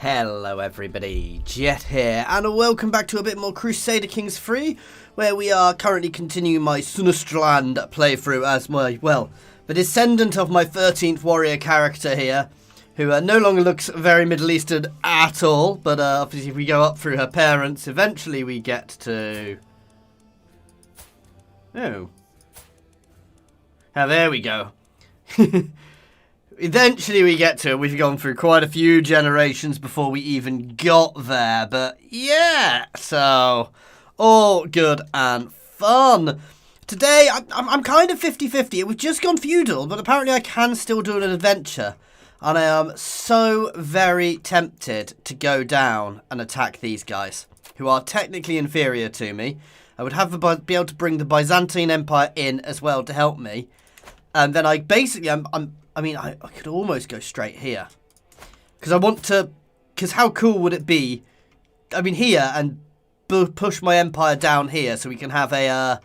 Hello everybody, Jet here, and welcome back to a bit more Crusader Kings III, where we are currently continuing my Sunnestrand playthrough as my, well, the descendant of my 13th warrior character here, who no longer looks very Middle Eastern at all, but obviously if we go up through her parents, eventually we get to... Oh. There we go. Eventually we get to it. We've gone through quite a few generations before we even got there. But yeah, so all good and fun. Today, I'm kind of 50-50. It was just gone feudal, but apparently I can still do an adventure. And I am so very tempted to go down and attack these guys, who are technically inferior to me. I would be able to bring the Byzantine Empire in as well to help me. And then I basically, I could almost go straight here. Because I want to... Because how cool would it be... I mean, here, and push my empire down here so we can have a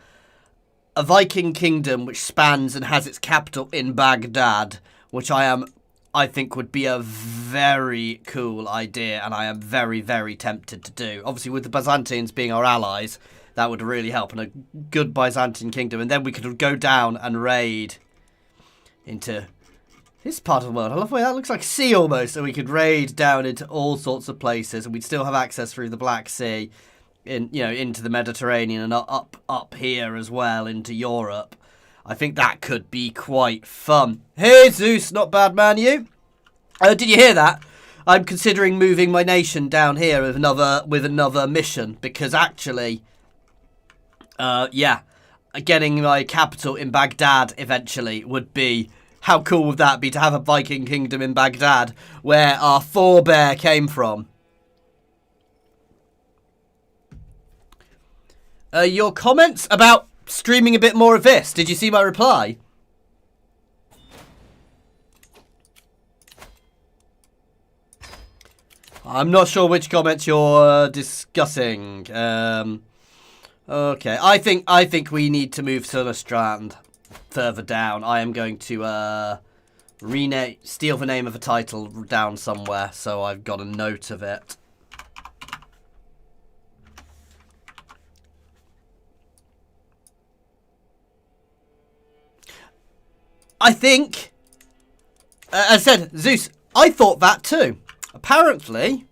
Viking kingdom which spans and has its capital in Baghdad. Which I think would be a very cool idea. And I am very, very tempted to do. Obviously, with the Byzantines being our allies, that would really help. And a good Byzantine kingdom. And then we could go down and raid into... this part of the world. I love the way that looks like sea almost. So we could raid down into all sorts of places, and we'd still have access through the Black Sea, into the Mediterranean and up here as well into Europe. I think that could be quite fun. Hey Zeus, not bad man, you. Did you hear that? I'm considering moving my nation down here with another mission because actually, getting my capital in Baghdad eventually would be. How cool would that be to have a Viking kingdom in Baghdad where our forebear came from? Your comments about streaming a bit more of this. Did you see my reply? I'm not sure which comments you're discussing. Okay, I think we need to move Sunnestrand further down. I am going to steal the name of a title down somewhere, so I've got a note of it. I think, as I said, Zeus, I thought that too. Apparently,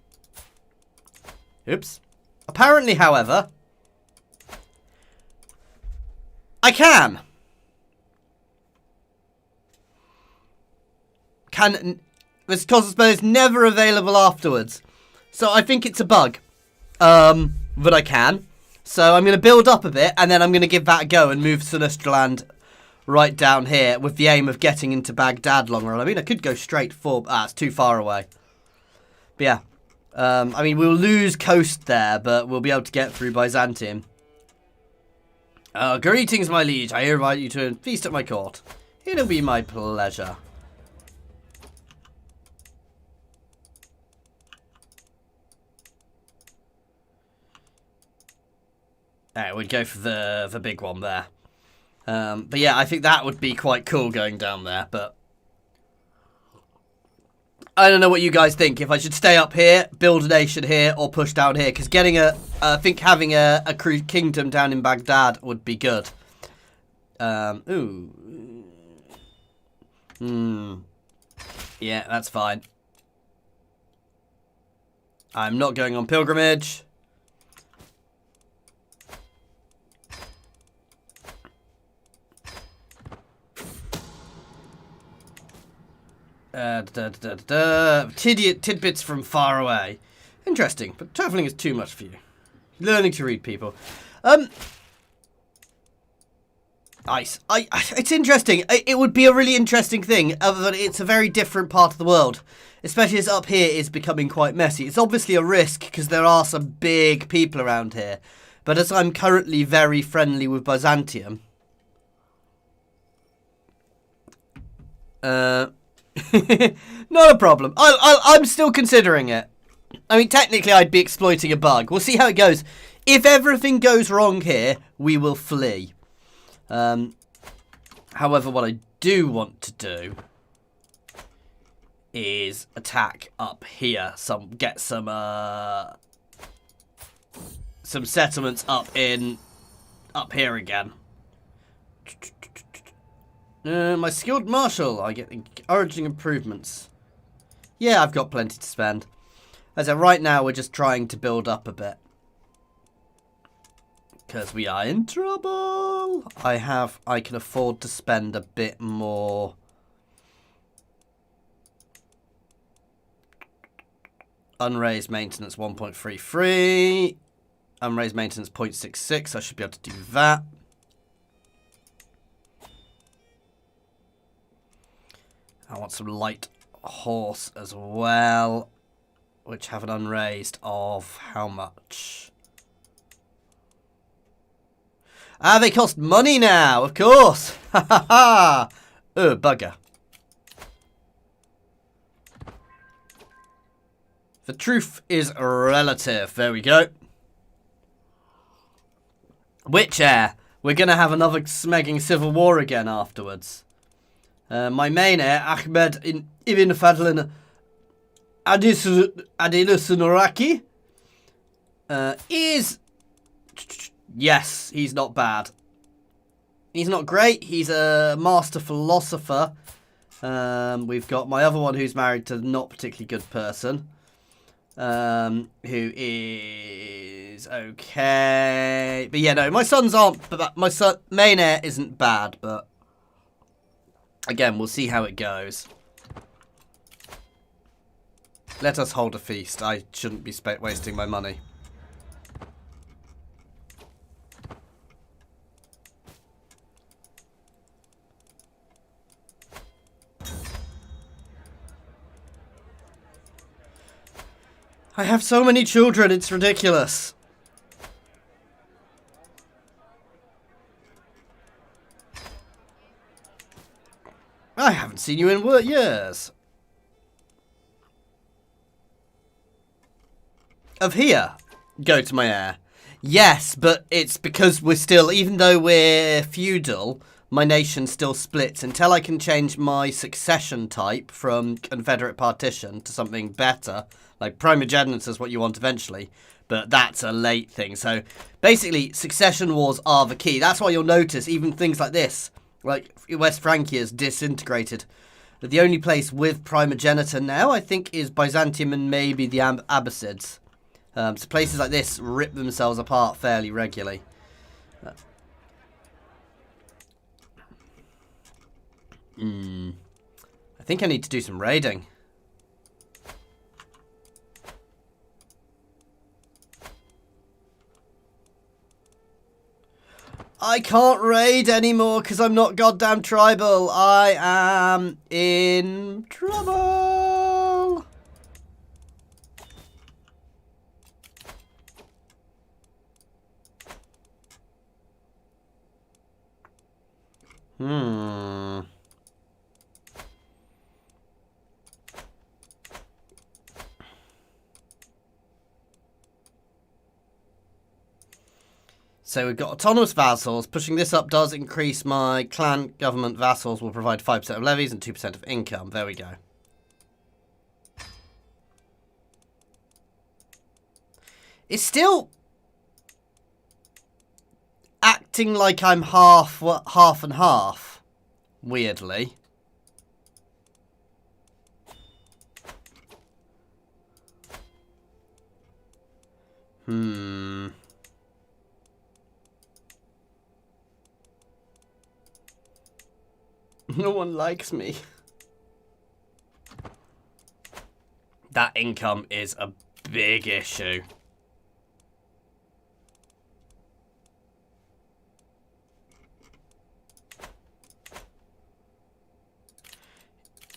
however, I can. This cosplay is never available afterwards. So I think it's a bug. But I can. So I'm going to build up a bit, and then I'm going to give that a go and move Sunnestrand right down here with the aim of getting into Baghdad long run. I mean, I could go straight for... it's too far away. But yeah. I mean, we'll lose coast there, but we'll be able to get through Byzantium. Greetings, my liege. I invite you to feast at my court. It'll be my pleasure. We'd go for the big one there. But yeah, I think that would be quite cool going down there, but... I don't know what you guys think. If I should stay up here, build a nation here, or push down here. Because I think having a kingdom down in Baghdad would be good. Yeah, that's fine. I'm not going on pilgrimage. Tidbits from far away. Interesting, but travelling is too much for you. Learning to read people. Ice. It's interesting. It would be a really interesting thing, other than it's a very different part of the world. Especially as up here is becoming quite messy. It's obviously a risk, because there are some big people around here. But as I'm currently very friendly with Byzantium... not a problem. I'm still considering it. I mean, technically, I'd be exploiting a bug. We'll see how it goes. If everything goes wrong here, we will flee. However, what I do want to do is attack up here. Get some settlements up here again. My skilled marshal, I get encouraging improvements. Yeah, I've got plenty to spend. As of right now, we're just trying to build up a bit. Because we are in trouble. I can afford to spend a bit more. Unraised maintenance 1.33. Unraised maintenance 0.66. I should be able to do that. I want some light horse as well, which have an unraised of how much? Ah, they cost money now, of course. Ha ha ha. Oh, bugger. The truth is relative. There we go. Which heir? We're going to have another smegging civil war again afterwards. My main heir, Ahmad ibn Fadlan Adilusunuraki, is... Yes, he's not bad. He's not great. He's a master philosopher. We've got my other one who's married to a not particularly good person. Who is okay. But yeah, no, my sons aren't... My main heir isn't bad, but... Again, we'll see how it goes. Let us hold a feast. I shouldn't be wasting my money. I have so many children, it's ridiculous. I haven't seen you in years. Of here, go to my heir. Yes, but it's because we're still, even though we're feudal, my nation still splits until I can change my succession type from Confederate Partition to something better. Like primogeniture is what you want eventually, but that's a late thing. So basically, succession wars are the key. That's why you'll notice even things like this. Like, West Francia is disintegrated. The only place with primogeniture now, I think, is Byzantium and maybe the Abbasids. So places like this rip themselves apart fairly regularly. I think I need to do some raiding. I can't raid anymore because I'm not goddamn tribal. I am in trouble. So we've got autonomous vassals. Pushing this up does increase my clan government vassals will provide 5% of levies and 2% of income. There we go. It's still acting like I'm half and half, weirdly. No one likes me. That income is a big issue.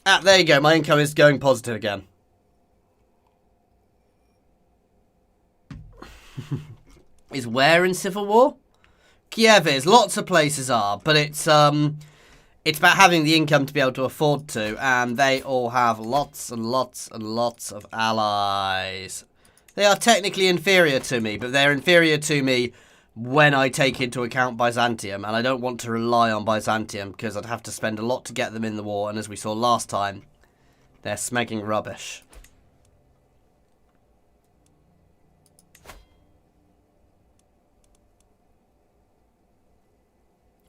Ah, there you go. My income is going positive again. Is where in Civil War? Kiev is. Lots of places are, but it's about having the income to be able to afford to, and they all have lots and lots and lots of allies. They are technically inferior to me, but they're inferior to me when I take into account Byzantium, and I don't want to rely on Byzantium because I'd have to spend a lot to get them in the war, and as we saw last time, They're smegging rubbish.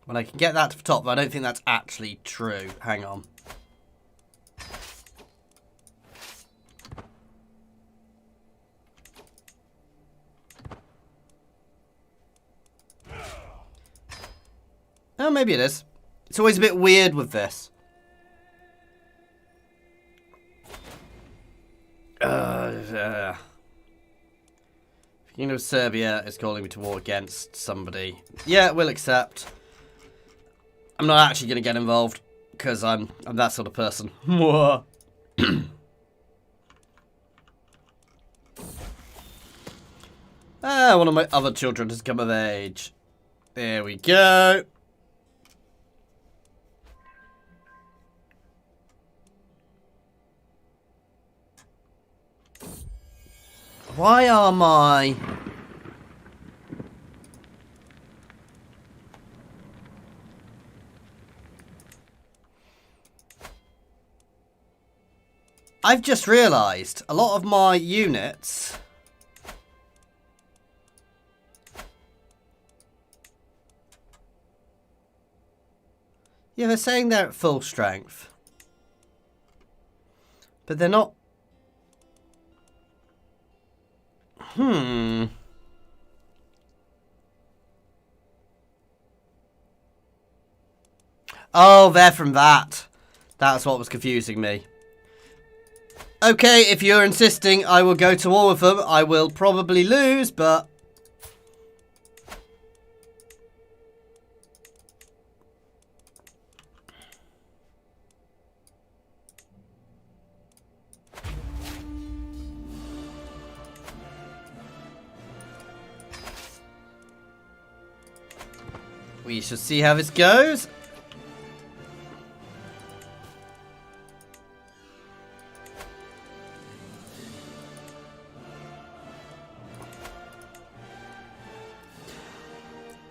Well, I can get that to the top, but I don't think that's actually true. Hang on. Oh, maybe it is. It's always a bit weird with this. Kingdom of Serbia is calling me to war against somebody. Yeah, we'll accept. I'm not actually going to get involved because I'm that sort of person. One of my other children has come of age. There we go. Why are my... I've just realised a lot of my units... Yeah, they're saying they're at full strength. But they're not... Oh, they're from that. That's what was confusing me. Okay, if you're insisting, I will go to war with them. I will probably lose, but... we shall see how this goes.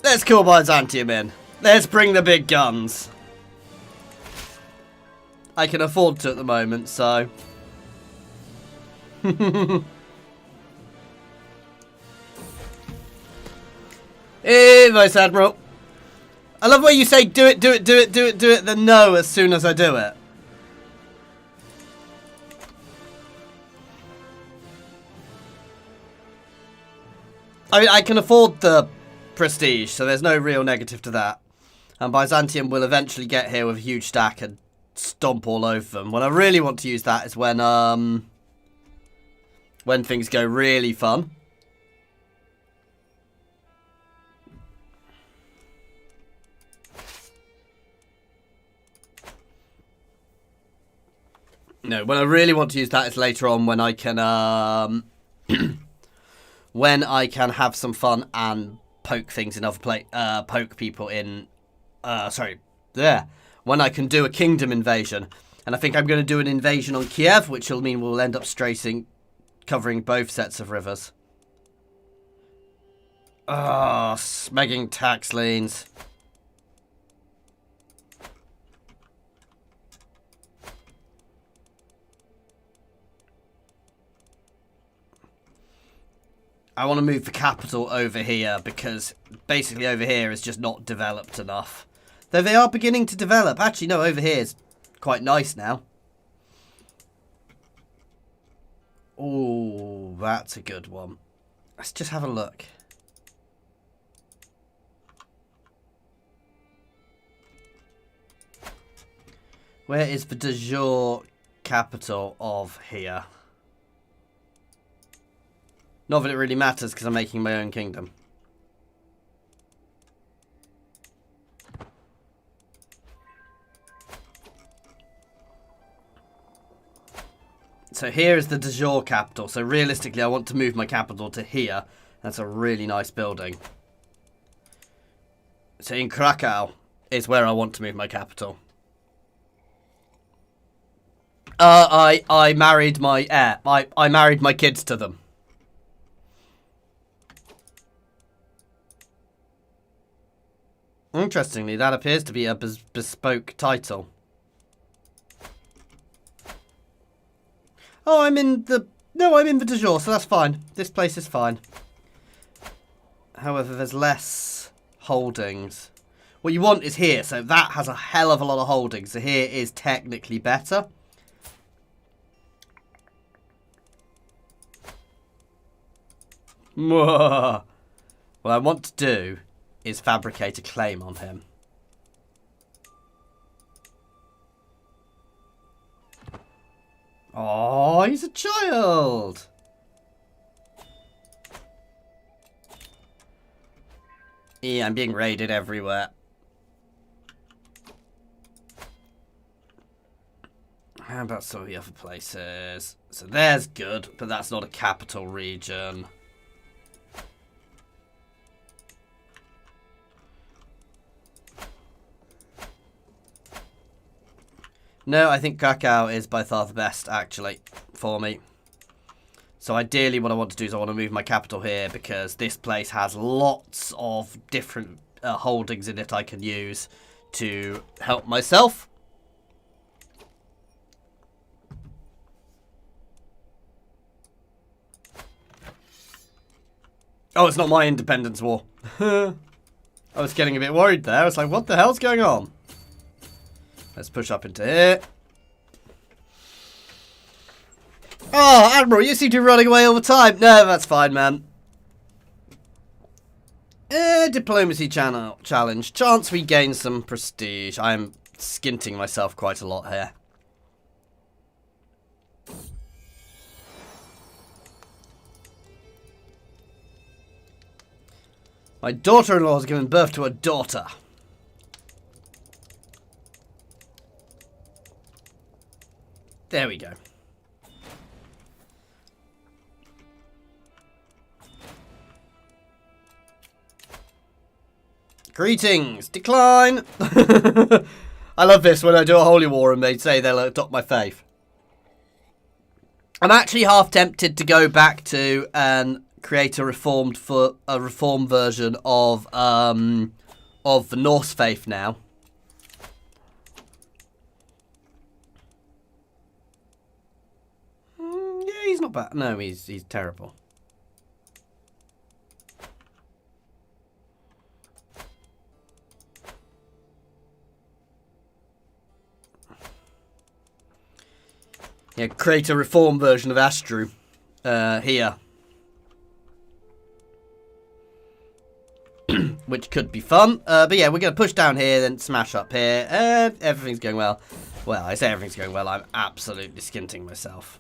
Let's call Byzantium in. Let's bring the big guns. I can afford to at the moment, so... Hey, Vice Admiral. I love where you say do it, do it, do it, do it, do it, then no as soon as I do it. I mean, I can afford the prestige, so there's no real negative to that. And Byzantium will eventually get here with a huge stack and stomp all over them. When I really want to use that is when things go really fun. No, when I really want to use that is later on when I can when I can have some fun and poke things in other poke people in when I can do a kingdom invasion. And I think I'm going to do an invasion on Kiev, which will mean we'll end up covering both sets of rivers. Ah, smegging tax liens. I want to move the capital over here because basically over here is just not developed enough. Though they are beginning to develop. Actually, no, over here is quite nice now. Oh, that's a good one. Let's just have a look. Where is the de jure capital of here? Not that it really matters because I'm making my own kingdom. So here is the de jure capital. So realistically, I want to move my capital to here. That's a really nice building. So in Krakow is where I want to move my capital. I married my heir. I married my kids to them. Interestingly, that appears to be a bespoke title. Oh, I'm in the... No, I'm in the de jour, so that's fine. This place is fine. However, there's less holdings. What you want is here, so that has a hell of a lot of holdings. So here is technically better. What I want to do is fabricate a claim on him. Oh, he's a child. Yeah, I'm being raided everywhere. How about some of the other places? So there's good, but that's not a capital region. No, I think Krakow is by far the best, actually, for me. So ideally what I want to do is I want to move my capital here because this place has lots of different holdings in it I can use to help myself. Oh, it's not my independence war. I was getting a bit worried there. I was like, what the hell's going on? Let's push up into here. Oh, Admiral, you seem to be running away all the time. No, that's fine, man. Diplomacy challenge. Chance we gain some prestige. I'm skinting myself quite a lot here. My daughter-in-law has given birth to a daughter. There we go. Greetings. Decline. I love this when I do a holy war and they say they'll adopt my faith. I'm actually half tempted to go back to and create a reform version of the Norse faith now. Yeah, he's not bad. No, he's terrible. Yeah, create a reform version of Astru here. Which could be fun. But yeah, we're going to push down here, then smash up here. And everything's going well. Well, I say everything's going well. I'm absolutely skinting myself.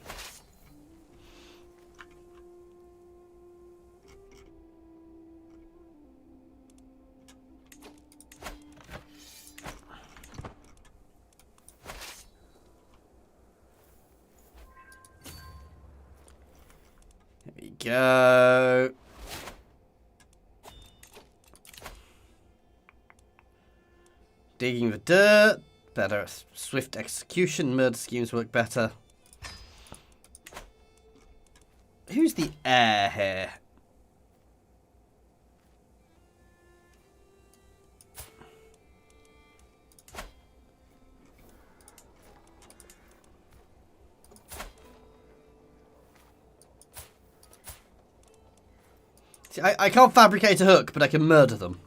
There we go. Digging the dirt. Better. Swift execution. Murder schemes work better. Who's the heir here? See, I can't fabricate a hook, but I can murder them.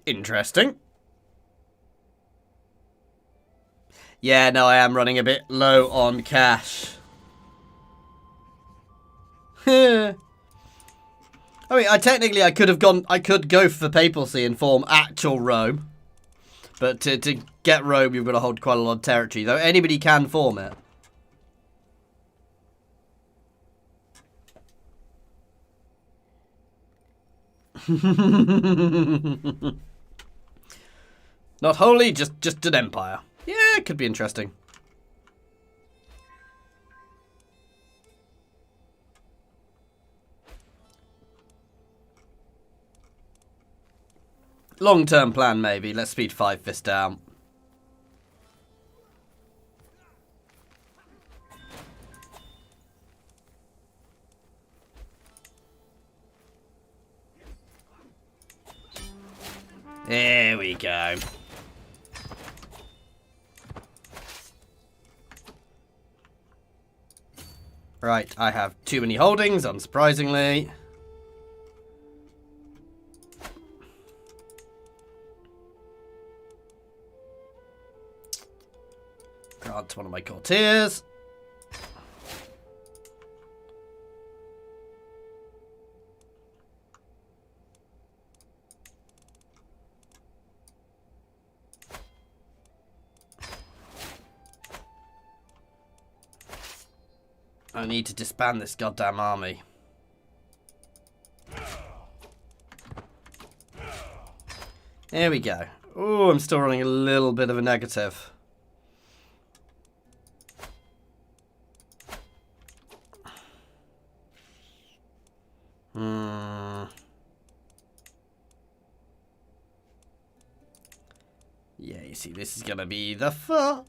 Interesting. Yeah, no, I am running a bit low on cash. I mean, I could go for papacy and form actual Rome. But to get Rome, you've got to hold quite a lot of territory, though anybody can form it. Not wholly, just an empire. Yeah, it could be interesting. Long-term plan, maybe. Let's speed 5 this down. There we go. Right, I have too many holdings, unsurprisingly. Grant one of my courtiers. I need to disband this goddamn army. There we go. Oh, I'm still running a little bit of a negative. Yeah, you see, this is gonna be the fun.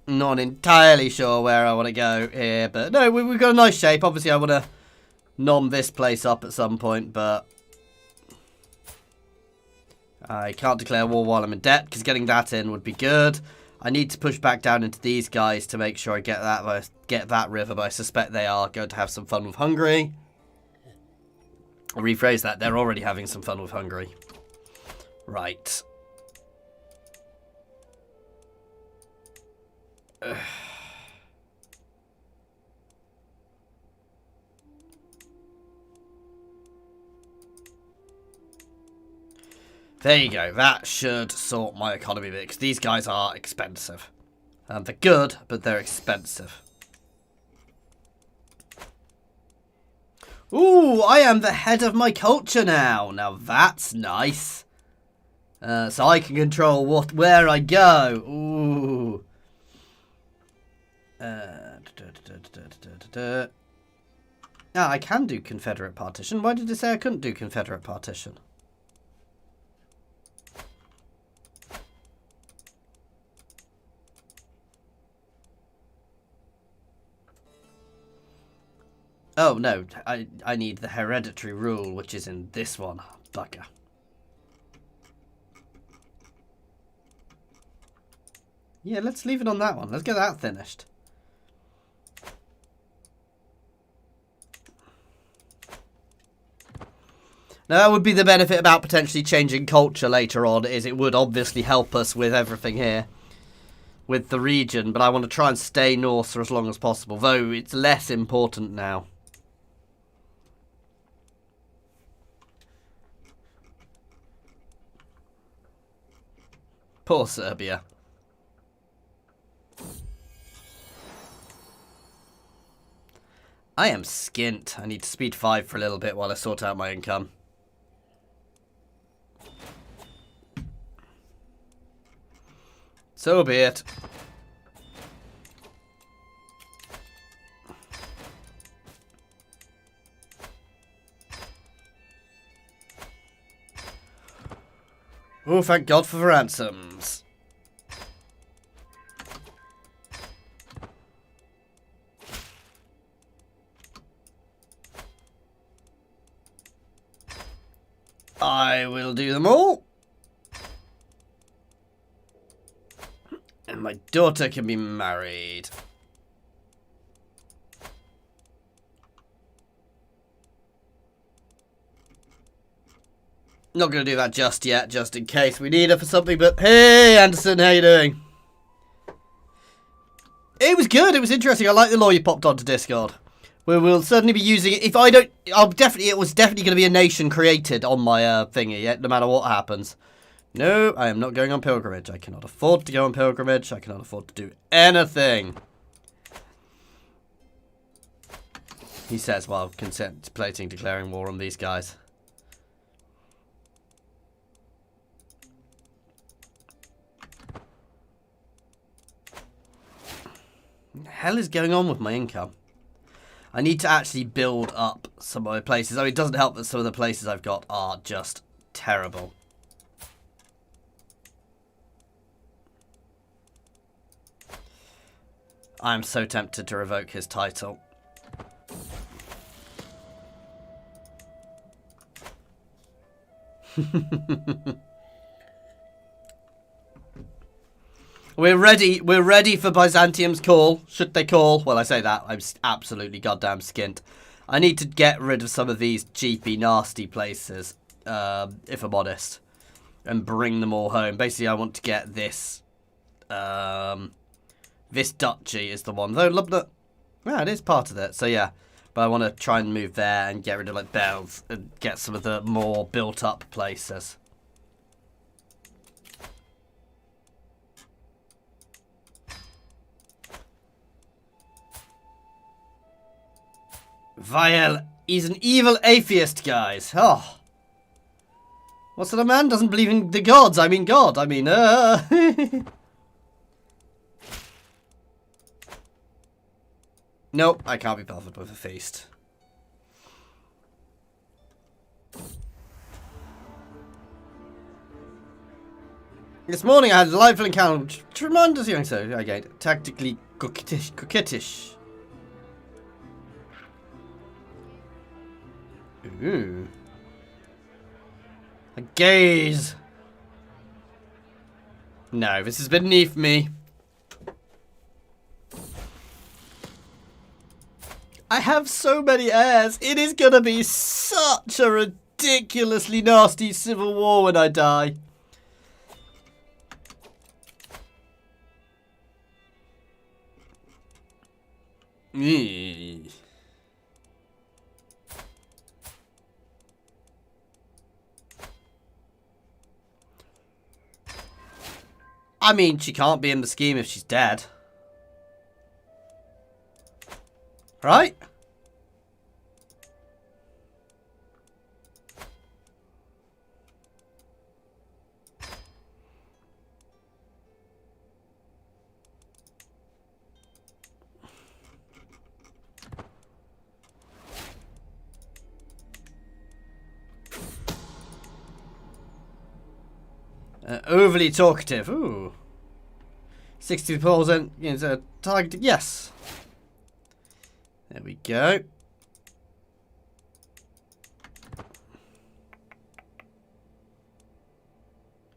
Not entirely sure where I want to go here, but no, we've got a nice shape. Obviously, I want to nom this place up at some point, but I can't declare war while I'm in debt, because getting that in would be good. I need to push back down into these guys to make sure I get that river, but I suspect they are going to have some fun with Hungary. I'll rephrase that, they're already having some fun with Hungary. Right. There you go. That should sort my economy a bit, because these guys are expensive. They're good, but they're expensive. Ooh, I am the head of my culture now. Now that's nice. So I can control where I go. Ooh. I can do Confederate partition. Why did it say I couldn't do Confederate partition? Oh, no. I need the hereditary rule, which is in this one. Bugger. Yeah, let's leave it on that one. Let's get that finished. Now, that would be the benefit about potentially changing culture later on, is it would obviously help us with everything here. With the region, but I want to try and stay Norse for as long as possible, though it's less important now. Poor Serbia. I am skint. I need to speed 5 for a little bit while I sort out my income. So be it. Oh, thank God for ransoms. I will do them all. And my daughter can be married. Not going to do that just yet, just in case we need her for something, but hey, Anderson, how you doing? It was good, it was interesting. I like the law you popped onto Discord. We'll certainly be using it. If I don't, it was definitely going to be a nation created on my thingy, no matter what happens. No, I am not going on pilgrimage. I cannot afford to go on pilgrimage. I cannot afford to do anything. He says while contemplating declaring war on these guys. What the hell is going on with my income? I need to actually build up some of my places. Oh, it doesn't help that some of the places I've got are just terrible. I'm so tempted to revoke his title. We're ready for Byzantium's call. Should they call? Well, I say that. I'm absolutely goddamn skint. I need to get rid of some of these cheapy, nasty places, if I'm honest, and bring them all home. Basically, I want to get this, this duchy is the one. Though, Lubna, yeah, it is part of it. So, yeah. But I want to try and move there and get rid of, like, Bells and get some of the more built-up places. Vial, he's an evil atheist, guys. Oh. What's that, a man? Doesn't believe in the gods. I mean God. I mean, Nope, I can't be bothered with a feast. This morning I had a delightful encounter. Tremendous young so again. Tactically coquettish. Ooh. A gaze. No, this is beneath me. I have so many heirs. It is gonna be such a ridiculously nasty civil war when I die. I mean, she can't be in the scheme if she's dead. Right? Overly talkative. Ooh. 60% targeted. Yes. There we go.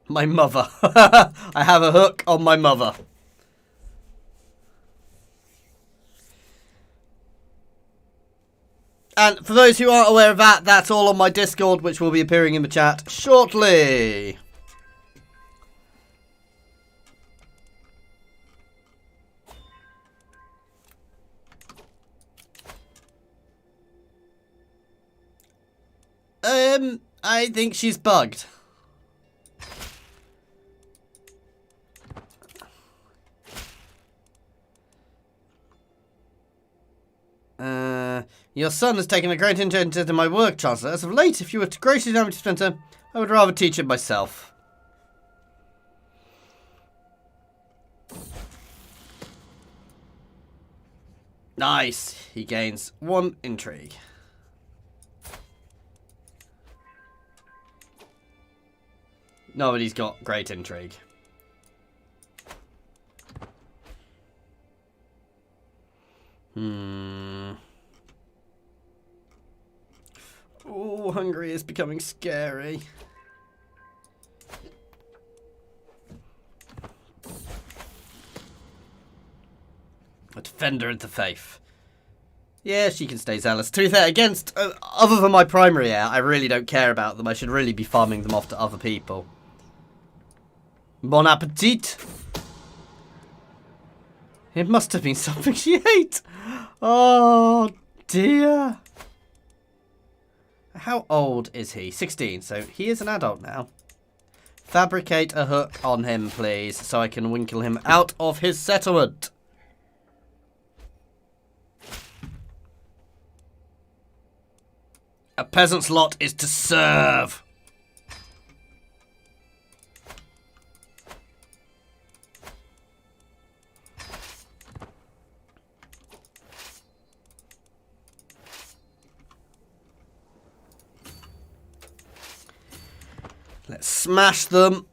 My mother. I have a hook on my mother. And for those who aren't aware of that, that's all on my Discord, which will be appearing in the chat shortly. I think she's bugged. Your son has taken a great interest in my work, Chancellor. As of late, if you were to graciously allow me to spend time, I would rather teach it myself. Nice. He gains 1 intrigue. Nobody's got great intrigue. Oh, Hungary is becoming scary. A defender of the faith. Yeah, she can stay zealous. To be fair, against, other than my primary heir, I really don't care about them. I should really be farming them off to other people. Bon appetit. It must have been something she ate. Oh, dear. How old is he? 16, so he is an adult now. Fabricate a hook on him, please, so I can winkle him out of his settlement. A peasant's lot is to serve. Let's smash them.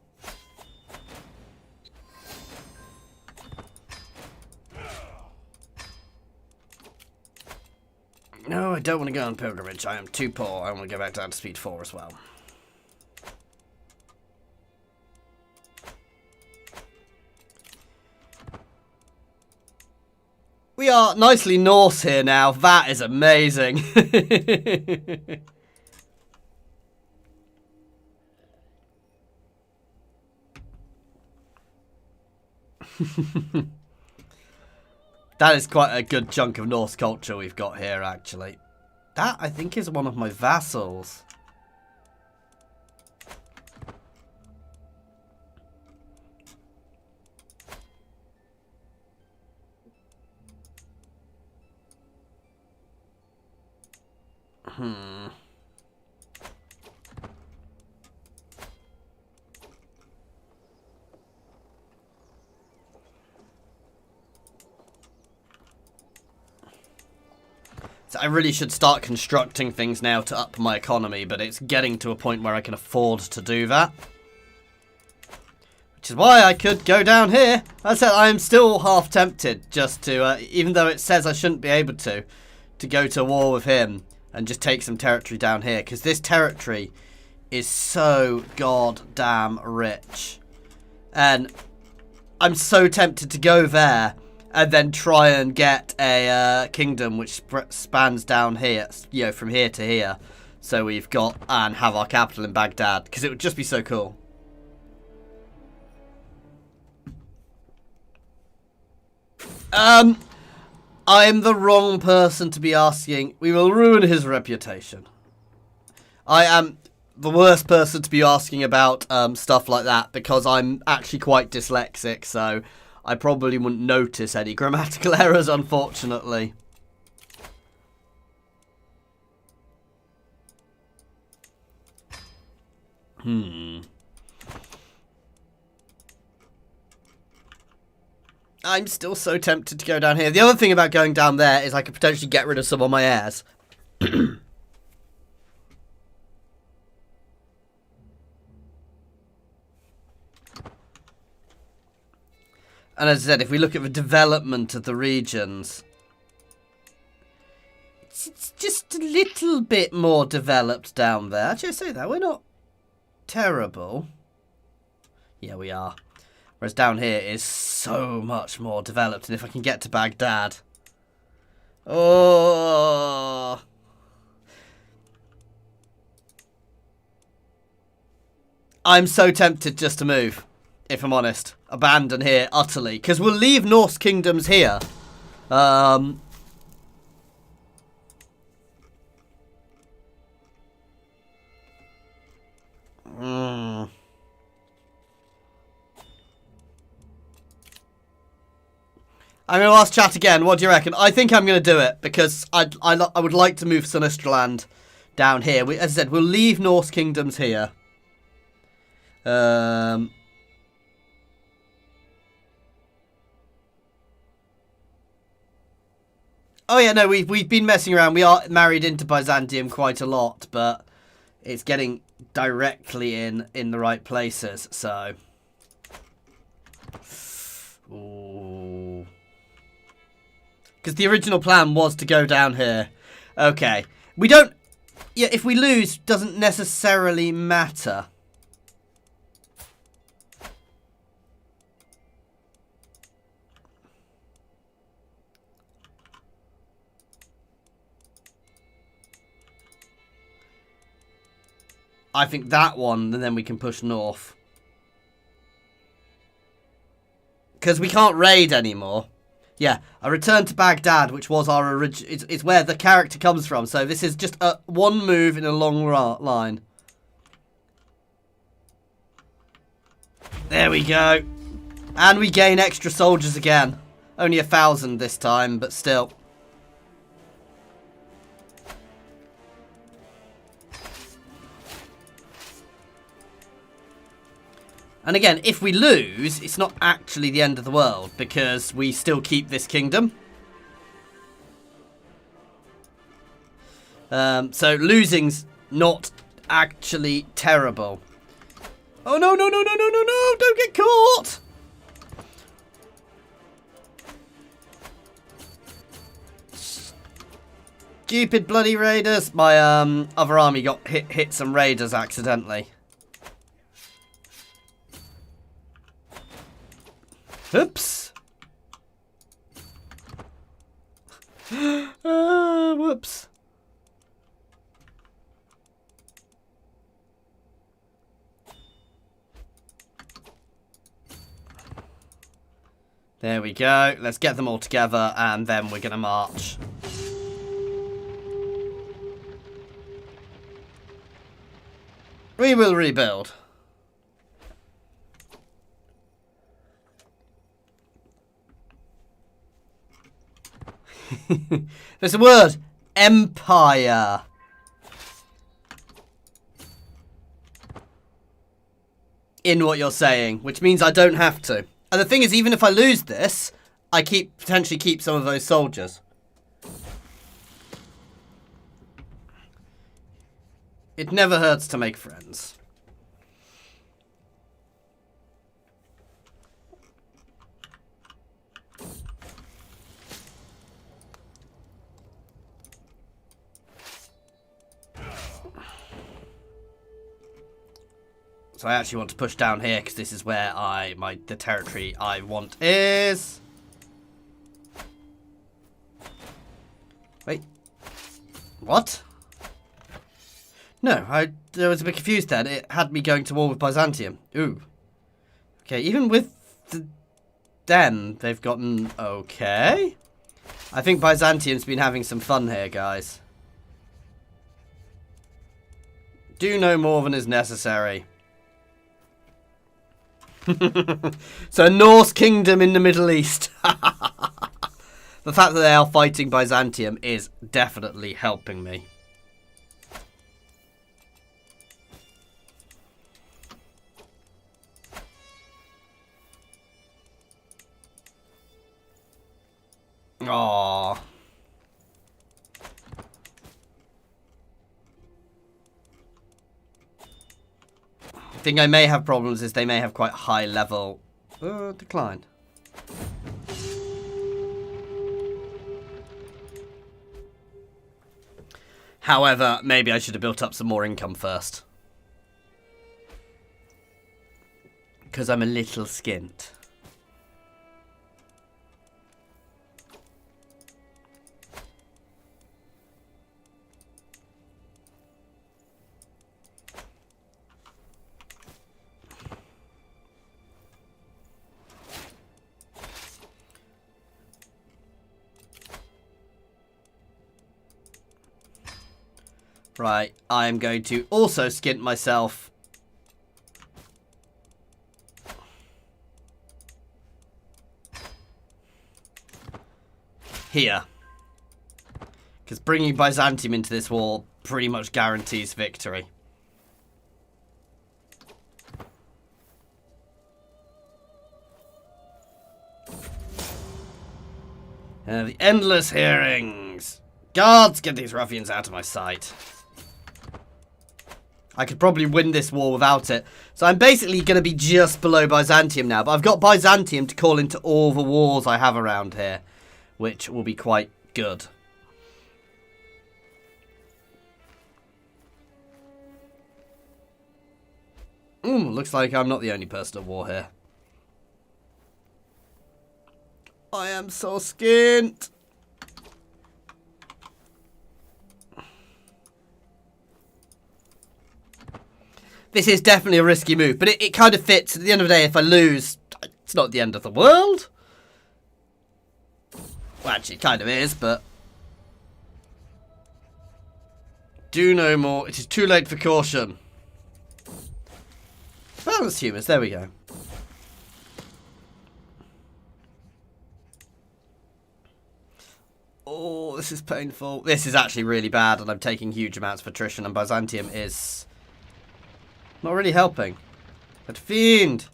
No, I don't want to go on pilgrimage. I am too poor. I want to go back down to speed 4 as well. We are nicely Norse here now. That is amazing. That is quite a good chunk of Norse culture we've got here, actually. That, I think, is one of my vassals. So I really should start constructing things now to up my economy, but it's getting to a point where I can afford to do that. Which is why I could go down here. As I said, I am still half tempted just to, even though it says I shouldn't be able to go to war with him and just take some territory down here. Because this territory is so goddamn rich. And I'm so tempted to go there and then try and get a kingdom which spans down here, you know, from here to here. So we've got, and have our capital in Baghdad, because it would just be so cool. I am the wrong person to be asking. We will ruin his reputation. I am the worst person to be asking about stuff like that, because I'm actually quite dyslexic, so I probably wouldn't notice any grammatical errors, unfortunately. I'm still so tempted to go down here. The other thing about going down there is I could potentially get rid of some of my heirs. And as I said, if we look at the development of the regions, it's just a little bit more developed down there. Actually, I say that, we're not terrible. Yeah, we are. Whereas down here is so much more developed. And if I can get to Baghdad. Oh. I'm so tempted just to move, if I'm honest. Abandon here utterly. Because we'll leave Norse kingdoms here. I I'm going to ask chat again. What do you reckon? I think I'm going to do it because I would like to move Sunistraland down here. As I said, we'll leave Norse kingdoms here. Oh yeah, no, we've been messing around. We are married into Byzantium quite a lot, but it's getting directly in the right places. So, ooh. Because the original plan was to go down here. Okay. We don't... Yeah, if we lose, doesn't necessarily matter. I think that one, and then we can push north. Because we can't raid anymore. Yeah, a return to Baghdad, which was our original... It's where the character comes from. So this is just one move in a long line. There we go. And we gain extra soldiers again. Only 1,000 this time, but still. And again, if we lose, it's not actually the end of the world, because we still keep this kingdom. So losing's not actually terrible. Oh no, no, no, no, no, no, no, don't get caught! stupid bloody raiders. My other army got hit some raiders accidentally. Oops. Whoops. There we go. Let's get them all together and then we're going to march. We will rebuild. There's a word. Empire. In what you're saying, which means I don't have to. And the thing is, even if I lose this, I potentially keep some of those soldiers. It never hurts to make friends. So I actually want to push down here because this is where the territory I want is. Wait. What? No, I was a bit confused then. It had me going to war with Byzantium. Ooh. Okay, even with them, they've gotten okay. I think Byzantium's been having some fun here, guys. Do no more than is necessary. So, Norse kingdom in the Middle East. The fact that they are fighting Byzantium is definitely helping me. Aww. I think I may have problems is they may have quite high level decline. However, maybe I should have built up some more income first. Because I'm a little skint. Right, I am going to also skint myself. Here. Because bringing Byzantium into this war pretty much guarantees victory. The endless hearings. Guards, get these ruffians out of my sight. I could probably win this war without it. So I'm basically going to be just below Byzantium now. But I've got Byzantium to call into all the wars I have around here. Which will be quite good. Looks like I'm not the only person at war here. I am so skint. This is definitely a risky move, but it kind of fits. At the end of the day, if I lose, it's not the end of the world. Well, actually, it kind of is, but... Do no more. It is too late for caution. Balanced humours, there we go. Oh, this is painful. This is actually really bad, and I'm taking huge amounts of attrition, and Byzantium is... not really helping. But fiend!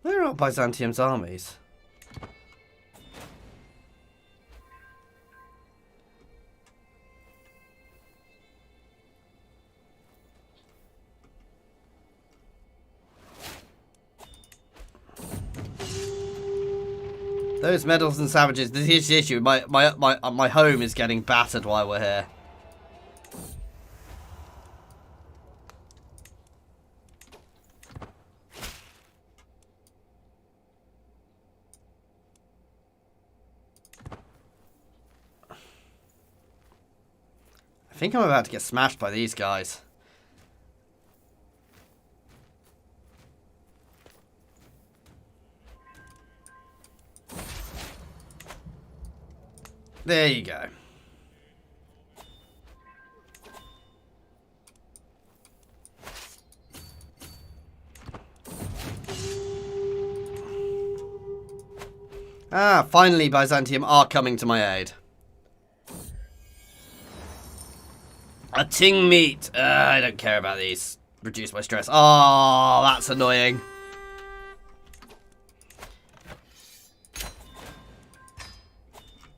Where are Byzantium's armies? Those medals and savages. This is the issue. My home is getting battered while we're here. I think I'm about to get smashed by these guys. There you go. Ah, finally Byzantium are coming to my aid. A ting meat. I don't care about these. Reduce my stress. Oh, that's annoying.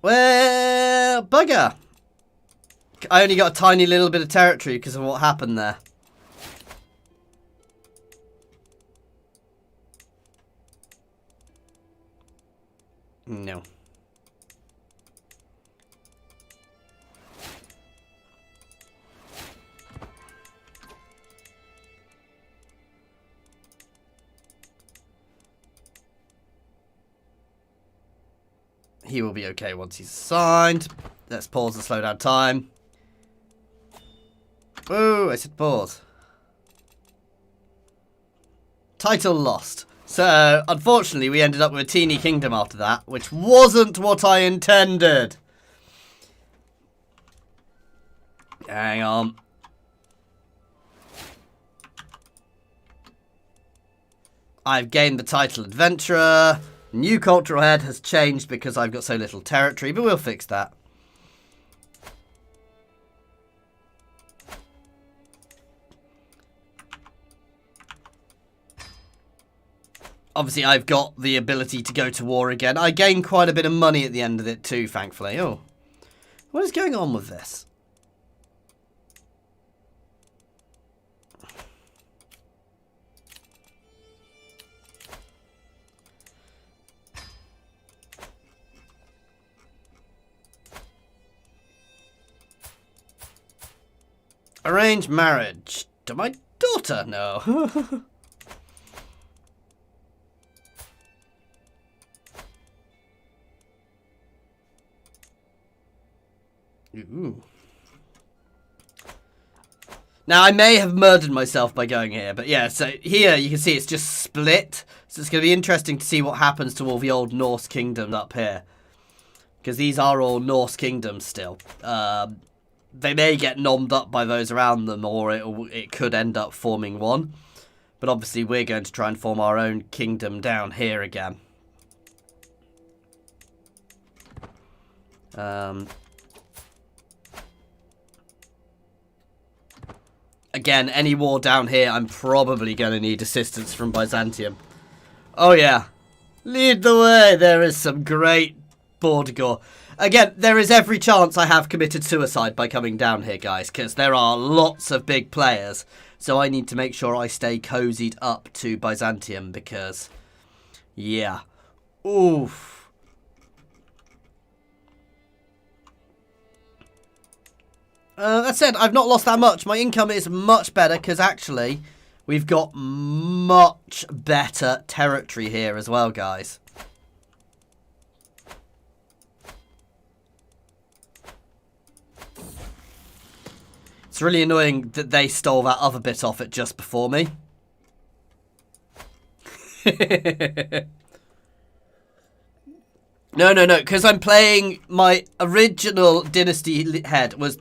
Well, bugger. I only got a tiny little bit of territory because of what happened there. No. He will be okay once he's assigned. Let's pause and slow down time. Oh, I said pause. Title lost. So, unfortunately, we ended up with a teeny kingdom after that, which wasn't what I intended. Hang on. I've gained the title Adventurer. New cultural head has changed because I've got so little territory, but we'll fix that. Obviously, I've got the ability to go to war again. I gained quite a bit of money at the end of it too, thankfully. Oh, what is going on with this? Arranged marriage. To my daughter? No. Ooh. Now, I may have murdered myself by going here, but yeah, so here you can see it's just split. So it's going to be interesting to see what happens to all the old Norse kingdoms up here. Because these are all Norse kingdoms still. They may get nommed up by those around them, or it could end up forming one. But obviously we're going to try and form our own kingdom down here again. Again, any war down here, I'm probably going to need assistance from Byzantium. Oh yeah. Lead the way. There is some great border gore. Again, there is every chance I have committed suicide by coming down here, guys, because there are lots of big players. So I need to make sure I stay cozied up to Byzantium because, yeah. Oof. That said, I've not lost that much. My income is much better because actually we've got much better territory here as well, guys. It's really annoying that they stole that other bit off it just before me. No, because I'm playing my original Dynasty head was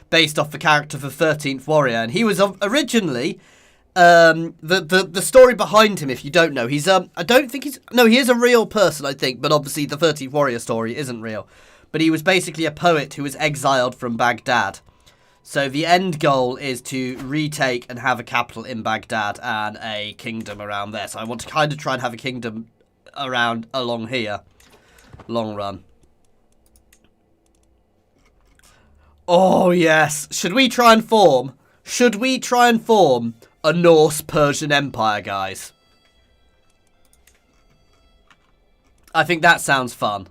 based off the character of the 13th Warrior, and he was originally the story behind him. If you don't know, he's I don't think he is a real person, I think, but obviously the 13th Warrior story isn't real. But he was basically a poet who was exiled from Baghdad. So the end goal is to retake and have a capital in Baghdad and a kingdom around there. So I want to kind of try and have a kingdom along here. Long run. Oh, yes. Should we try and form a Norse-Persian empire, guys? I think that sounds fun.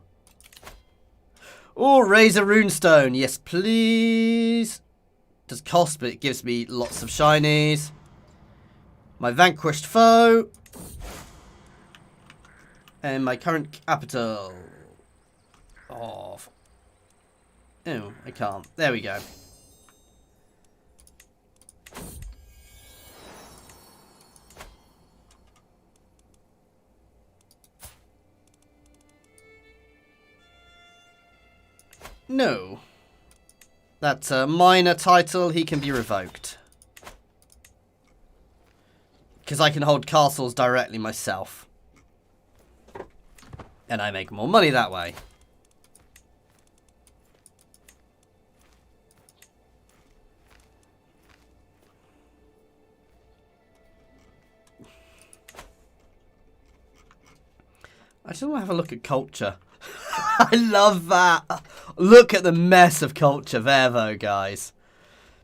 Oh, raise a runestone. Yes, please. Does cost, but it gives me lots of shinies. My vanquished foe. And my current capital. Oh, I can't. There we go. No. That's a minor title. He can be revoked. Because I can hold castles directly myself. And I make more money that way. I just want to have a look at culture. I love that. Look at the mess of culture there, though, guys.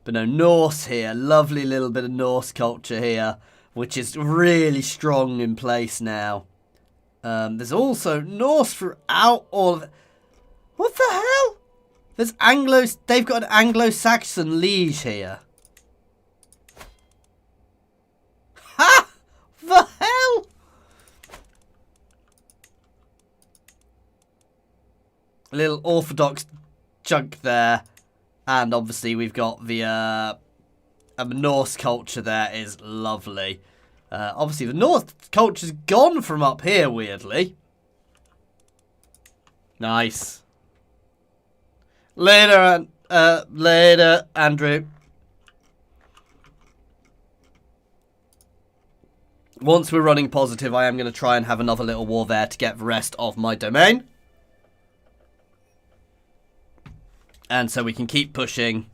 But no, Norse here. Lovely little bit of Norse culture here, which is really strong in place now. There's also Norse throughout all of it. What the hell? There's They've got an Anglo-Saxon liege here. Ha! The hell? A little Orthodox chunk there. And obviously we've got the Norse culture there is lovely. Obviously the Norse culture's gone from up here, weirdly. Nice. Later, Andrew. Once we're running positive, I am going to try and have another little war there to get the rest of my domain. And so we can keep pushing.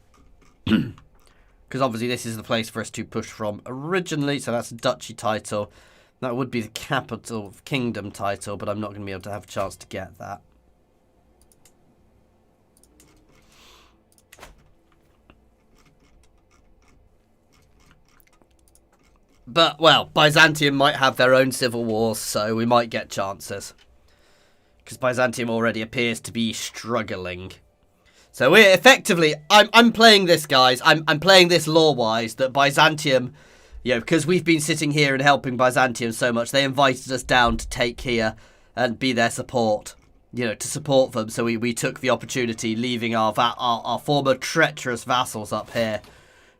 Because obviously this is the place for us to push from originally. So that's a duchy title. That would be the capital kingdom title. But I'm not going to be able to have a chance to get that. But, well, Byzantium might have their own civil wars. So we might get chances. Because Byzantium already appears to be struggling. So we're effectively, I'm playing this, guys. I'm playing this lore-wise that Byzantium, you know, because we've been sitting here and helping Byzantium so much, they invited us down to take here and be their support, you know, to support them. So we took the opportunity, leaving our former treacherous vassals up here,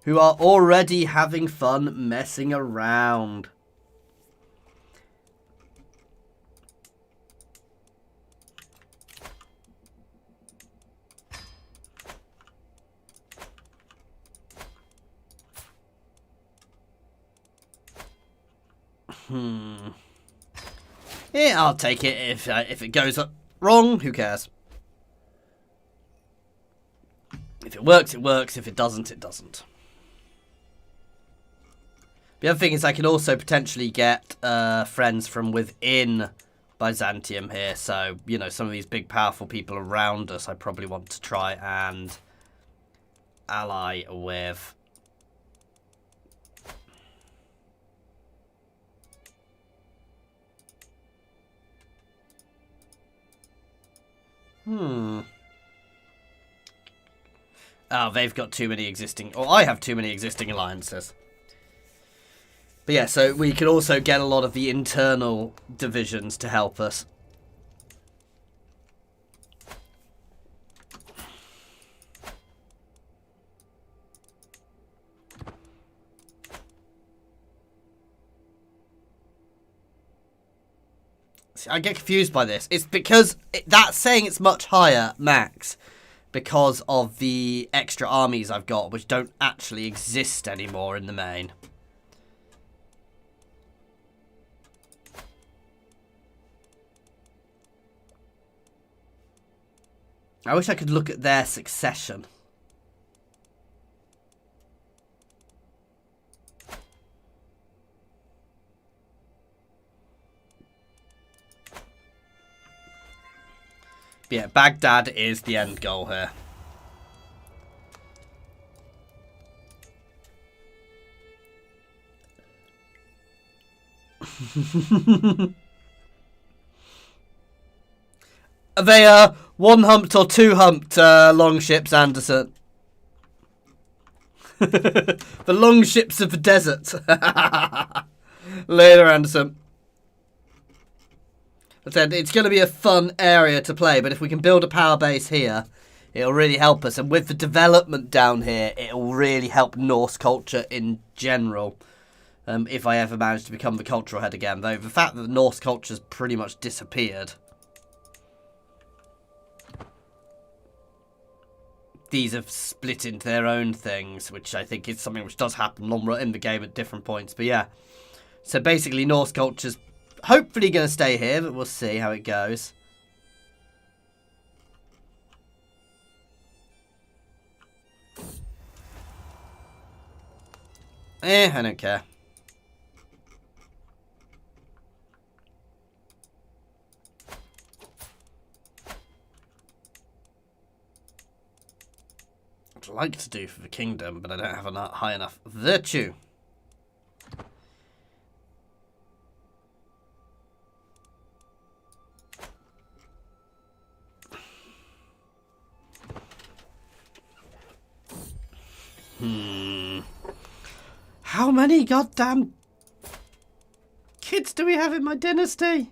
who are already having fun messing around. Yeah, I'll take it. If it goes up wrong, who cares? If it works, it works. If it doesn't, it doesn't. The other thing is I can also potentially get friends from within Byzantium here. So, you know, some of these big, powerful people around us I probably want to try and ally with. Oh, they've got too many existing... Or I have too many existing alliances. But yeah, so we could also get a lot of the internal divisions to help us. See, I get confused by this. It's because that's saying it's much higher, max, because of the extra armies I've got, which don't actually exist anymore in the main. I wish I could look at their succession. But yeah, Baghdad is the end goal here. They are one-humped or two-humped longships, Anderson. The longships of the desert. Later, Anderson. I said it's going to be a fun area to play, but if we can build a power base here, it'll really help us. And with the development down here, it'll really help Norse culture in general. If I ever manage to become the cultural head again. Though the fact that the Norse culture's pretty much disappeared. These have split into their own things, which I think is something which does happen in the game at different points. But yeah, so basically Norse culture's hopefully going to stay here, but we'll see how it goes. I don't care. I'd like to do for the kingdom, but I don't have a high enough virtue. How many goddamn kids do we have in my dynasty?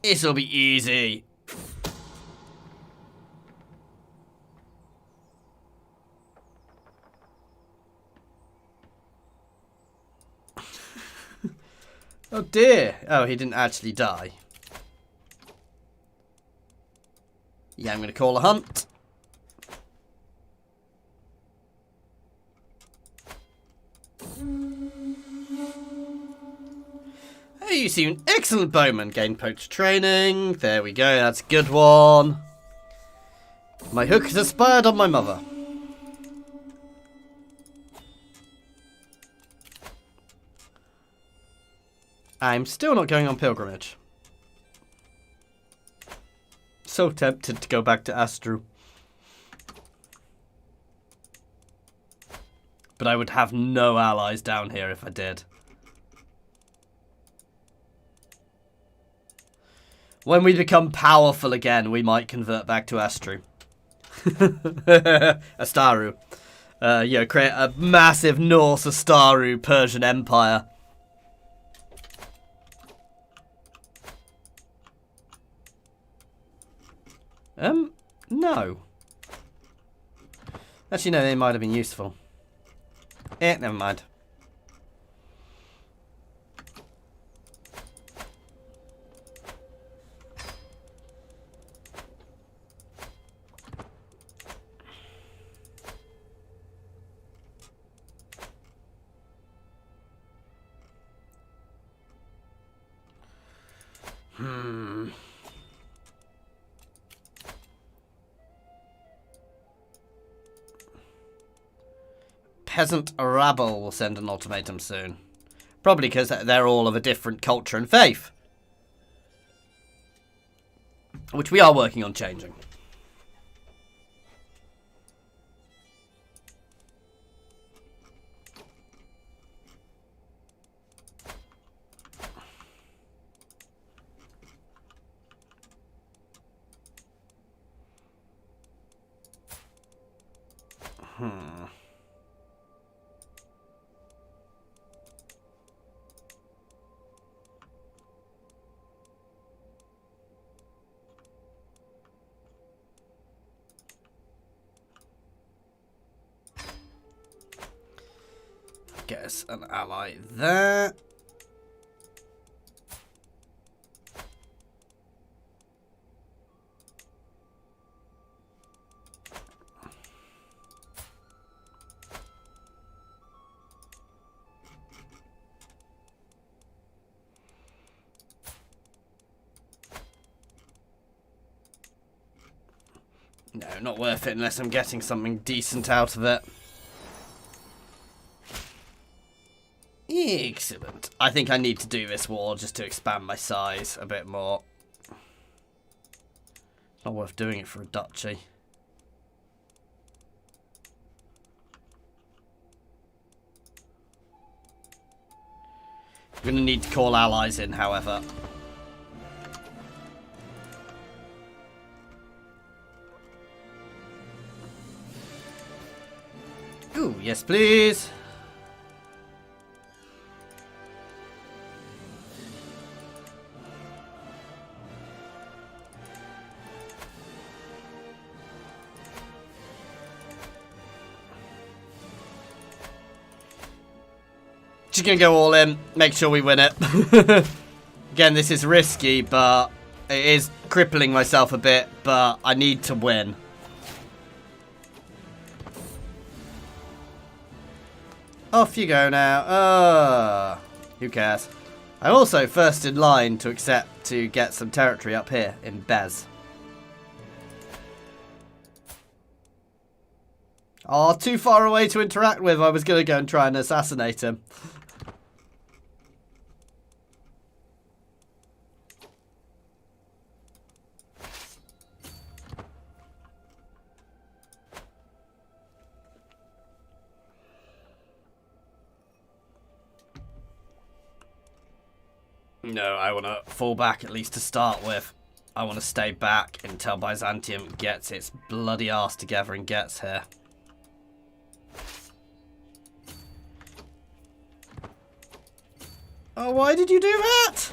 This'll be easy. Oh dear. Oh, he didn't actually die. Yeah, I'm going to call a hunt. Hey, you seem an excellent bowman. Gain poacher training. There we go. That's a good one. My hook is inspired on my mother. I'm still not going on pilgrimage. So tempted to go back to Astru. But I would have no allies down here if I did. When we become powerful again, we might convert back to Astru. Astaru. You know, create a massive Norse Astaru Persian Empire. No. Actually, no, they might have been useful. Never mind. Peasant rabble will send an ultimatum soon. Probably because they're all of a different culture and faith. Which we are working on changing. Get us an ally there. No, not worth it unless I'm getting something decent out of it. Excellent. I think I need to do this war just to expand my size a bit more. Not worth doing it for a duchy. I'm going to need to call allies in, however. Ooh, yes, please. Just gonna go all in, make sure we win it. Again, this is risky, but it is crippling myself a bit, but I need to win. Off you go now. Who cares? I'm also first in line to accept to get some territory up here in Bez. Oh, too far away to interact with. I was gonna go and try and assassinate him. No, I want to fall back at least to start with. I want to stay back until Byzantium gets its bloody arse together and gets here. Oh, why did you do that?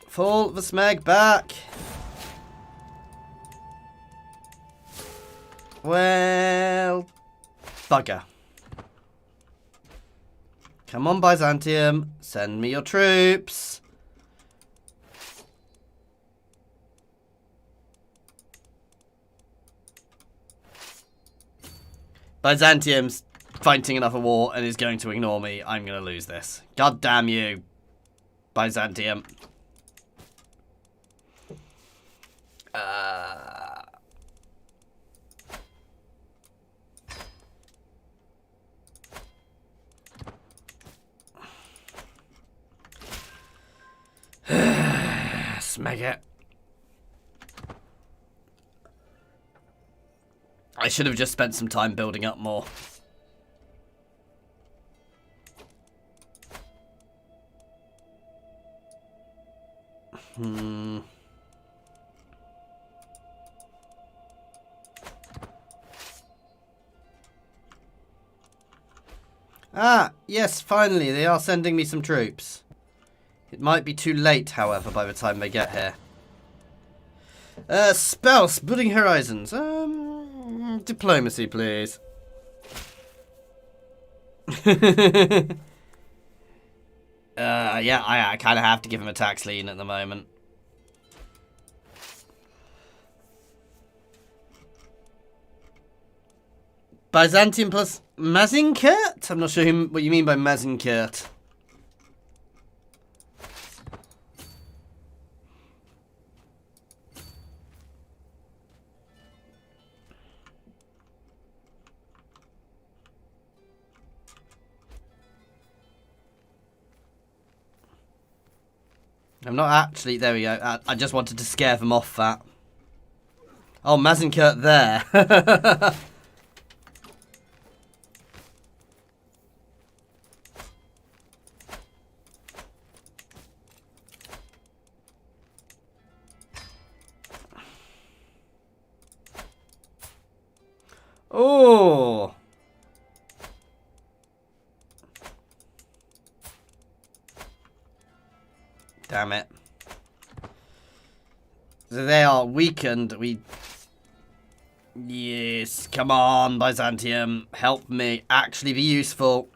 Fall the smeg back. Well, bugger. Come on, Byzantium. Send me your troops. Byzantium's fighting another war and is going to ignore me. I'm going to lose this. God damn you, Byzantium. Smeg it. I should have just spent some time building up more. Ah, yes, finally, they are sending me some troops. It might be too late, however, by the time they get here. Spouse, building horizons. Diplomacy, please. Yeah, I kind of have to give him a tax lien at the moment. Byzantium plus Mazinkert? I'm not sure what you mean by Mazinkert. I'm not actually... There we go. I just wanted to scare them off that. Oh, Mazinkert there. Oh. Damn it. So they are weakened. Yes, come on, Byzantium. Help me actually be useful.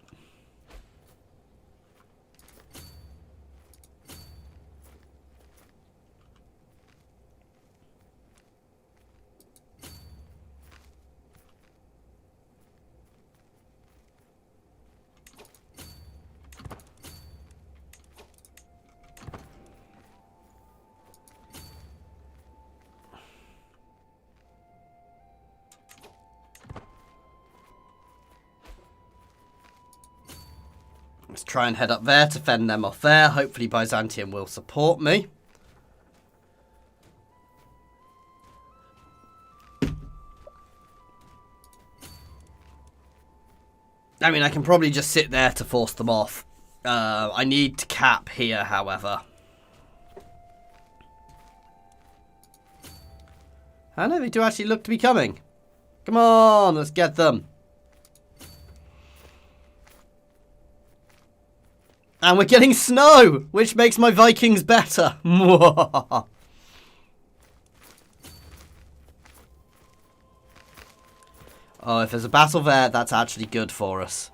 Let's try and head up there to fend them off there. Hopefully Byzantium will support me. I mean, I can probably just sit there to force them off. I need to cap here, however. I know they do actually look to be coming. Come on, let's get them. And we're getting snow, which makes my Vikings better. Oh, if there's a battle there, that's actually good for us.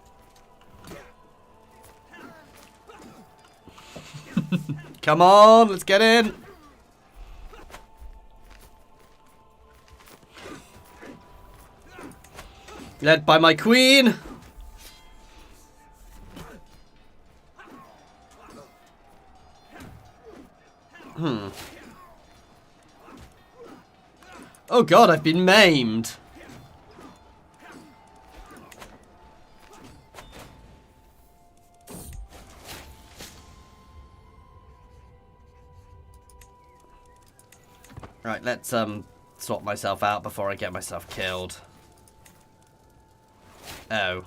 Come on, let's get in. Led by my queen. Oh god, I've been maimed. Right, let's swap myself out before I get myself killed. Oh.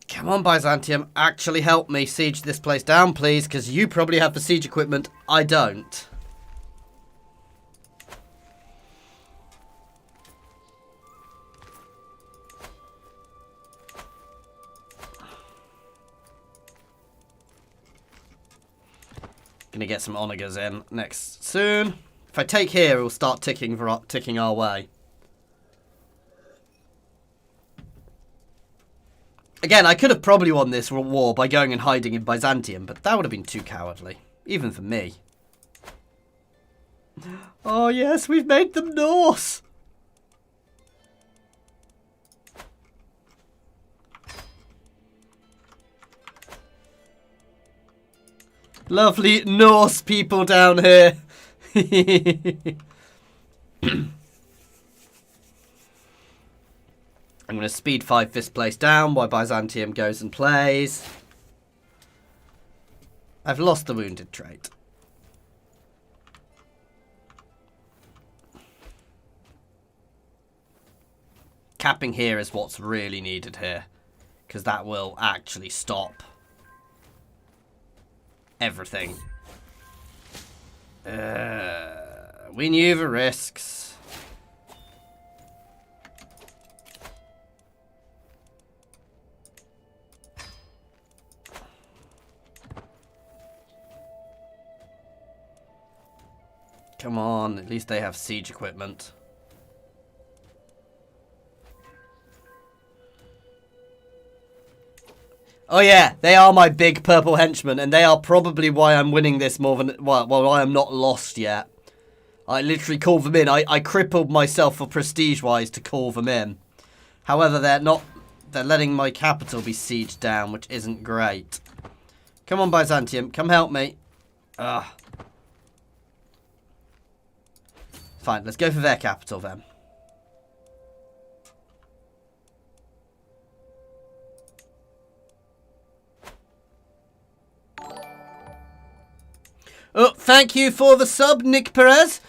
Come on, Byzantium, actually help me siege this place down, please, because you probably have the siege equipment. I don't. Gonna get some onagers in next soon. If I take here, it will start ticking our way. Again, I could have probably won this war by going and hiding in Byzantium, but that would have been too cowardly, even for me. Oh yes, we've made them Norse! Lovely Norse people down here. I'm going to speed 5 this place down while Byzantium goes and plays. I've lost the wounded trait. Capping here is what's really needed here, because that will actually stop everything. We knew the risks. Come on, at least they have siege equipment. Oh yeah, they are my big purple henchmen, and they are probably why I'm winning this more than... Well, I am not lost yet. I literally called them in. I crippled myself for prestige-wise to call them in. However, they're not... They're letting my capital be sieged down, which isn't great. Come on, Byzantium. Come help me. Ugh. Fine, let's go for their capital then. Oh, thank you for the sub, Nick Perez.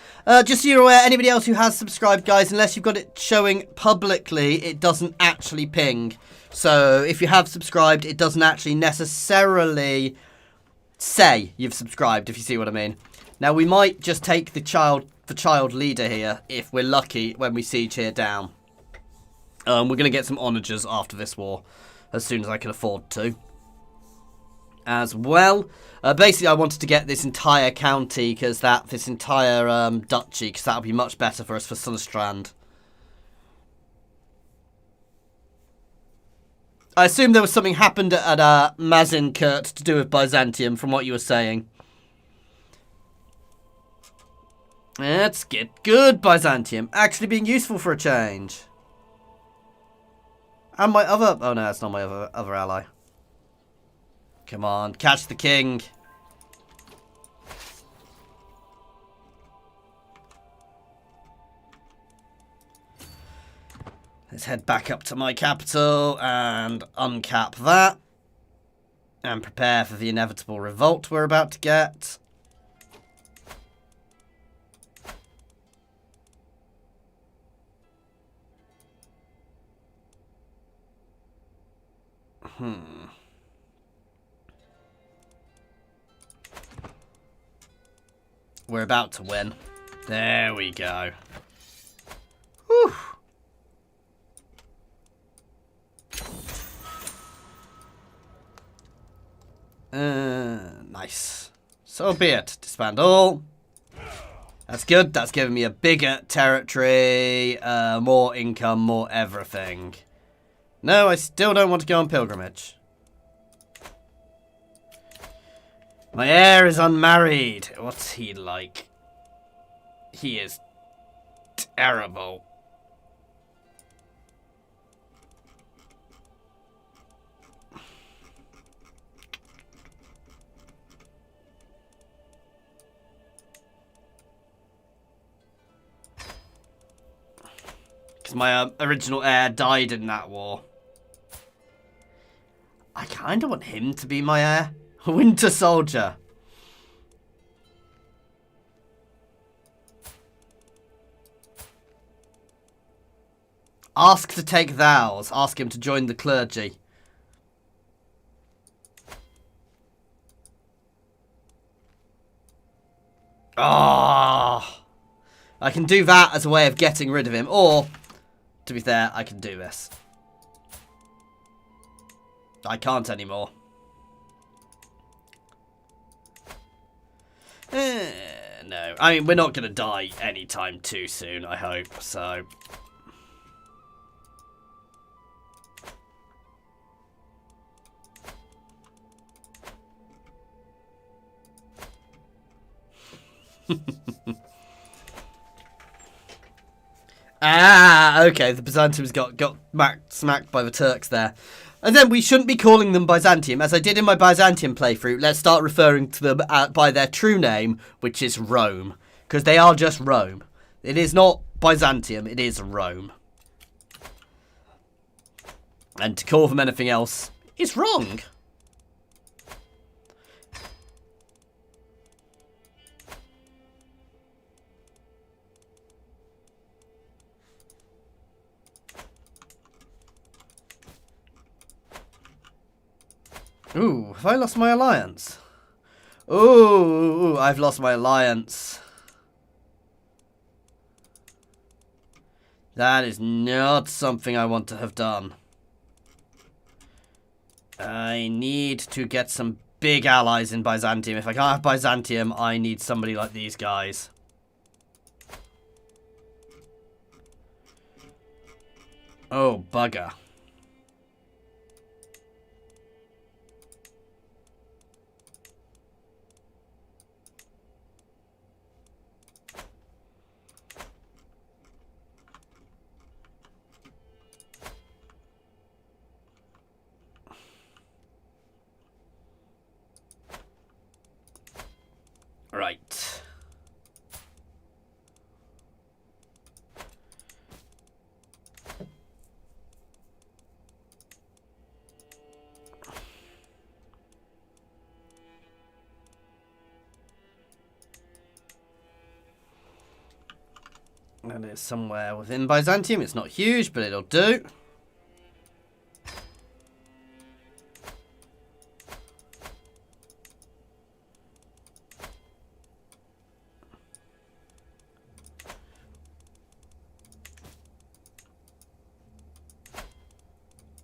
Just so you're aware, anybody else who has subscribed, guys, unless you've got it showing publicly, it doesn't actually ping. So if you have subscribed, it doesn't actually necessarily say you've subscribed, if you see what I mean. Now, we might just take the child leader here, if we're lucky, when we siege here down. We're going to get some onagers after this war, as soon as I can afford to. As well. Basically, I wanted to get this entire county, because this entire duchy, because that'll be much better for us for Sunstrand. I assume there was something happened at Mazinkert to do with Byzantium, from what you were saying. Let's get good, Byzantium. Actually being useful for a change. And my other... Oh, no, it's not my other ally. Come on, catch the king. Let's head back up to my capital and uncap that. And prepare for the inevitable revolt we're about to get. We're about to win. There we go. Whew. Nice. So be it. Disband all. That's good. That's giving me a bigger territory, more income, more everything. No, I still don't want to go on pilgrimage. My heir is unmarried. What's he like? He is terrible. Because my original heir died in that war. I kind of want him to be my heir. Winter Soldier. Ask to take vows. Ask him to join the clergy. Ah, I can do that as a way of getting rid of him. Or, to be fair, I can do this. I can't anymore. No. I mean, we're not going to die anytime too soon, I hope, so... Okay, the Byzantiums got smacked by the Turks there. And then we shouldn't be calling them Byzantium, as I did in my Byzantium playthrough. Let's start referring to them by their true name, which is Rome. Because they are just Rome. It is not Byzantium, it is Rome. And to call them anything else is wrong. Ooh, have I lost my alliance? Ooh, I've lost my alliance. That is not something I want to have done. I need to get some big allies in Byzantium. If I can't have Byzantium, I need somebody like these guys. Oh, bugger. Right. And it's somewhere within Byzantium. It's not huge, but it'll do.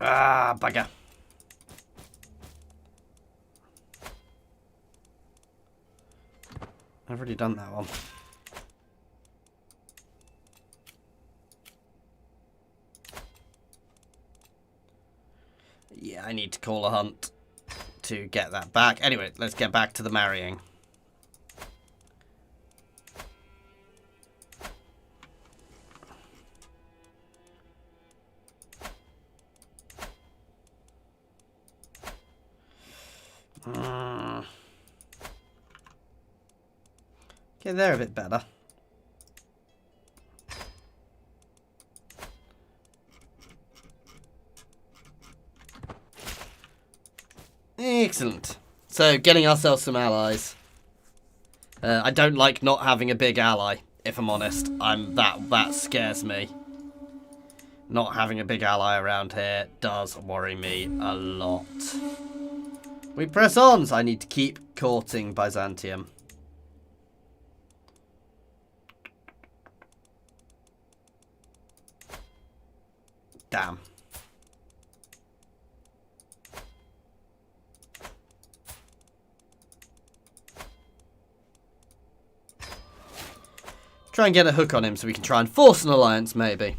Ah, bugger. I've already done that one. Yeah, I need to call a hunt to get that back. Anyway, let's get back to the marrying. Okay, they're a bit better. Excellent. So, getting ourselves some allies. I don't like not having a big ally, if I'm honest. That scares me. Not having a big ally around here does worry me a lot. We press on, so I need to keep courting Byzantium. Damn. Try and get a hook on him so we can try and force an alliance, maybe.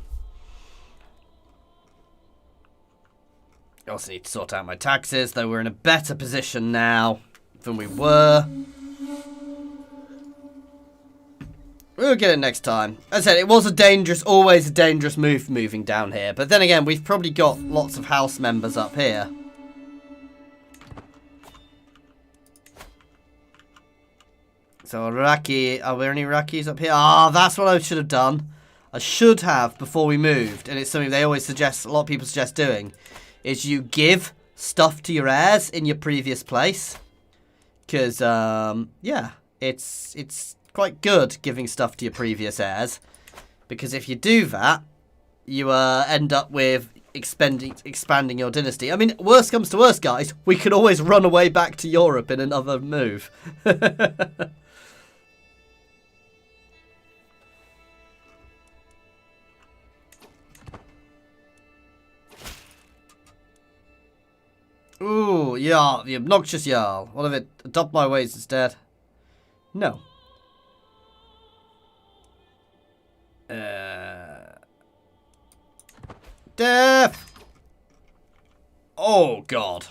I also need to sort out my taxes, though we're in a better position now than we were. We'll get it next time. As I said, it was always a dangerous move moving down here. But then again, we've probably got lots of house members up here. So Iraqi, are there any Iraqis up here? Ah, that's what I should have done. I should have before we moved, and it's something they always suggest, a lot of people suggest doing, is you give stuff to your heirs in your previous place. Because, yeah, it's quite good giving stuff to your previous heirs. Because if you do that, you end up with expanding your dynasty. I mean, worst comes to worst, guys, we could always run away back to Europe in another move. Ooh, Jarl, the obnoxious Jarl. What of it? Adopt my ways instead. No. Death! Oh, God.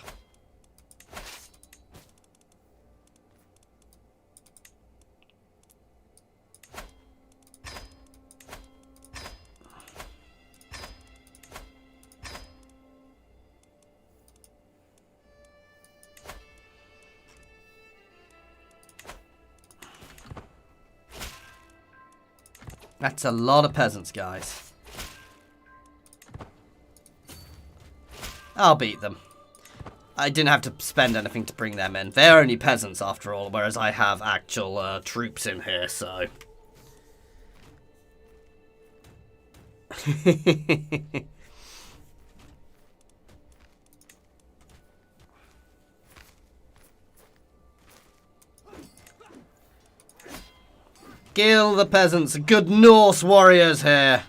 That's a lot of peasants, guys. I'll beat them. I didn't have to spend anything to bring them in. They're only peasants after all, whereas I have actual troops in here, so... Kill the peasants. Good Norse warriors here.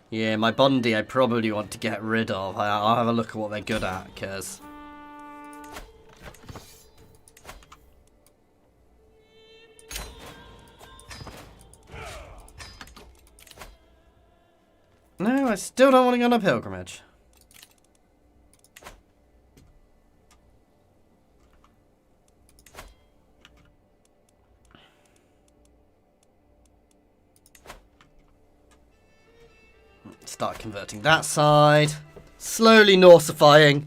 Yeah, my Bondi I probably want to get rid of. I'll have a look at what they're good at, because... No, I still don't want to go on a pilgrimage. Start converting that side. Slowly Norsifying.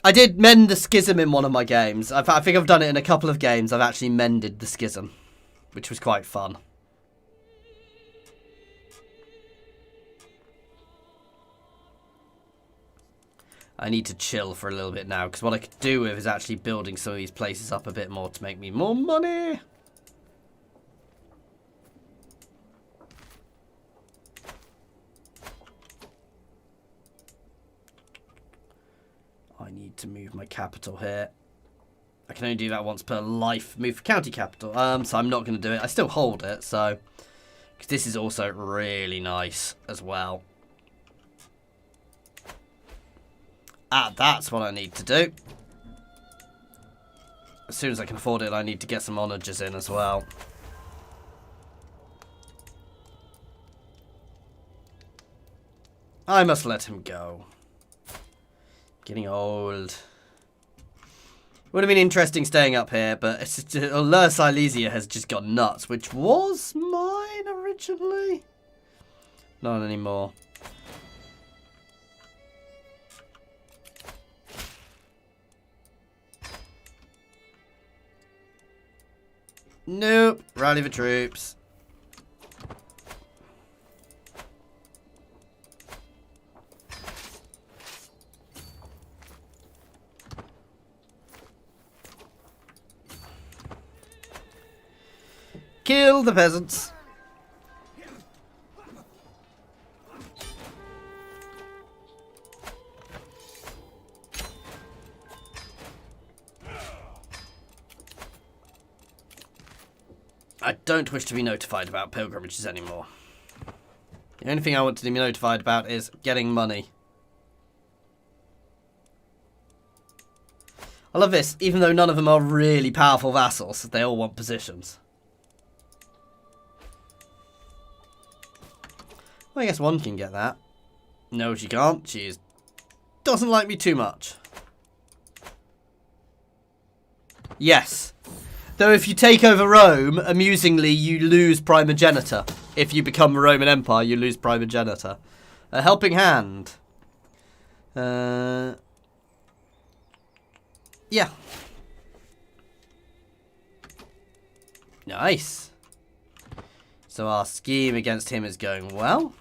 I did mend the schism in one of my games. I think I've done it in a couple of games. I've actually mended the schism, which was quite fun. I need to chill for a little bit now, because what I could do with is actually building some of these places up a bit more to make me more money. I need to move my capital here. I can only do that once per life. Move for county capital. So I'm not going to do it. I still hold it, so... Because this is also really nice as well. Ah, that's what I need to do. As soon as I can afford it, I need to get some onagers in as well. I must let him go. Getting old. Would have been interesting staying up here, but Lur Silesia has just got nuts, which was mine originally. Not anymore. Nope. Rally the troops. Kill the peasants. I don't wish to be notified about pilgrimages anymore. The only thing I want to be notified about is getting money. I love this, even though none of them are really powerful vassals, they all want positions. Well, I guess one can get that. No, she can't. She doesn't like me too much. Yes. Though if you take over Rome, amusingly, you lose primogeniture. If you become a Roman Empire, you lose primogeniture. A helping hand. Yeah. Nice. So our scheme against him is going well.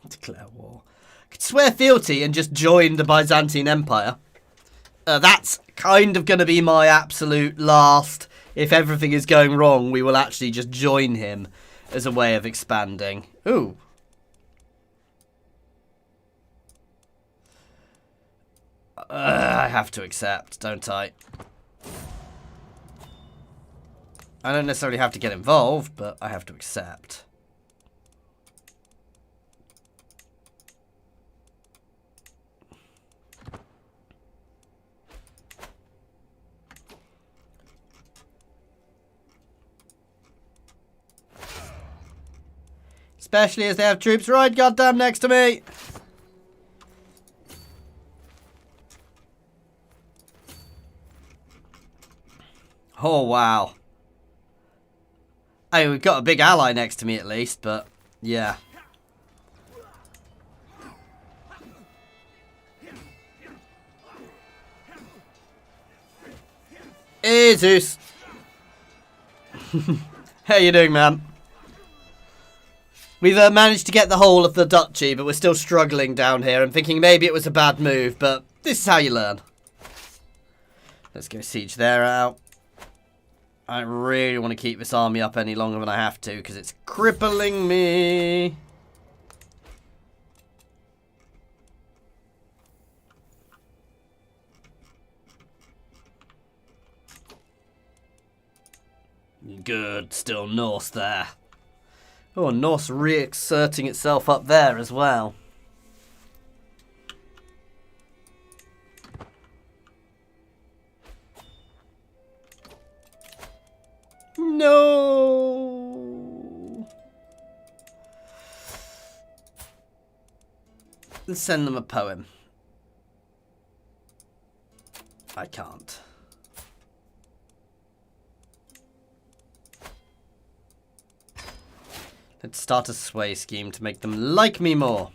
Declare war. Could swear fealty and just join the Byzantine Empire. That's kind of going to be my absolute last. If everything is going wrong, we will actually just join him as a way of expanding. Ooh. I have to accept, don't I? I don't necessarily have to get involved, but I have to accept. Especially as they have troops right goddamn next to me. Oh, wow. Hey, we've got a big ally next to me at least, but yeah. Hey, Zeus. How you doing, man? We've managed to get the whole of the duchy, but we're still struggling down here. I'm thinking maybe it was a bad move, but this is how you learn. Let's go siege there out. I don't really want to keep this army up any longer than I have to, because it's crippling me. Good, still Norse there. Oh, Norse re-exerting itself up there as well. No. Let's send them a poem. I can't. Let's start a sway scheme to make them like me more.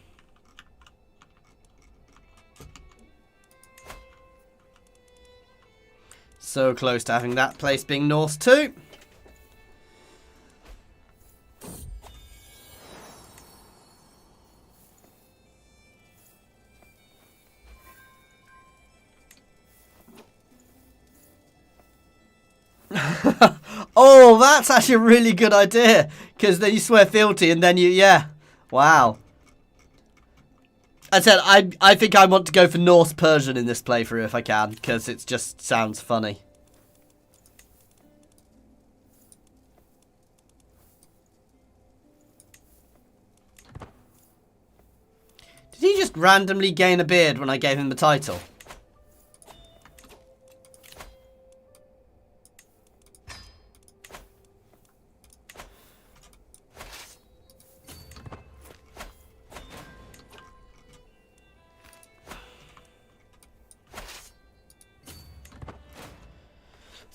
So close to having that place being Norse too. Oh, that's actually a really good idea. Because then you swear fealty and then you, yeah. Wow. I said, I think I want to go for Norse Persian in this playthrough if I can. Because it just sounds funny. Did he just randomly gain a beard when I gave him the title?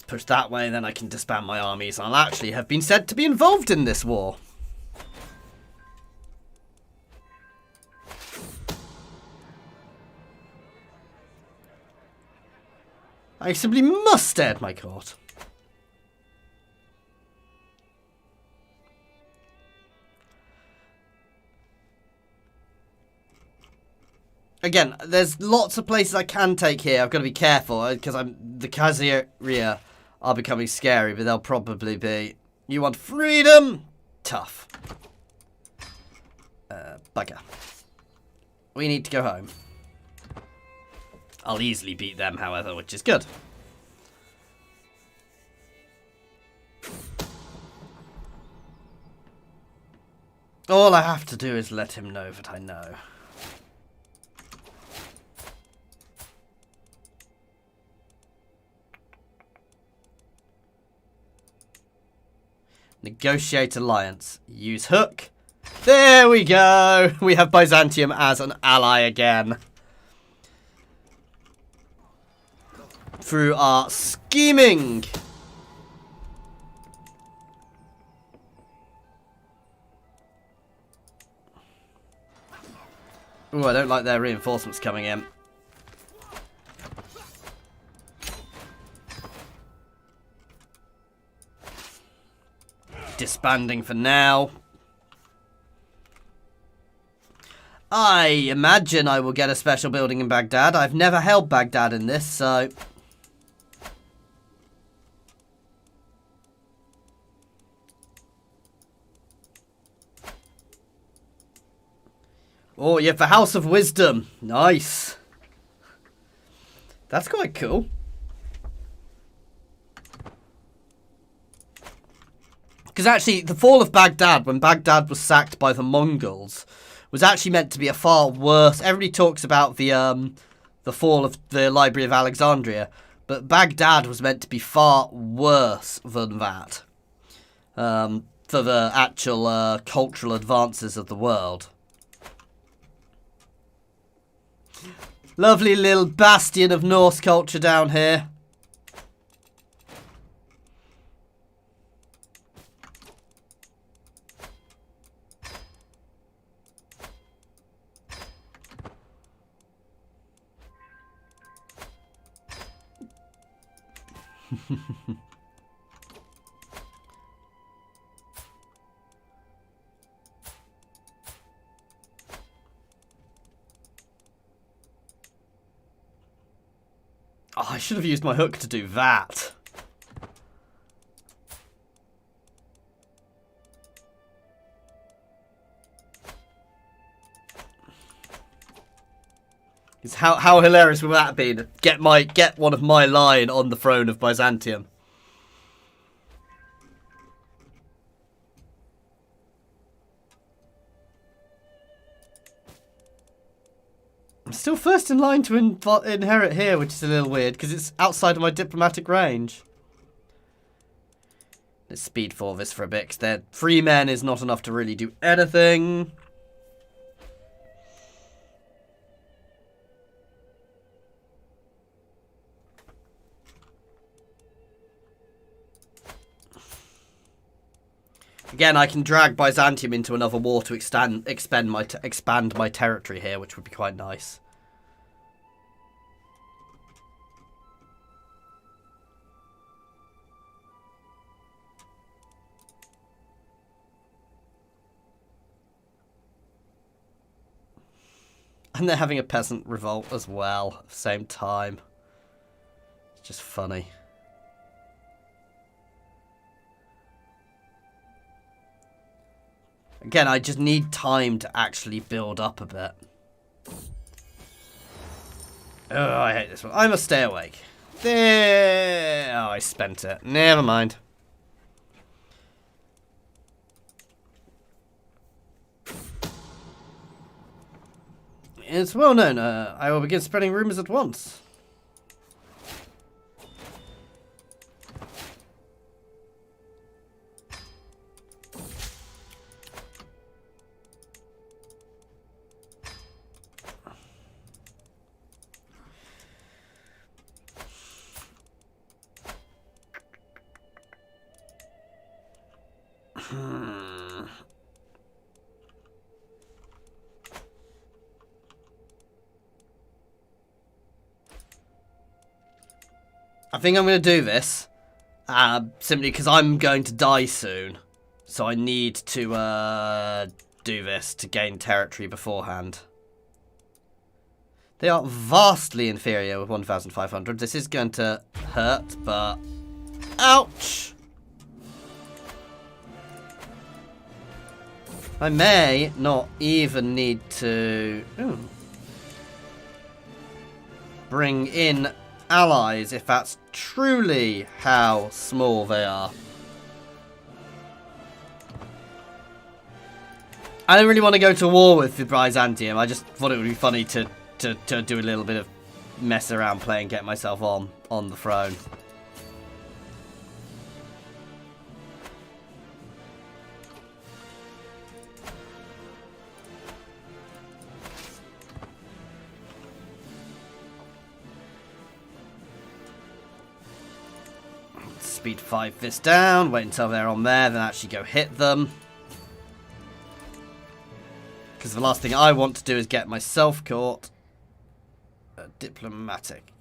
Push that way, then I can disband my armies. I'll actually have been said to be involved in this war. I simply must stay at my court. Again, there's lots of places I can take here. I've got to be careful because I'm the Khazaria are becoming scary, but they'll probably be... You want freedom? Tough. Bugger. We need to go home. I'll easily beat them, however, which is good. All I have to do is let him know that I know. Negotiate alliance. Use hook. There we go. We have Byzantium as an ally again. Through our scheming. Ooh, I don't like their reinforcements coming in. Disbanding for now. I imagine I will get a special building in Baghdad. I've never held Baghdad in this, so... Oh, you have the House of Wisdom. Nice. That's quite cool. Because actually, the fall of Baghdad, when Baghdad was sacked by the Mongols, was actually meant to be a far worse... Everybody talks about the fall of the Library of Alexandria, but Baghdad was meant to be far worse than that. For the actual cultural advances of the world. Lovely little bastion of Norse culture down here. Oh, I should have used my hook to do that. It's how hilarious would that have been? Get one of my line on the throne of Byzantium. I'm still first in line to inherit here, which is a little weird, because it's outside of my diplomatic range. Let's speed for this for a bit, because 3 men is not enough to really do anything. Again, I can drag Byzantium into another war to expand my territory here, which would be quite nice. And they're having a peasant revolt as well at the same time. It's just funny. Again, I just need time to actually build up a bit. Oh, I hate this one. I must stay awake. There. Oh, I spent it. Never mind. It's well known. I will begin spreading rumors at once. I think I'm going to do this simply because I'm going to die soon. So I need to do this to gain territory beforehand. They are vastly inferior with 1,500. This is going to hurt, but Ouch! I may not even need to bring in allies if that's truly how small they are. I don't really want to go to war with the Byzantium. I just thought it would be funny to do a little bit of mess around play and get myself on the throne. Speed 5 this down, wait until they're on there, then actually go hit them. Because the last thing I want to do is get myself caught. Diplomatic.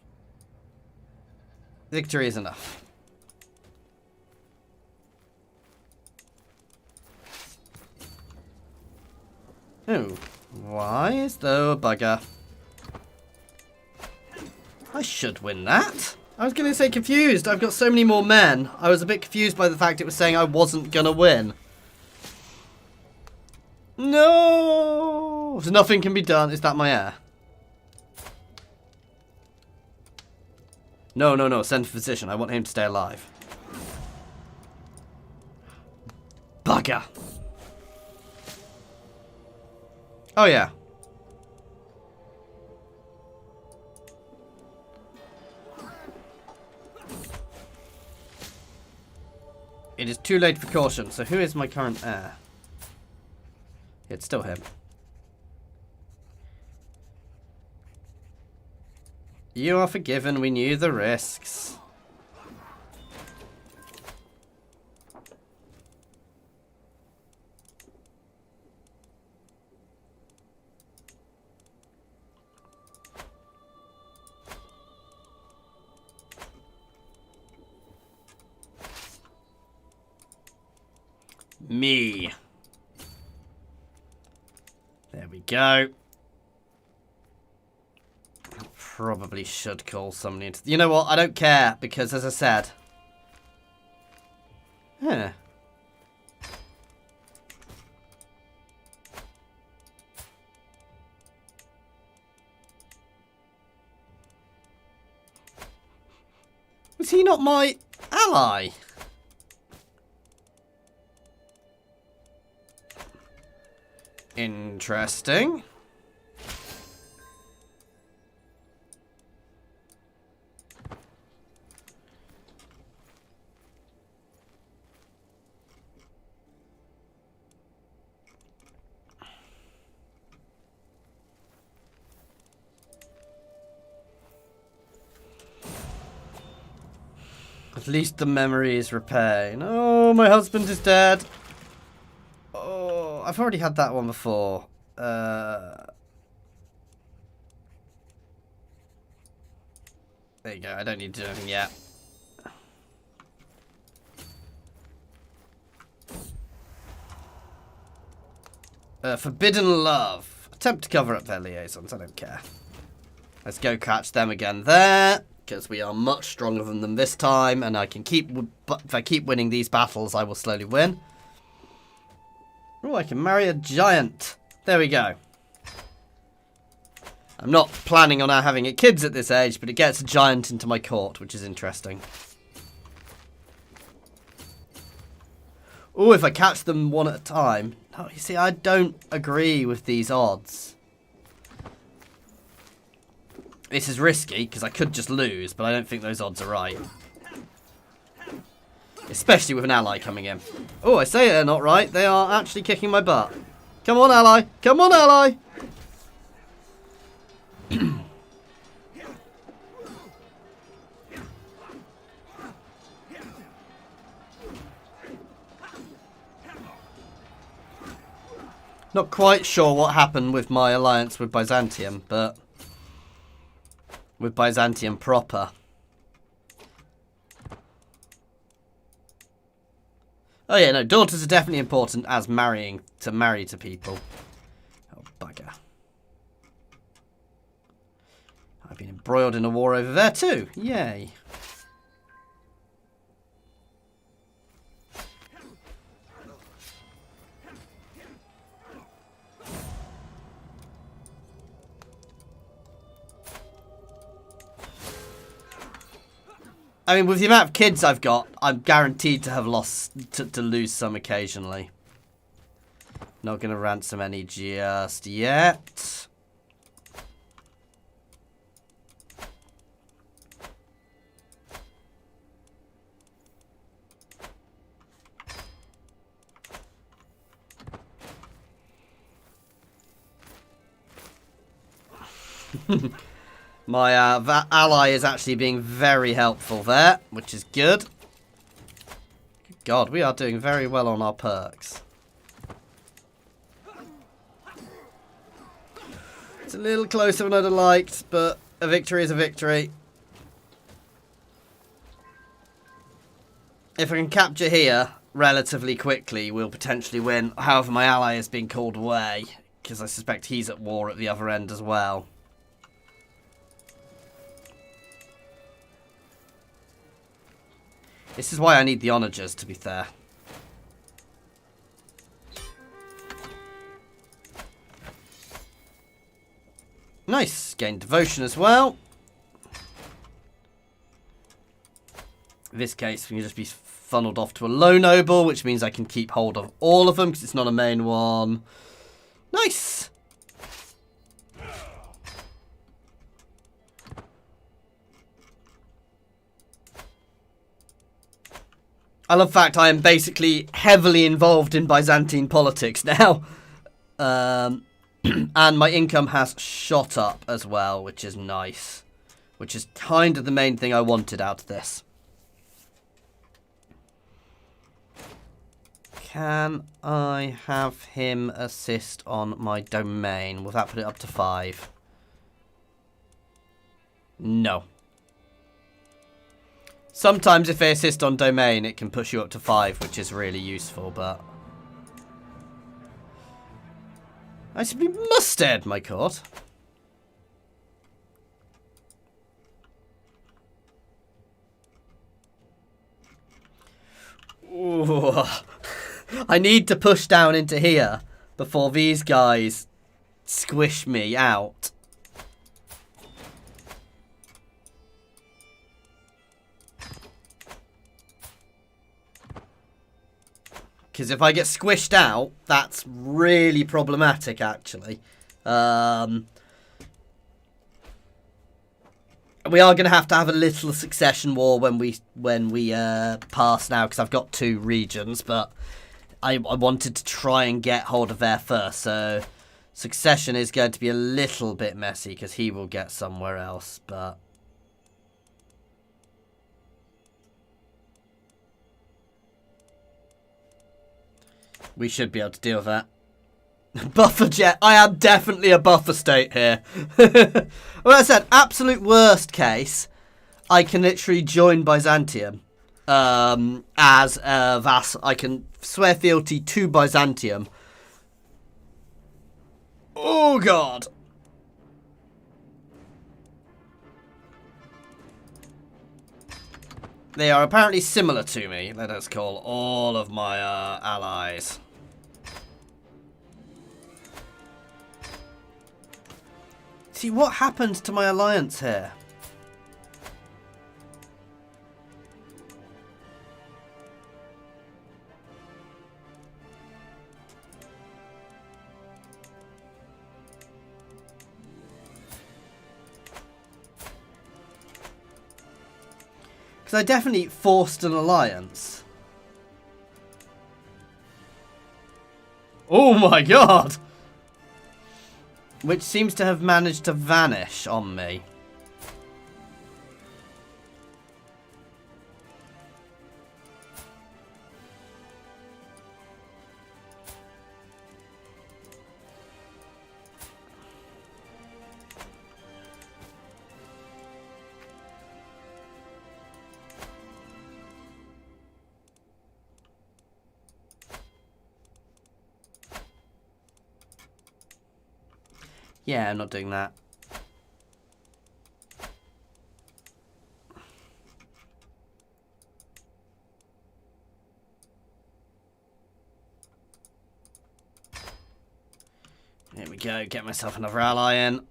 Victory is enough. Oh, why is there a bugger? I should win that. I was going to say confused. I've got so many more men. I was a bit confused by the fact it was saying I wasn't going to win. No! So nothing can be done. Is that my heir? No, no, no. Send physician. I want him to stay alive. Bugger. Oh, yeah. It is too late for caution. So who is my current heir? It's still him. You are forgiven. We knew the risks. Me. There we go. I probably should call somebody into... You know what? I don't care, because as I said... Yeah. Was he not my ally? Interesting. At least the memory is repaired. Oh, my husband is dead. Oh, I've already had that one before. There you go. I don't need to do anything yet. Forbidden Love. Attempt to cover up their liaisons. I don't care. Let's go catch them again there. Because we are much stronger than them this time. And I can keep... If I keep winning these battles, I will slowly win. Oh, I can marry a giant. There we go. I'm not planning on having kids at this age, but it gets a giant into my court, which is interesting. Oh, if I catch them one at a time. No, you see, I don't agree with these odds. This is risky, because I could just lose, but I don't think those odds are right. Especially with an ally coming in. Oh, I say they're not right. They are actually kicking my butt. Come on, ally. Come on, ally. Not quite sure what happened with my alliance with Byzantium, but... with Byzantium proper. Oh yeah, no, daughters are definitely important as marry to people. Oh, bugger. I've been embroiled in a war over there too. Yay. I mean, with the amount of kids I've got, I'm guaranteed to have lost, to lose some occasionally. Not going to ransom any just yet. My ally is actually being very helpful there, which is good. God, we are doing very well on our perks. It's a little closer than I'd have liked, but a victory is a victory. If I can capture here relatively quickly, we'll potentially win. However, my ally is being called away, because I suspect he's at war at the other end as well. This is why I need the onagers, to be fair. Nice. Gain devotion as well. In this case, we can just be funneled off to a low noble, which means I can keep hold of all of them, because it's not a main one. Nice. I love the fact I am basically heavily involved in Byzantine politics now. And my income has shot up as well, which is nice. Which is kind of the main thing I wanted out of this. Can I have him assist on my domain? Will that put it up to 5? No. Sometimes if they assist on domain, it can push you up to 5, which is really useful, but... I simply must add my court. Ooh. I need to push down into here before these guys squish me out. Because if I get squished out, that's really problematic, actually. We are going to have a little succession war when we pass now, because I've got 2 regions, but I wanted to try and get hold of there first. So succession is going to be a little bit messy, because he will get somewhere else, but... we should be able to deal with that. Buffer jet. I am definitely a buffer state here. Well, I said, absolute worst case, I can literally join Byzantium as a vassal. I can swear fealty to Byzantium. Oh, God. They are apparently similar to me. Let us call all of my allies. See, what happened to my alliance here? Because I definitely forced an alliance. Oh my god! Which seems to have managed to vanish on me. Yeah, I'm not doing that. There we go, get myself another ally in.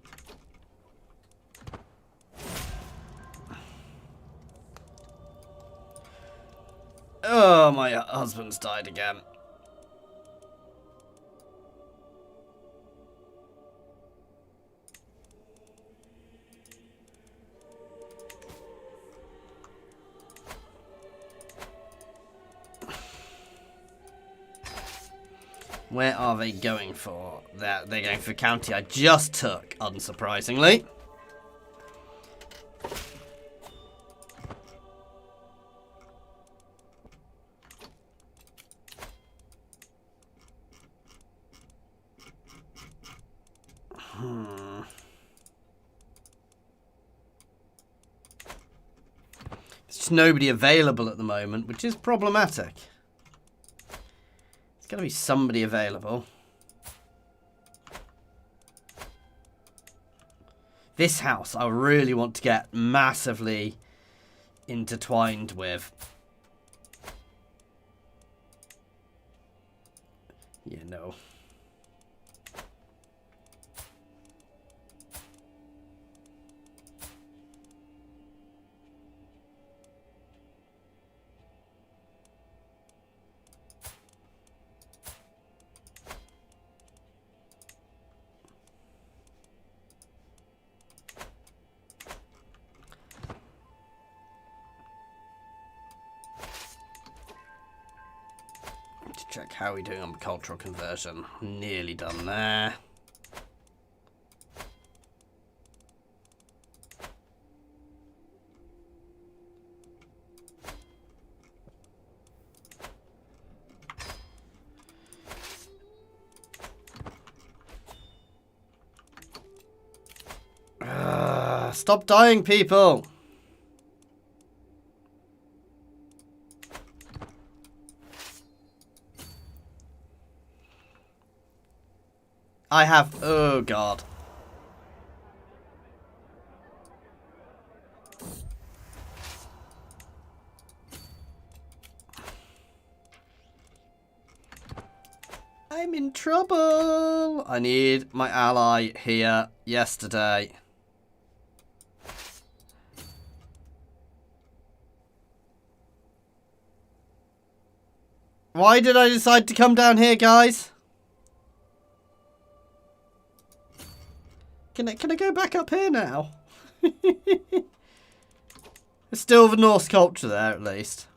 Oh, my husband's died again. Where are they going for? They're going for the county I just took, unsurprisingly. There's just nobody available at the moment, which is problematic. There's got to be somebody available. This house I really want to get massively intertwined with. Yeah, no. Check how we're doing on cultural conversion. Nearly done there. Stop dying, people! I have... Oh, God. I'm in trouble. I need my ally here yesterday. Why did I decide to come down here, guys? Can I go back up here now? There's still the Norse culture there, at least.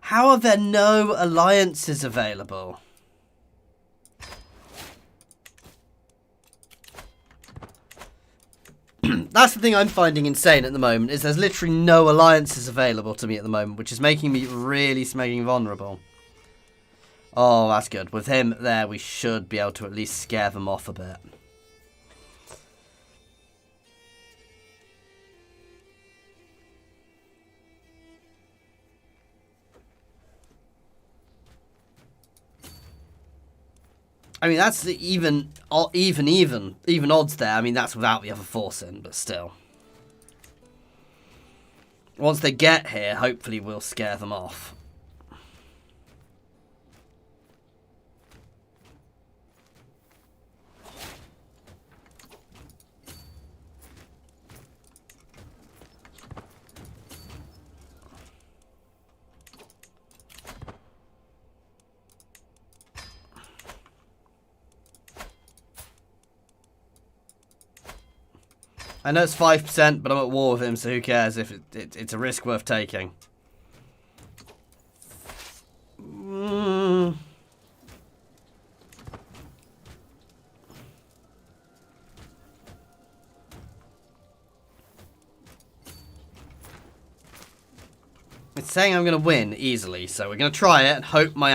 How are there no alliances available? That's the thing I'm finding insane at the moment, is there's literally no alliances available to me at the moment, which is making me really smacking vulnerable. Oh, that's good. With him there, we should be able to at least scare them off a bit. I mean, that's the even odds there. I mean, that's without the other force in, but still. Once they get here, hopefully we'll scare them off. I know it's 5%, but I'm at war with him, so who cares if it's a risk worth taking. It's saying I'm going to win easily, so we're going to try it and hope my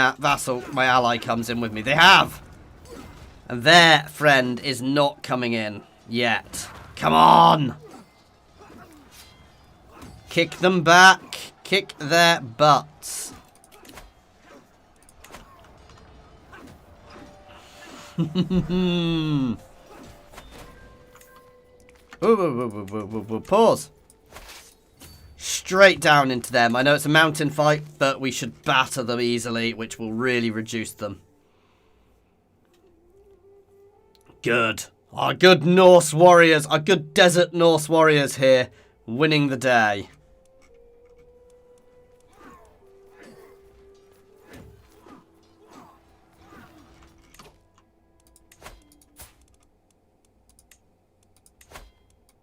ally comes in with me. They have! And their friend is not coming in yet. Come on! Kick them back. Kick their butts. Pause. Straight down into them. I know it's a mountain fight, but we should batter them easily, which will really reduce them. Good. Our good Norse warriors, our good desert Norse warriors here, winning the day.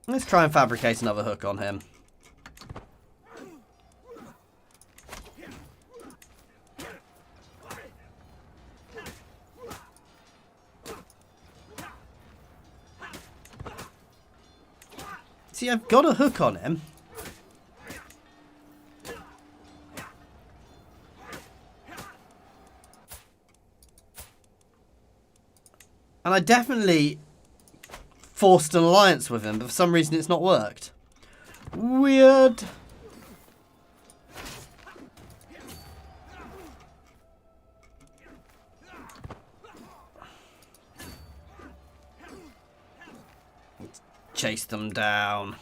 Let's try and fabricate another hook on him. See, I've got a hook on him. And I definitely forced an alliance with him, but for some reason it's not worked. Weird. Chase them down.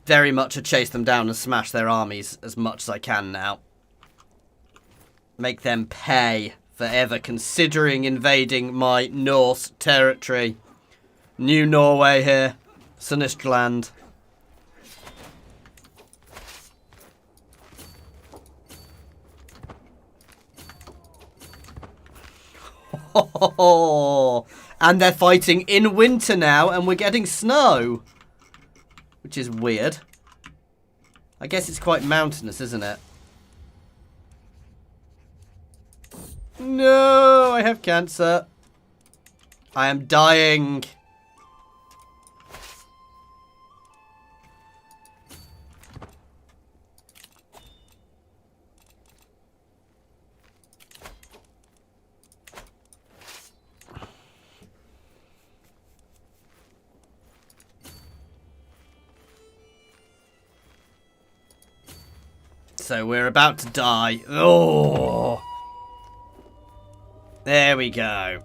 Very much a chase them down and smash their armies as much as I can now. Make them pay for ever considering invading my Norse territory. New Norway here. Sunnistrland. Oh, and they're fighting in winter now, and we're getting snow. Which is weird. I guess it's quite mountainous, isn't it? No, I have cancer. I am dying. So we're about to die. Oh! There we go.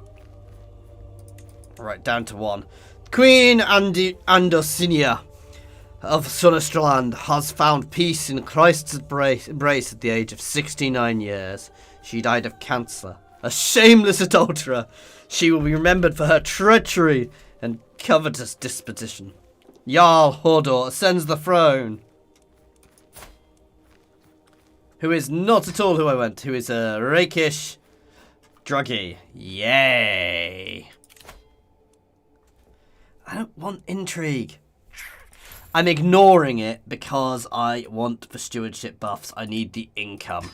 Right, down to one. Queen Andosinia of Sunnistrland has found peace in Christ's embrace at the age of 69 years. She died of cancer. A shameless adulterer. She will be remembered for her treachery and covetous disposition. Jarl Hodor ascends the throne. Who is not at all who I want. Who is a rakish druggie. Yay. I don't want intrigue. I'm ignoring it because I want the stewardship buffs. I need the income.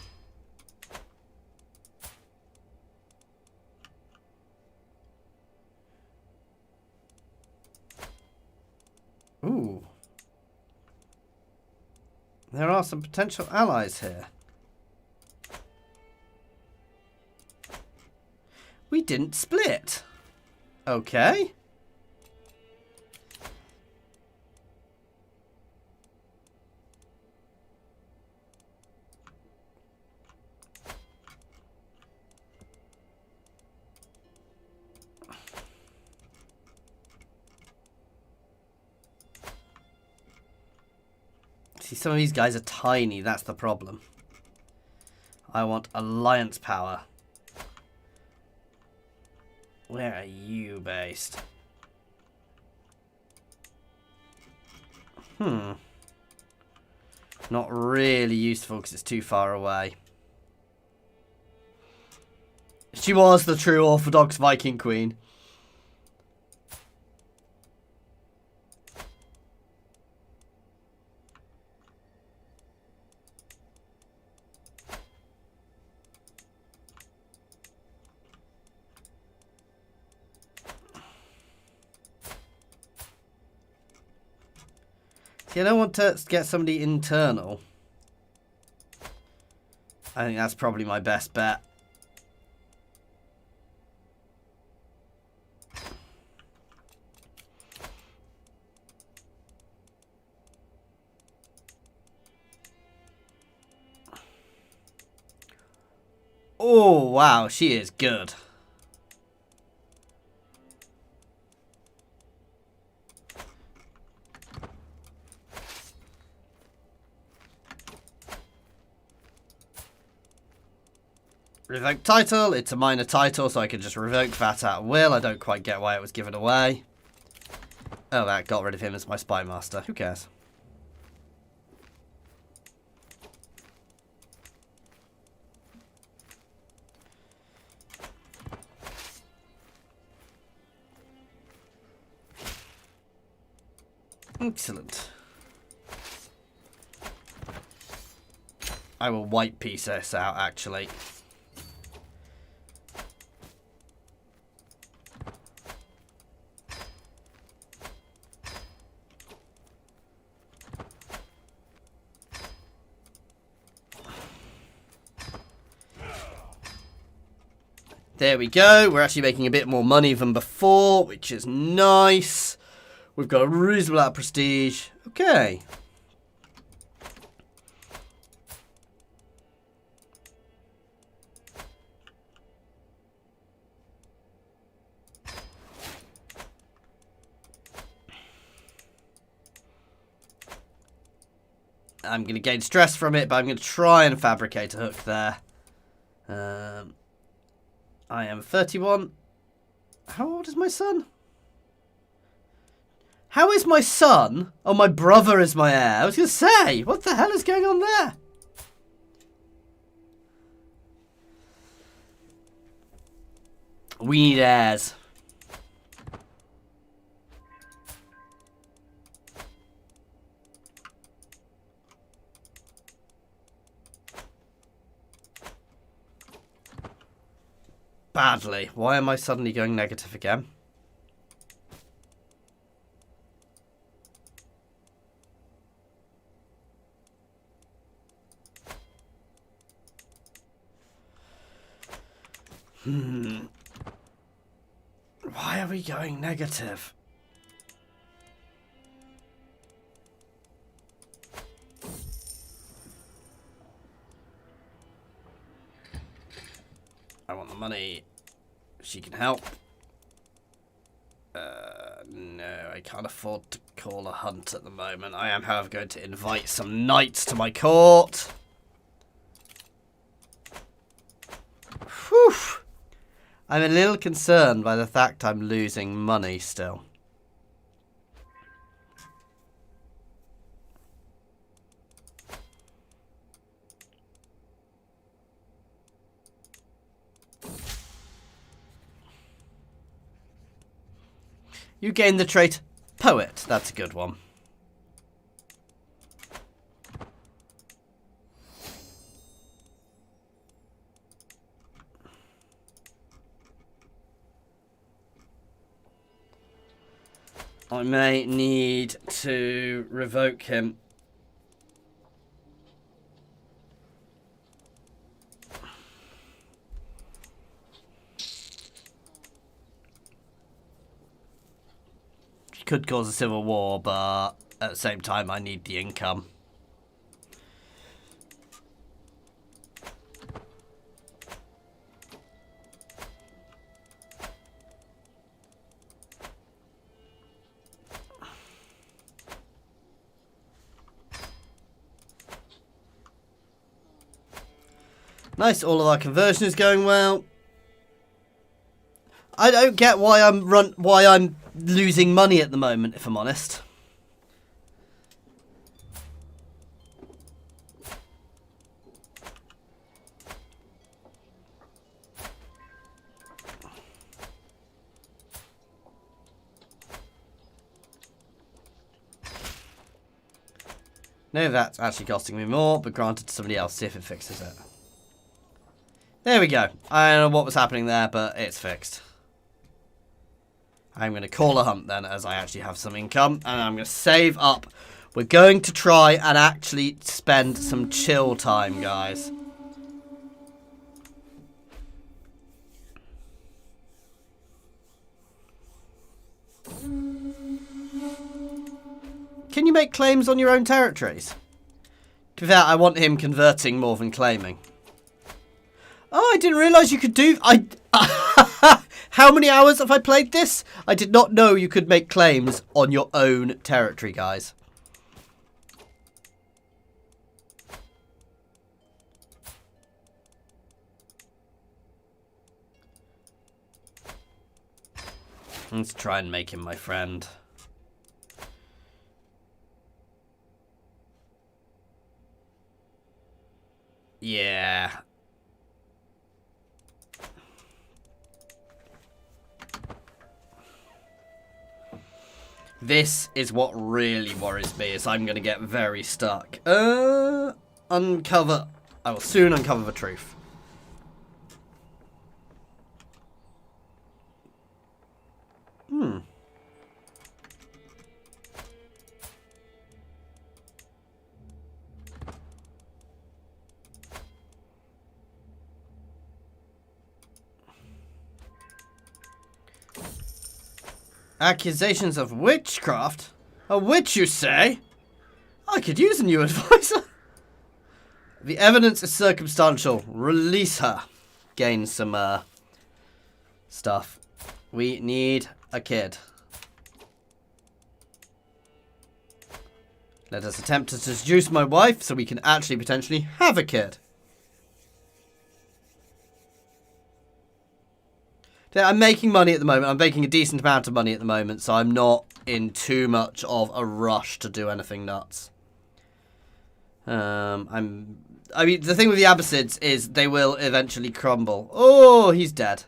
Ooh. There are some potential allies here. We didn't split. Okay. See, some of these guys are tiny. That's the problem. I want alliance power. Where are you based? Not really useful because it's too far away. She was the true Orthodox Viking queen. I don't want to get somebody internal. I think that's probably my best bet. Oh, wow, she is good. Revoke title. It's a minor title, so I can just revoke that at will. I don't quite get why it was given away. Oh, that got rid of him as my spy master. Who cares? Excellent. I will white piece this out, actually. There we go. We're actually making a bit more money than before, which is nice. We've got a reasonable amount of prestige. Okay. I'm going to gain stress from it, but I'm going to try and fabricate a hook there. I am 31. How old is my son? How is my son? Oh, my brother is my heir. I was going to say, what the hell is going on there? We need heirs. Badly. Why am I suddenly going negative again? Why are we going negative? I want the money. She can help. No, I can't afford to call a hunt at the moment. I am, however, going to invite some knights to my court. Whew. I'm a little concerned by the fact I'm losing money still. You gain the trait Poet. That's a good one. I may need to revoke him. Could cause a civil war, but at the same time I need the income. Nice, all of our conversion is going well. I don't get why I'm losing money at the moment, if I'm honest. No, that's actually costing me more, but granted to somebody else, see if it fixes it. There we go. I don't know what was happening there, but it's fixed. I'm going to call a hunt then, as I actually have some income, and I'm going to save up. We're going to try and actually spend some chill time, guys. Can you make claims on your own territories? To be fair, I want him converting more than claiming. Oh, I didn't realise you could do... How many hours have I played this? I did not know you could make claims on your own territory, guys. Let's try and make him my friend. Yeah. This is what really worries me, is I'm going to get very stuck. Uncover. I will soon uncover the truth. Accusations of witchcraft? A witch, you say? I could use a new advisor. The evidence is circumstantial. Release her. Gain some, stuff. We need a kid. Let us attempt to seduce my wife so we can actually potentially have a kid. I'm making money at the moment. I'm making a decent amount of money at the moment, so I'm not in too much of a rush to do anything nuts. I mean, the thing with the Abbasids is they will eventually crumble. Oh, he's dead.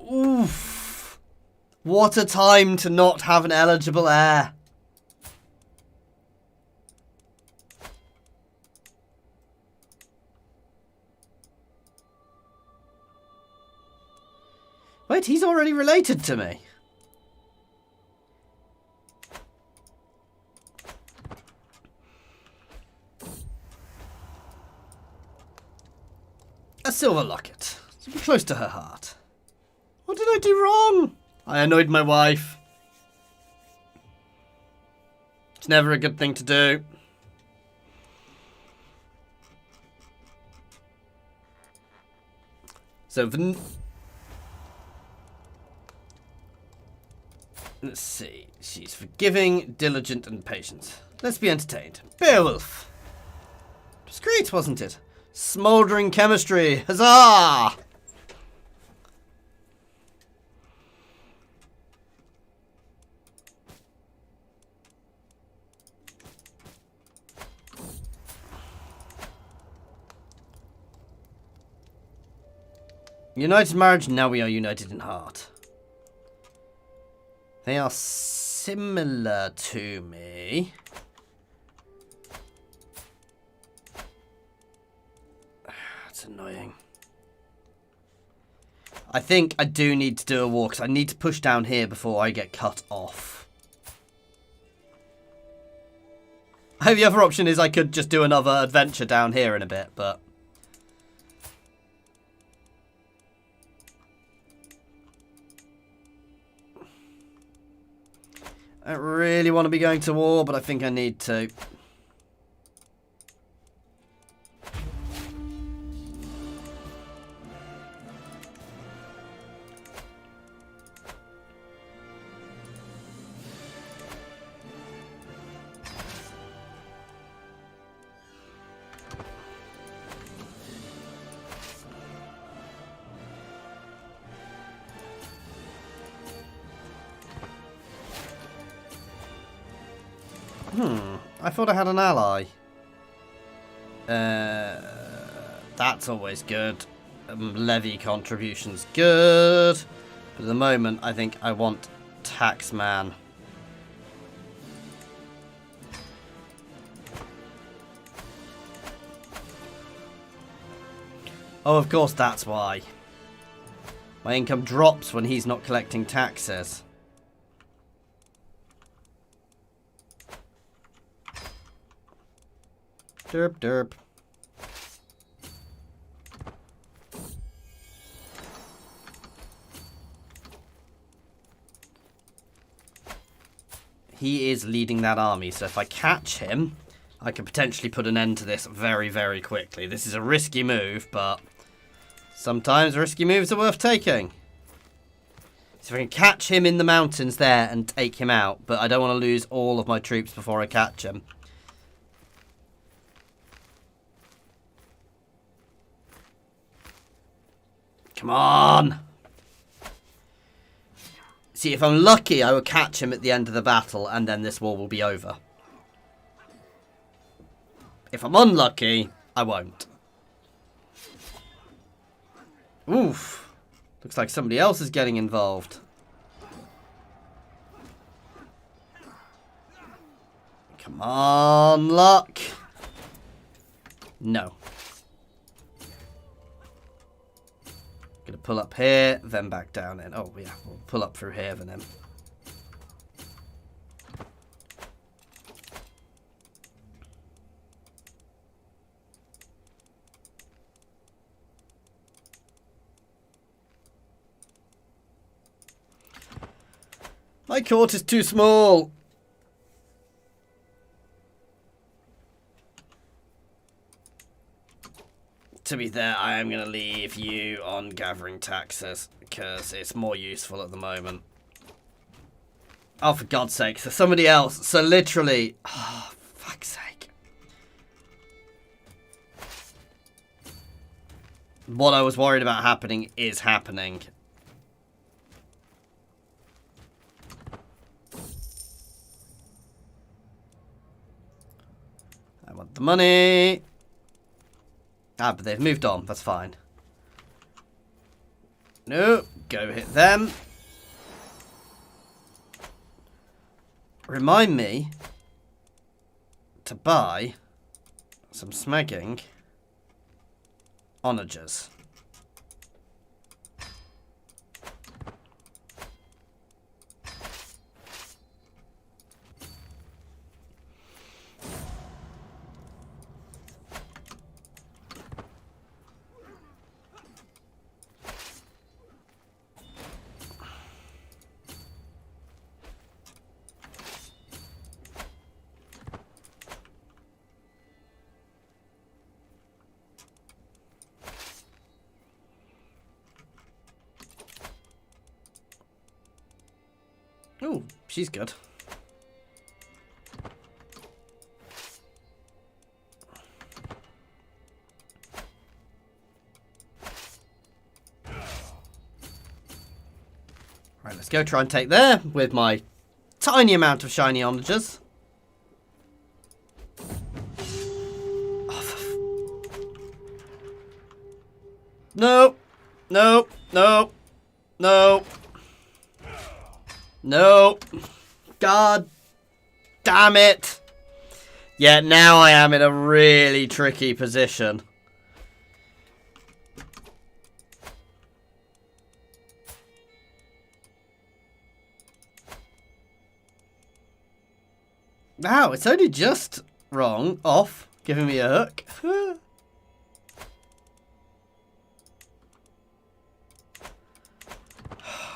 Oof. What a time to not have an eligible heir. Wait, he's already related to me. A silver locket. It's close to her heart. What did I do wrong? I annoyed my wife. It's never a good thing to do. So, let's see. She's forgiving, diligent, and patient. Let's be entertained. Beowulf. It was great, wasn't it? Smouldering chemistry. Huzzah! United marriage, now we are united in heart. They are similar to me. That's annoying. I think I do need to do a war, because I need to push down here before I get cut off. The other option is I could just do another adventure down here in a bit, but... I don't really want to be going to war, but I think I need to. I thought I had an ally. That's always good. Levy contributions, good. But at the moment, I think I want Taxman. Oh, of course, that's why. My income drops when he's not collecting taxes. Derp, derp. He is leading that army, so if I catch him, I can potentially put an end to this very, very quickly. This is a risky move, but sometimes risky moves are worth taking. So if I can catch him in the mountains there and take him out, but I don't want to lose all of my troops before I catch him. Come on! See, if I'm lucky, I will catch him at the end of the battle, and then this war will be over. If I'm unlucky, I won't. Oof. Looks like somebody else is getting involved. Come on, luck. No. Gonna pull up here, then back down in. Oh, yeah, we'll pull up through here, then. My court is too small. To be fair, I am going to leave you on gathering taxes because it's more useful at the moment. Oh, for God's sake. So somebody else. So literally. Oh, fuck's sake. What I was worried about happening is happening. I want the money. Ah, but they've moved on. That's fine. No, go hit them. Remind me to buy some smagging onagers. Ooh, she's good. Right, let's go try and take there with my tiny amount of shiny onagers. Oh, no, no, no, no. No. God damn it. Yeah, now I am in a really tricky position. Wow, it's only just wrong. Off. Giving me a hook.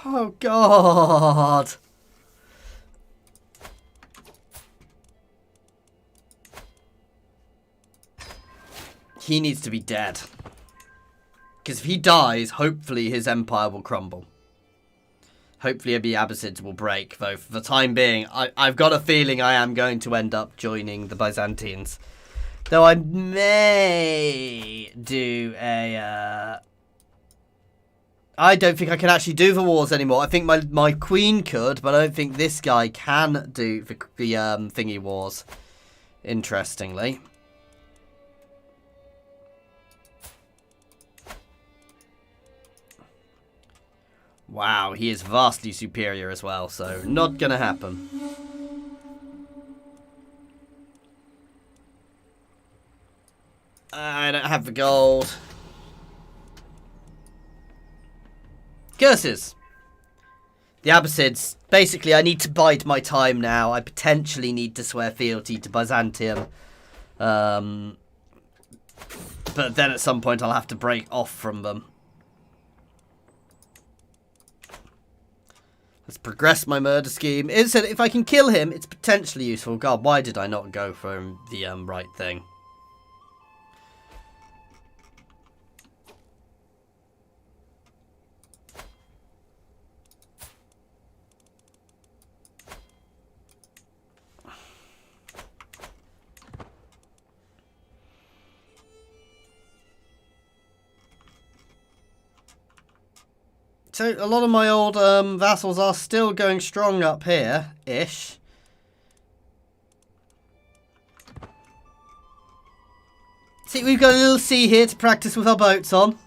Oh, God. He needs to be dead. Because if he dies, hopefully his empire will crumble. Hopefully the Abbasids will break. Though for the time being, I've got a feeling I am going to end up joining the Byzantines. Though I may do a... I don't think I can actually do the wars anymore. I think my queen could, but I don't think this guy can do the thingy wars. Interestingly. Wow, he is vastly superior as well, so not gonna happen. I don't have the gold. Curses. The Abbasids. Basically, I need to bide my time now. I potentially need to swear fealty to Byzantium. But then at some point I'll have to break off from them. Let's progress my murder scheme. It said if I can kill him, it's potentially useful. God, why did I not go for the right thing? So a lot of my old vassals are still going strong up here-ish. See, we've got a little sea here to practice with our boats on.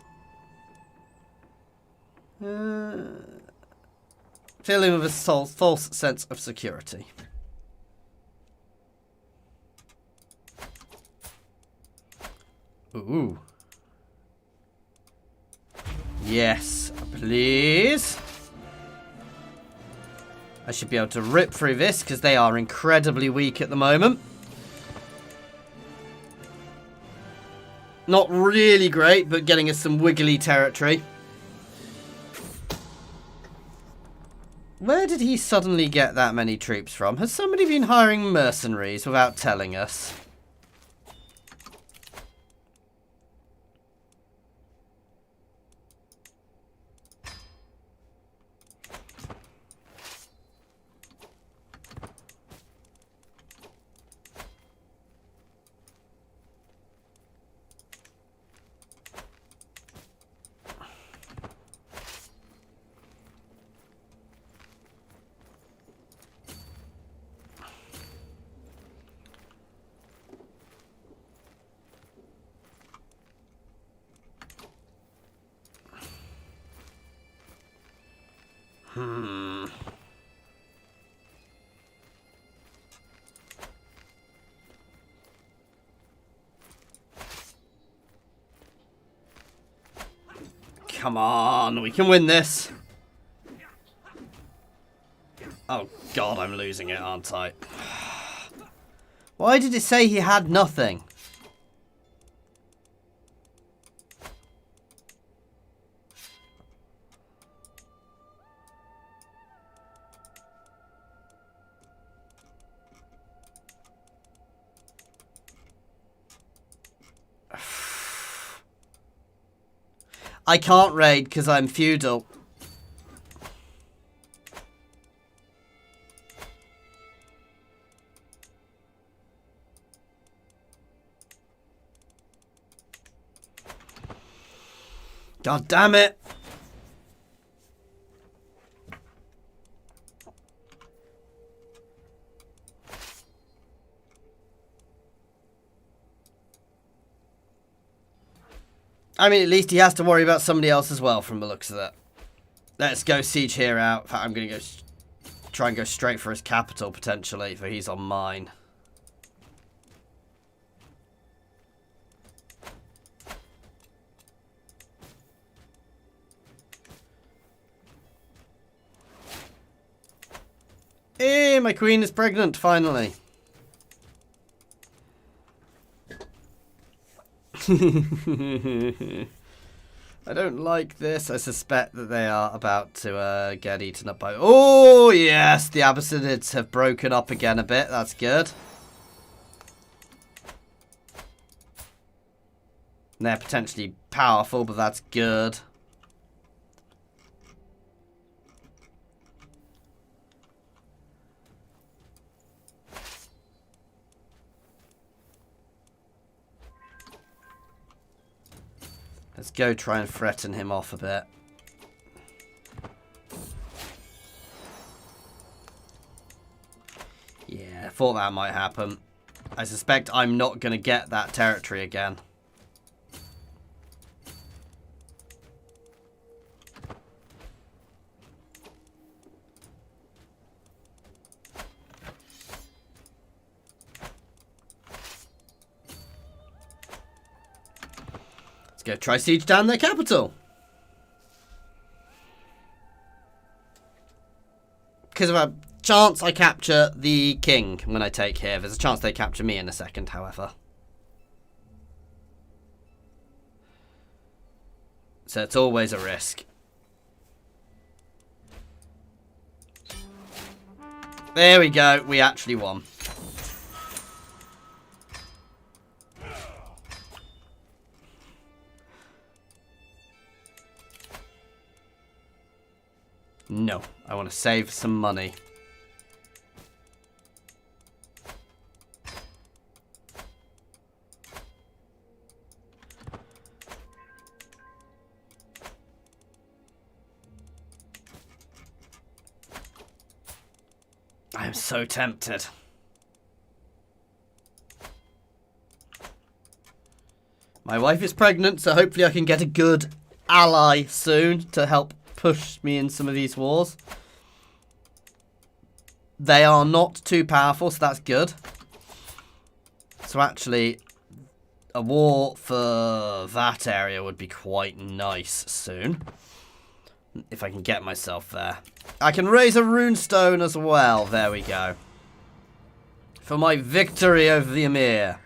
Filling with a false sense of security. Ooh. Yes, please. I should be able to rip through this because they are incredibly weak at the moment. Not really great, but getting us some wiggly territory. Where did he suddenly get that many troops from? Has somebody been hiring mercenaries without telling us? Come on, we can win this. Oh God, I'm losing it, aren't I? Why did it say he had nothing? I can't raid because I'm feudal. God damn it. I mean, at least he has to worry about somebody else as well from the looks of that. Let's go siege here out. In fact, I'm going to go try and go straight for his capital, potentially, for he's on mine. Hey, my queen is pregnant, finally. I don't like this. I suspect that they are about to get eaten up by... Oh, yes! The Abyssinids have broken up again a bit. That's good. And they're potentially powerful, but that's good. Let's go try and threaten him off a bit. Yeah, I thought that might happen. I suspect I'm not going to get that territory again. Go try siege down their capital. Because of a chance I capture the king when I take here. There's a chance they capture me in a second, however. So it's always a risk. There we go. We actually won. No, I want to save some money. I am so tempted. My wife is pregnant, so hopefully I can get a good ally soon to help push me in some of these wars. They are not too powerful, so that's good. So actually, a war for that area would be quite nice soon. If I can get myself there. I can raise a runestone as well. There we go. For my victory over the Emir.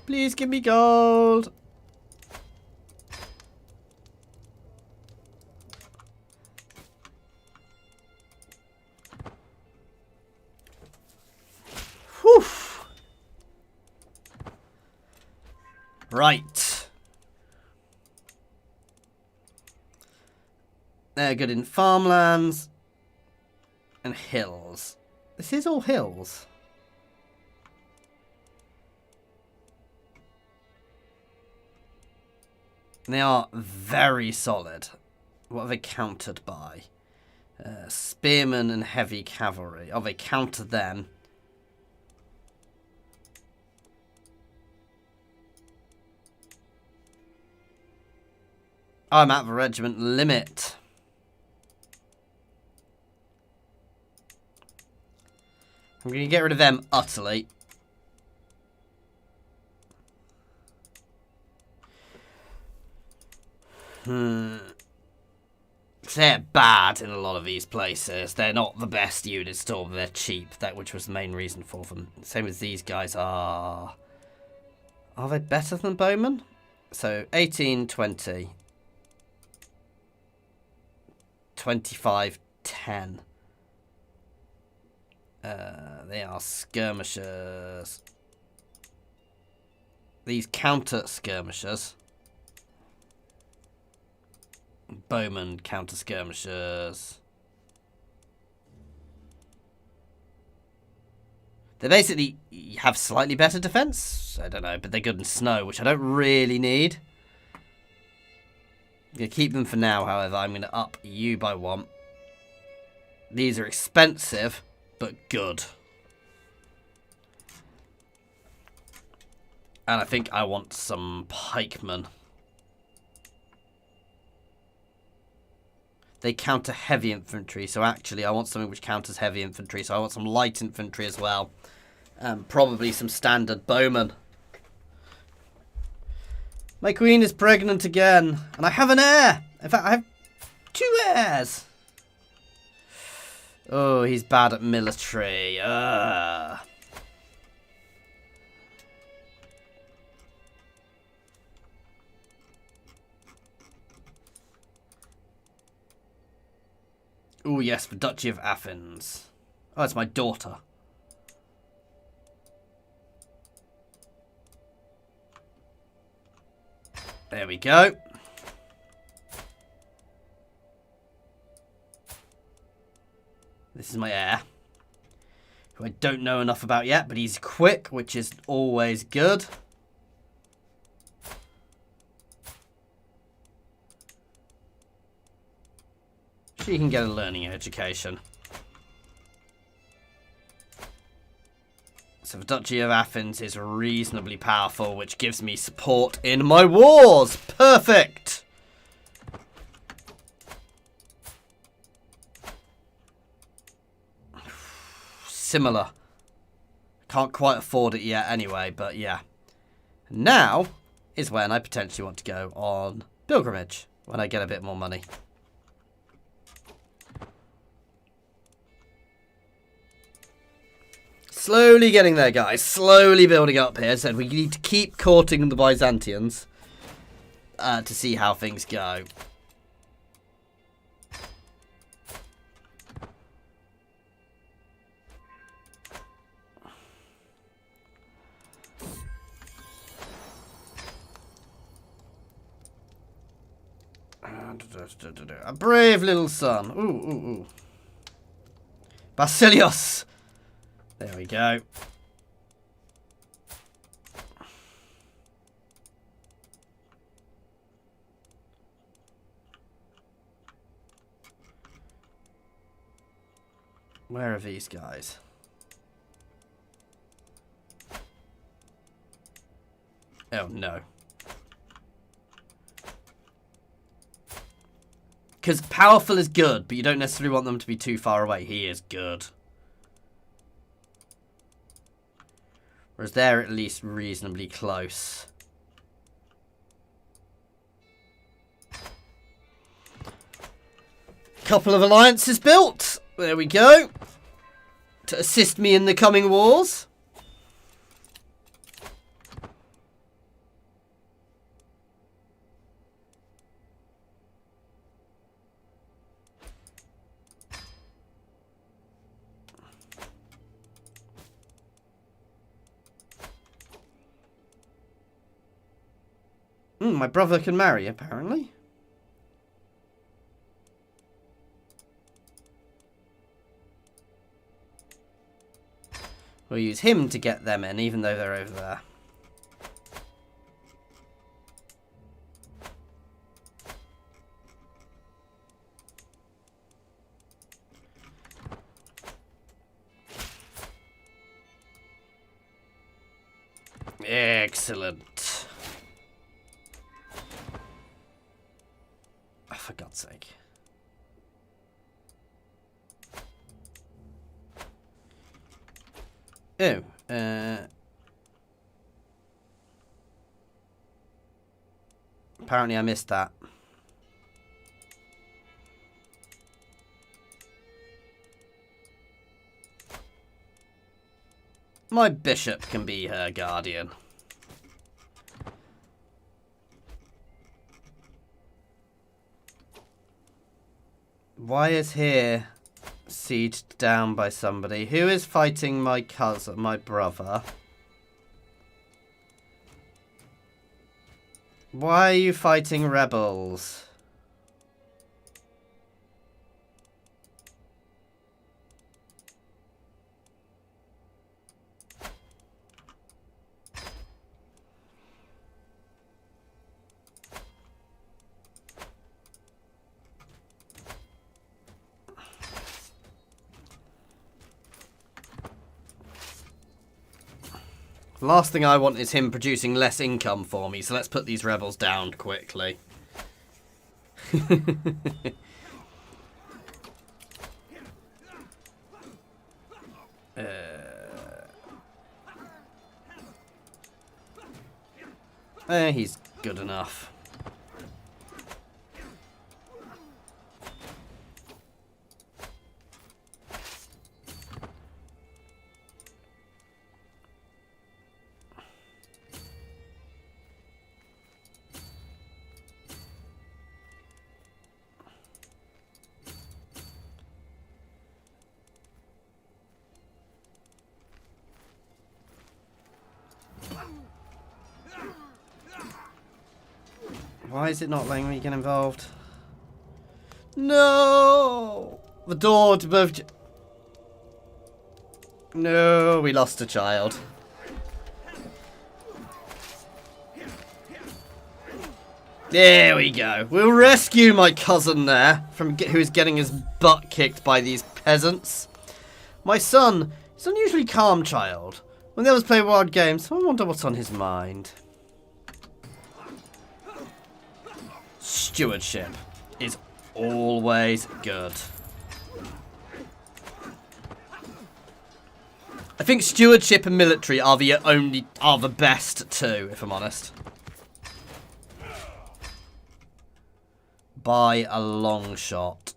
Please give me gold. Whew. Right. They're good in farmlands and hills. This is all hills. They are very solid. What are they countered by? Spearmen and heavy cavalry. Oh, they counter them. I'm at the regiment limit. I'm going to get rid of them utterly. They're bad in a lot of these places. They're not the best units at all, but they're cheap, which was the main reason for them. Same as these guys are. Are they better than bowmen? So 18, 20. 25, 10. They are skirmishers. These counter skirmishers. Bowmen, counter skirmishers. They basically have slightly better defense. I don't know, but they're good in snow, which I don't really need. I'm going to keep them for now, however. I'm going to up you by 1. These are expensive, but good. And I think I want some pikemen. They counter heavy infantry, so actually I want something which counters heavy infantry. So I want some light infantry as well. Probably some standard bowmen. My queen is pregnant again, and I have an heir. In fact, I have 2 heirs. Oh, he's bad at military. Oh, yes, the Duchy of Athens. Oh, it's my daughter. There we go. This is my heir, who I don't know enough about yet, but he's quick, which is always good. She can get a learning education. So the Duchy of Athens is reasonably powerful, which gives me support in my wars. Perfect! Similar. Can't quite afford it yet anyway, but yeah. Now is when I potentially want to go on pilgrimage, when I get a bit more money. Slowly getting there, guys. Slowly building up here. So we need to keep courting the Byzantians to see how things go. A brave little son. Ooh, ooh, ooh. Basilios. There we go. Where are these guys? Oh, no. Because powerful is good, but you don't necessarily want them to be too far away. He is good. Whereas they're at least reasonably close. Couple of alliances built. There we go. To assist me in the coming wars. My brother can marry, apparently. We'll use him to get them in, even though they're over there. Excellent. Oh, for God's sake. Oh, apparently I missed that. My bishop can be her guardian. Why is here sieged down by somebody? Who is fighting my cousin, my brother? Why are you fighting rebels? Last thing I want is him producing less income for me, so let's put these rebels down quickly. He's good enough. Why is it not letting me get involved? No! The door to both... No, we lost a child. There we go. We'll rescue my cousin there from who is getting his butt kicked by these peasants. My son is an unusually calm child. When the others play wild games, I wonder what's on his mind. Stewardship is always good. I think stewardship and military are the best two, if I'm honest. By a long shot.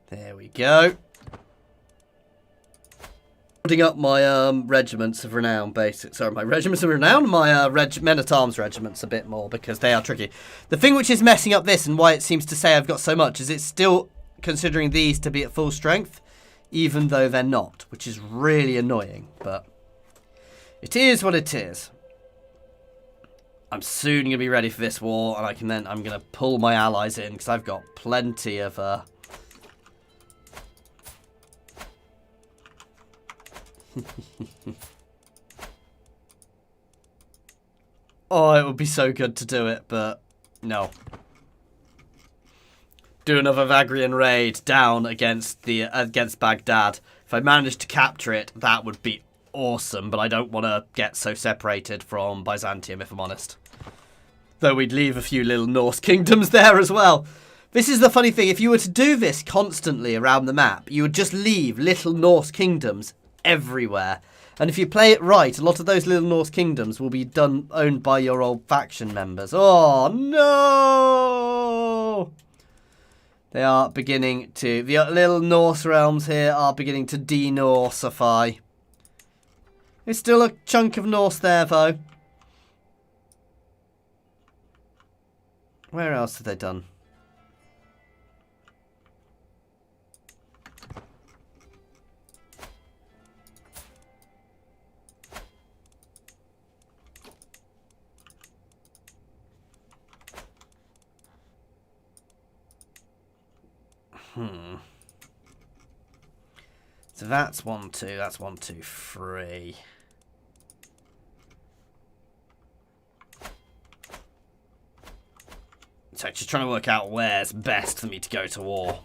There we go. Building up my regiments of renown, my regiments of renown, my men-at-arms regiments a bit more because they are tricky. The thing which is messing up this and why it seems to say I've got so much is it's still considering these to be at full strength. even though they're not, which is really annoying, but it is what it is. I'm soon going to be ready for this war, and I'm going to pull my allies in, because I've got plenty of, oh, it would be so good to do it, but no. Do another Vagrian raid down against Baghdad. If I managed to capture it, that would be awesome, but I don't want to get so separated from Byzantium, if I'm honest. Though we'd leave a few little Norse kingdoms there as well. This is the funny thing, if you were to do this constantly around the map, you would just leave little Norse kingdoms everywhere. And if you play it right, a lot of those little Norse kingdoms will be owned by your old faction members. Oh, no! They are beginning to... The little Norse realms here are beginning to de-Norsify. There's still a chunk of Norse there, though. Where else have they done? So that's 1, 2, that's 1, 2, 3. So just trying to work out where's best for me to go to war.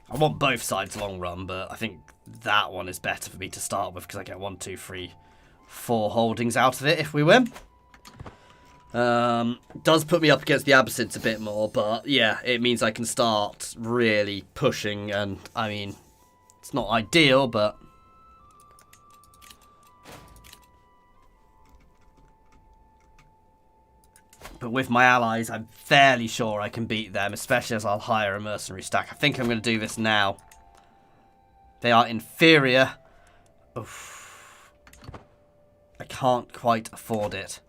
I want both sides long run, but I think that one is better for me to start with because I get 1, 2, 3, 4 holdings out of it if we win. Does put me up against the Abbasids a bit more, but yeah, it means I can start really pushing, and I mean, it's not ideal, but with my allies, I'm fairly sure I can beat them, especially as I'll hire a mercenary stack. I think I'm going to do this now. They are inferior. Oof. I can't quite afford it.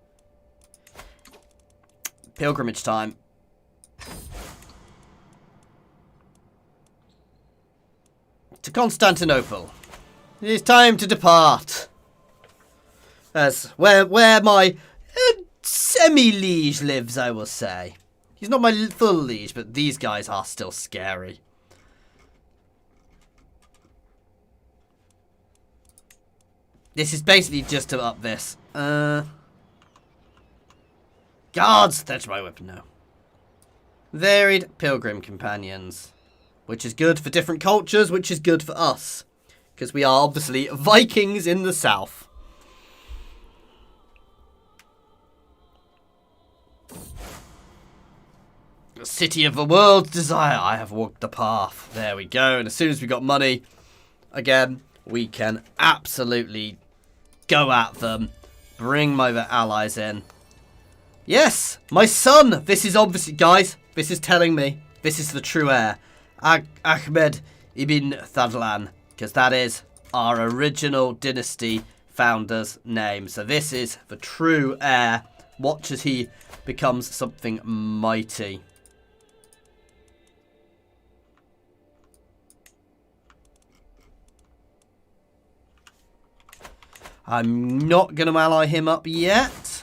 Pilgrimage time. To Constantinople. It is time to depart. As where my semi-liege lives, I will say. He's not my full liege, but these guys are still scary. This is basically just to up this. Guards! That's my weapon now. Varied pilgrim companions. Which is good for different cultures, which is good for us. Because we are obviously Vikings in the south. The city of the world's desire. I have walked the path. There we go. And as soon as we got money, again, we can absolutely go at them. Bring my allies in. Yes, my son. This is obviously, guys, this is telling me this is the true heir. Ahmad ibn Fadlan, because that is our original dynasty founder's name. So this is the true heir. Watch as he becomes something mighty. I'm not going to ally him up yet.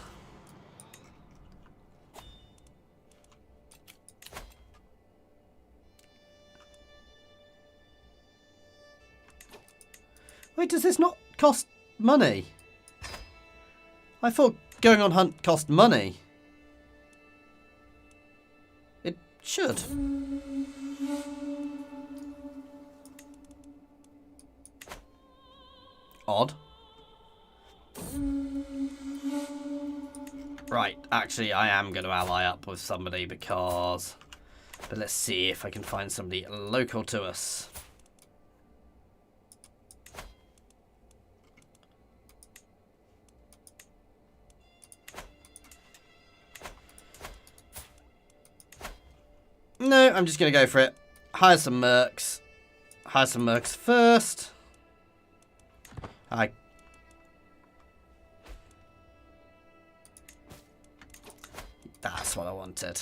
Wait, does this not cost money? I thought going on hunt cost money. It should. Odd. Right, actually I am going to ally up with somebody because... But let's see if I can find somebody local to us. No, I'm just going to go for it. Hire some mercs. Hire some mercs first. That's what I wanted.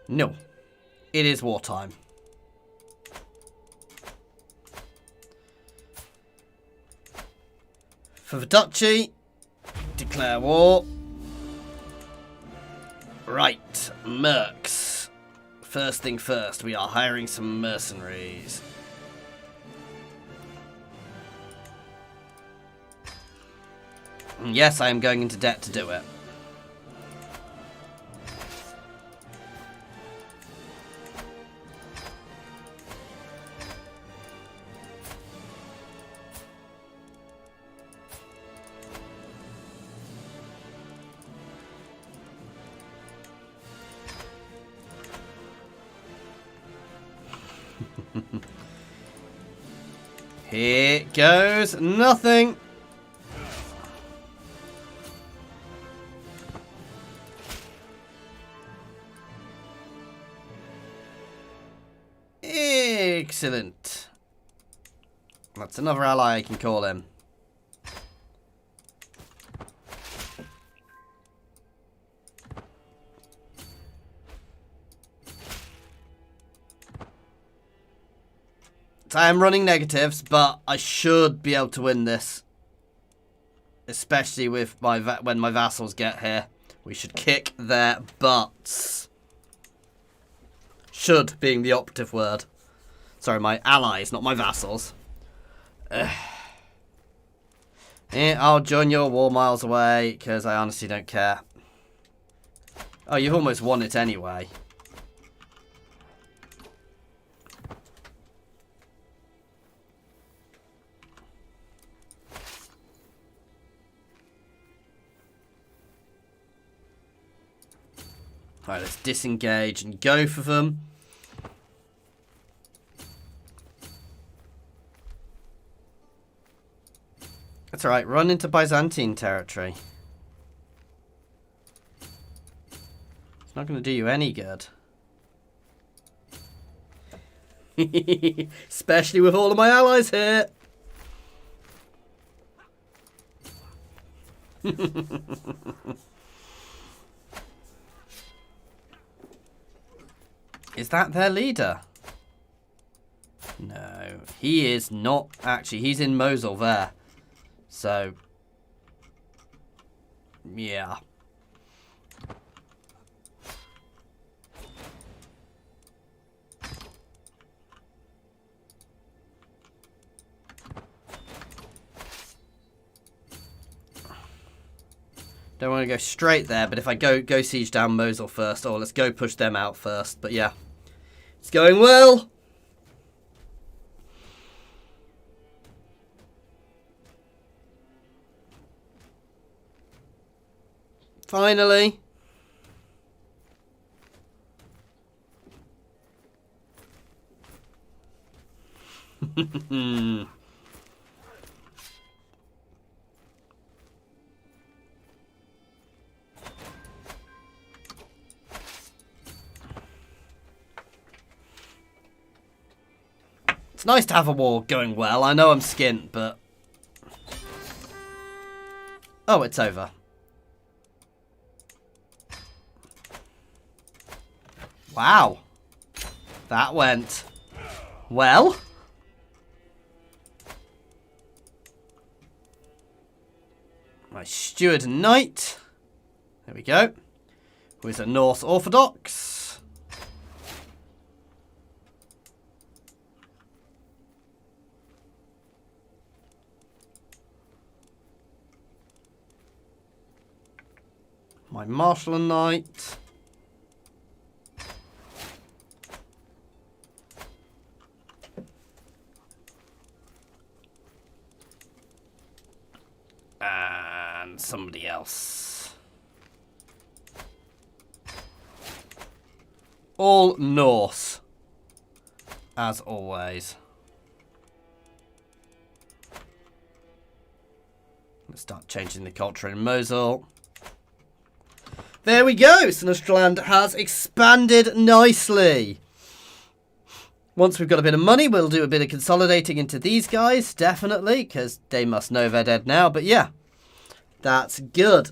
No. It is wartime. For the duchy, declare war. Right, mercs. First thing first, we are hiring some mercenaries. And yes, I am going into debt to do it. Here goes nothing. Excellent. That's another ally I can call him. I am running negatives, but I should be able to win this. Especially with when my vassals get here. We should kick their butts. Should being the operative word. Sorry, my allies, not my vassals. Yeah, I'll join your war miles away, because I honestly don't care. Oh, you've almost won it anyway. Right, let's disengage and go for them. That's alright, run into Byzantine territory. It's not going to do you any good. Especially with all of my allies here. Is that their leader? No, he is not actually. He's in Mosul there. So, yeah. Don't want to go straight there, but if I go siege down Mosul first, or let's go push them out first. But yeah, it's going well. Finally. It's nice to have a war going well. I know I'm skint, but... Oh, it's over. Wow. That went well. My steward and knight. There we go. Who is a Norse Orthodox. My martial and knight. And somebody else. All Norse. As always. Let's start changing the culture in Mosul. There we go. Sinisterland has expanded nicely. Once we've got a bit of money, we'll do a bit of consolidating into these guys, definitely, because they must know they're dead now. But yeah, that's good.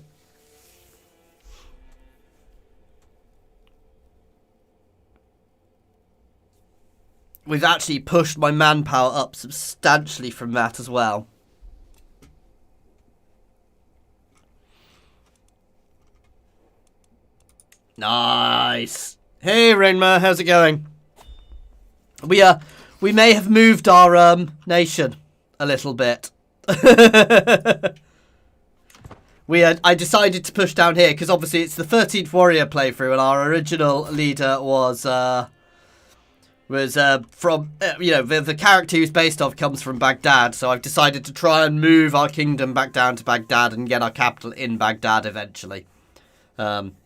we've actually pushed my manpower up substantially from that as well. Nice. Hey, Rainma, how's it going? We may have moved our nation a little bit. I decided to push down here because obviously it's the 13th Warrior playthrough, and our original leader was from the character who's based off comes from Baghdad. So I've decided to try and move our kingdom back down to Baghdad and get our capital in Baghdad eventually,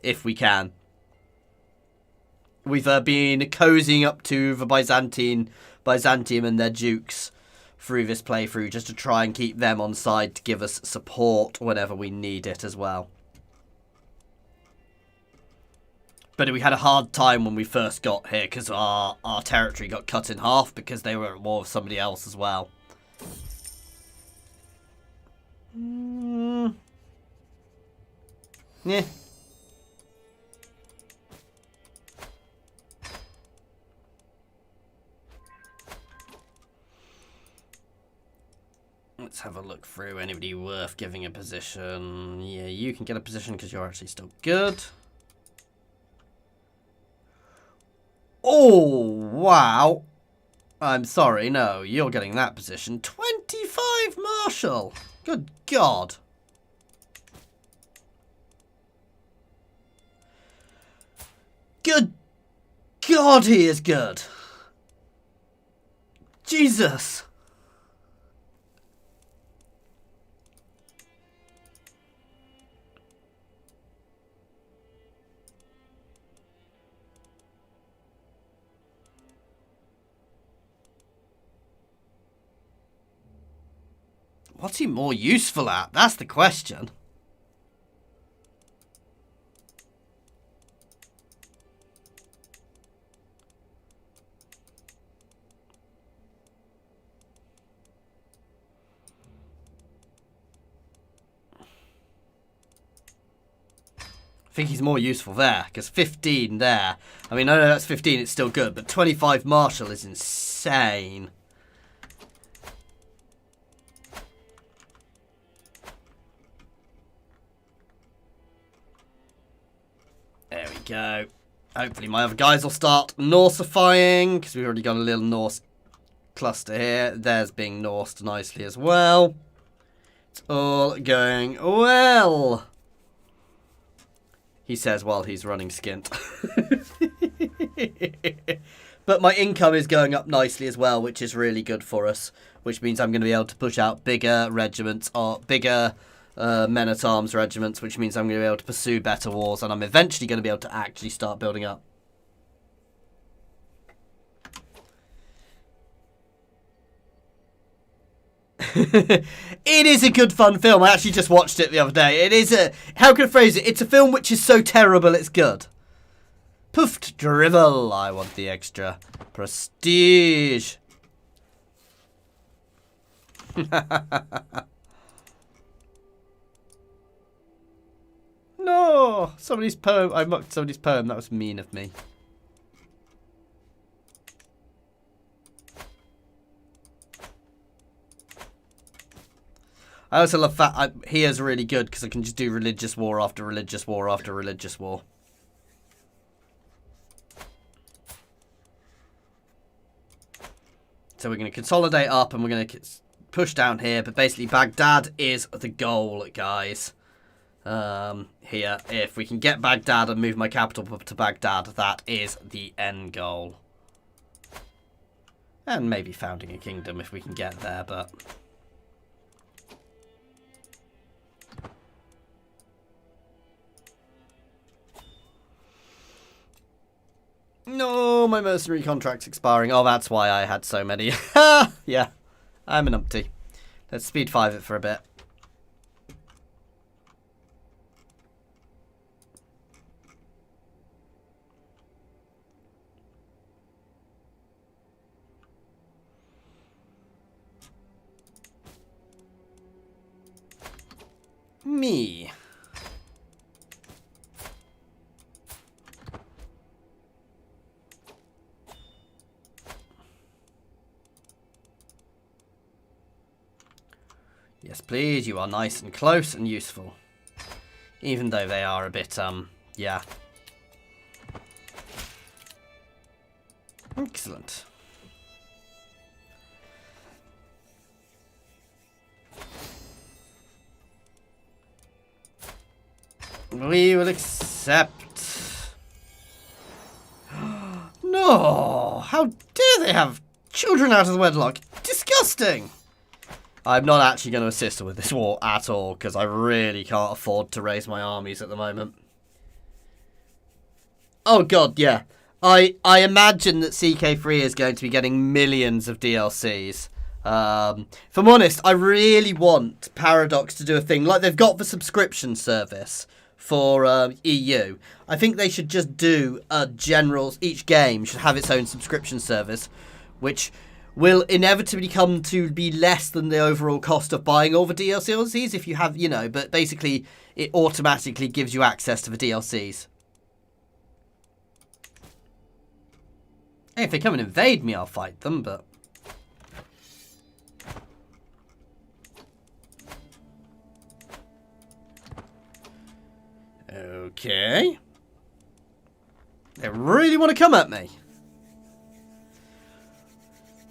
if we can. We've been cozying up to the Byzantium and their dukes through this playthrough just to try and keep them on side to give us support whenever we need it as well. But we had a hard time when we first got here because our territory got cut in half because they were at war with somebody else as well. Yeah. Let's have a look through anybody worth giving a position. Yeah, you can get a position because you're actually still good. Oh, wow. I'm sorry, no, you're getting that position. 25 Marshal. Good God. Good God, he is good. Jesus. What's he more useful at? That's the question. I think he's more useful there, because 15 there. I mean, I know that's 15, it's still good, but 25 Marshal is insane. There we go. Hopefully my other guys will start Norsifying, because we've already got a little Norse cluster here. Theirs being Norsed nicely as well. It's all going well. He says while he's running skint. But my income is going up nicely as well, which is really good for us. Which means I'm going to be able to push out bigger regiments or bigger men-at-arms regiments, which means I'm going to be able to pursue better wars, and I'm eventually going to be able to actually start building up. It is a good fun film. I actually just watched it the other day. It is a, how can I phrase it? It's a film which is so terrible it's good. Poofed drivel. I want the extra prestige. No, somebody's poem. I mocked somebody's poem. That was mean of me. I also love that here's really good because I can just do religious war after religious war after religious war. So we're going to consolidate up and we're going to push down here. But basically Baghdad is the goal, guys. Here, if we can get Baghdad and move my capital up to Baghdad, that is the end goal. And maybe founding a kingdom if we can get there, but... No, my mercenary contract's expiring. Oh, that's why I had so many. Yeah, I'm an umpty. Let's speed 5 it for a bit. Me. Yes, please. You are nice and close and useful. Even though they are a bit, yeah. Excellent. We will accept. No! How dare they have children out of the wedlock? Disgusting! I'm not actually going to assist her with this war at all, because I really can't afford to raise my armies at the moment. Oh god, yeah. I imagine that CK3 is going to be getting millions of DLCs. If I'm honest, I really want Paradox to do a thing like they've got the subscription service for EU. I think they should just do a general... Each game should have its own subscription service, which will inevitably come to be less than the overall cost of buying all the DLCs if you have, you know, but basically it automatically gives you access to the DLCs. Hey, if they come and invade me, I'll fight them, but... Okay. They really want to come at me.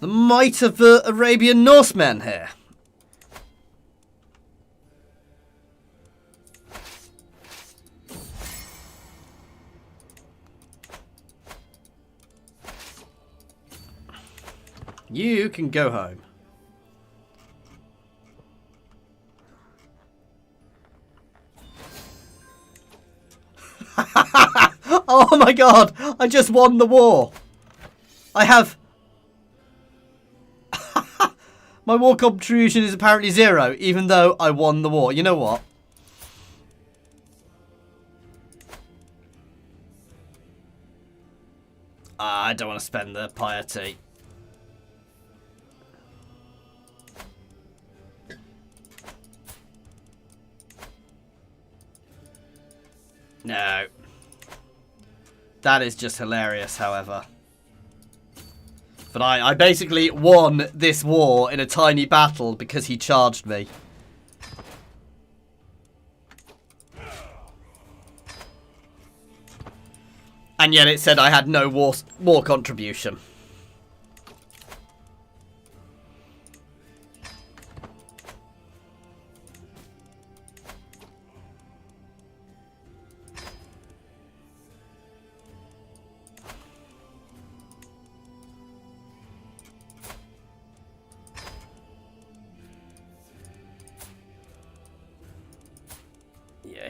The might of the Arabian Norsemen here. You can go home. Oh my god! I just won the war! I have... My war contribution is apparently 0, even though I won the war. You know what? I don't want to spend the piety. No. That is just hilarious, however. But I basically won this war in a tiny battle because he charged me. And yet it said I had no war contribution.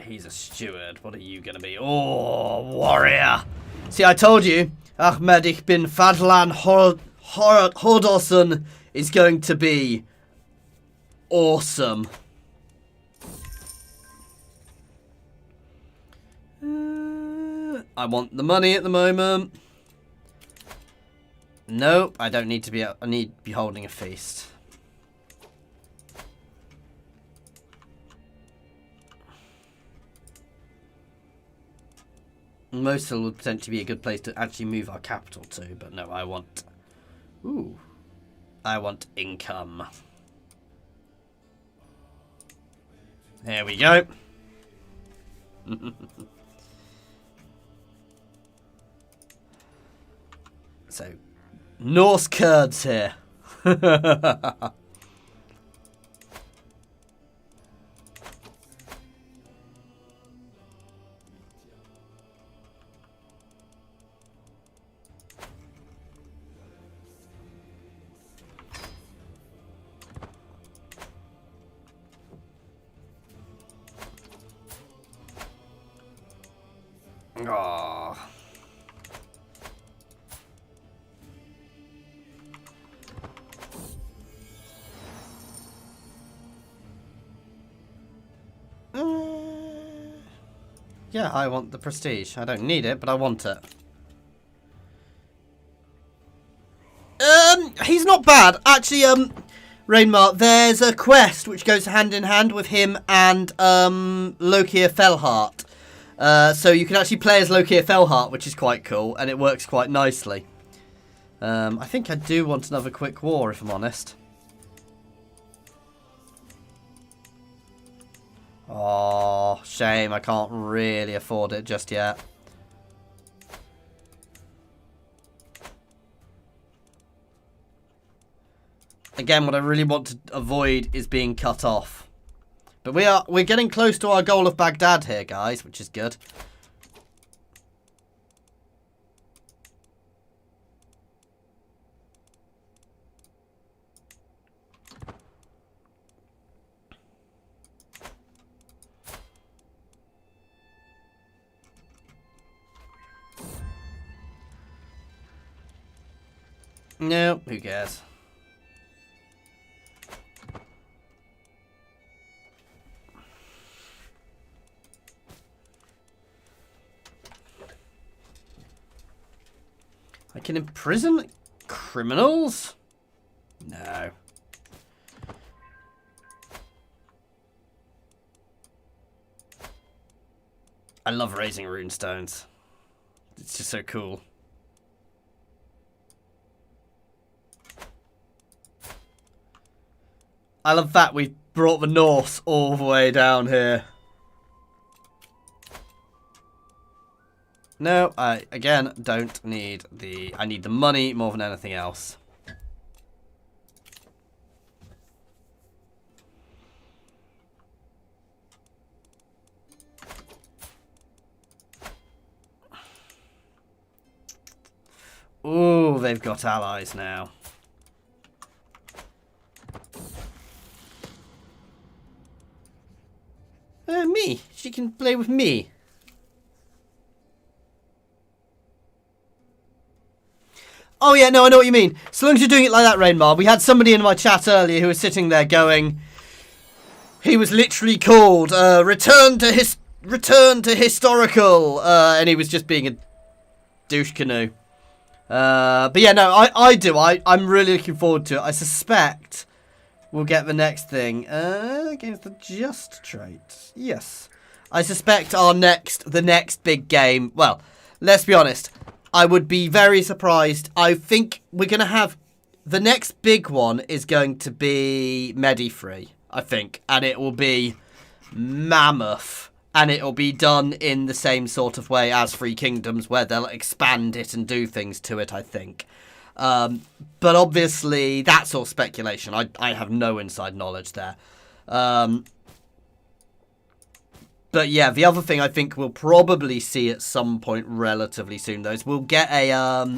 He's a steward. What are you going to be? Oh, warrior. See, I told you. Ahmad bin Fadlan Hordolson is going to be awesome. I want the money at the moment. Nope, I don't need to be... I need to be holding a feast. Mosul would potentially be a good place to actually move our capital to, but no, I want... Ooh. I want income. There we go. So, Norse Kurds here. Oh. Yeah, I want the prestige. I don't need it, but I want it. He's not bad. Actually, Rainmar, there's a quest which goes hand in hand with him and Lokir Fellheart. So you can actually play as Lokir Fellheart, which is quite cool, and it works quite nicely. I think I do want another quick war, if I'm honest. Oh, shame. I can't really afford it just yet. Again, what I really want to avoid is being cut off. But we're getting close to our goal of Baghdad here, guys, which is good. No, who cares? I can imprison criminals? No. I love raising runestones. It's just so cool. I love that we brought the Norse all the way down here. No, I, again, don't need the... I need the money more than anything else. Ooh, they've got allies now. Me. She can play with me. Oh, yeah, no, I know what you mean. So long as you're doing it like that, Rainmar. We had somebody in my chat earlier who was sitting there going... He was literally called, return to historical, and he was just being a douche canoe. But yeah, no, I'm really looking forward to it. I suspect we'll get the next thing. Against the just trait. Yes. I suspect the next big game, well, let's be honest. I would be very surprised. I think we're going to have... The next big one is going to be Medi-Free, I think. And it will be mammoth. And it will be done in the same sort of way as Free Kingdoms, where they'll expand it and do things to it, I think. But obviously, that's all speculation. I have no inside knowledge there. But yeah, the other thing I think we'll probably see at some point relatively soon, though, is we'll get a...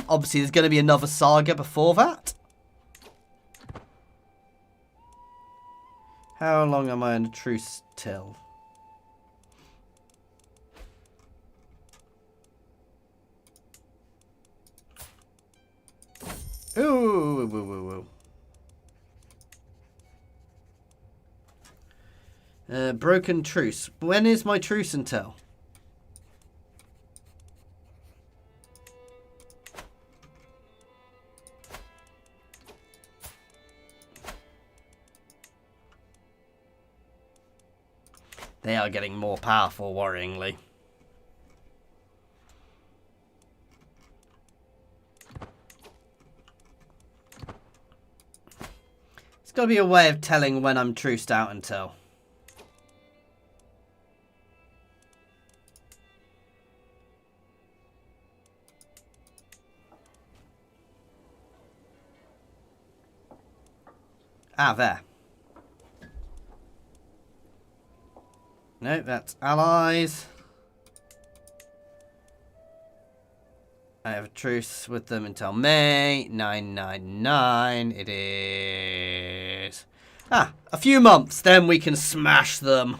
obviously, there's going to be another saga before that. How long am I in a truce till? Ooh. Broken truce. When is my truce until? They are getting more powerful, worryingly. There's got to be a way of telling when I'm truced out until. Ah, there. No, that's allies. I have a truce with them until May 999. It is... Ah, a few months, then we can smash them.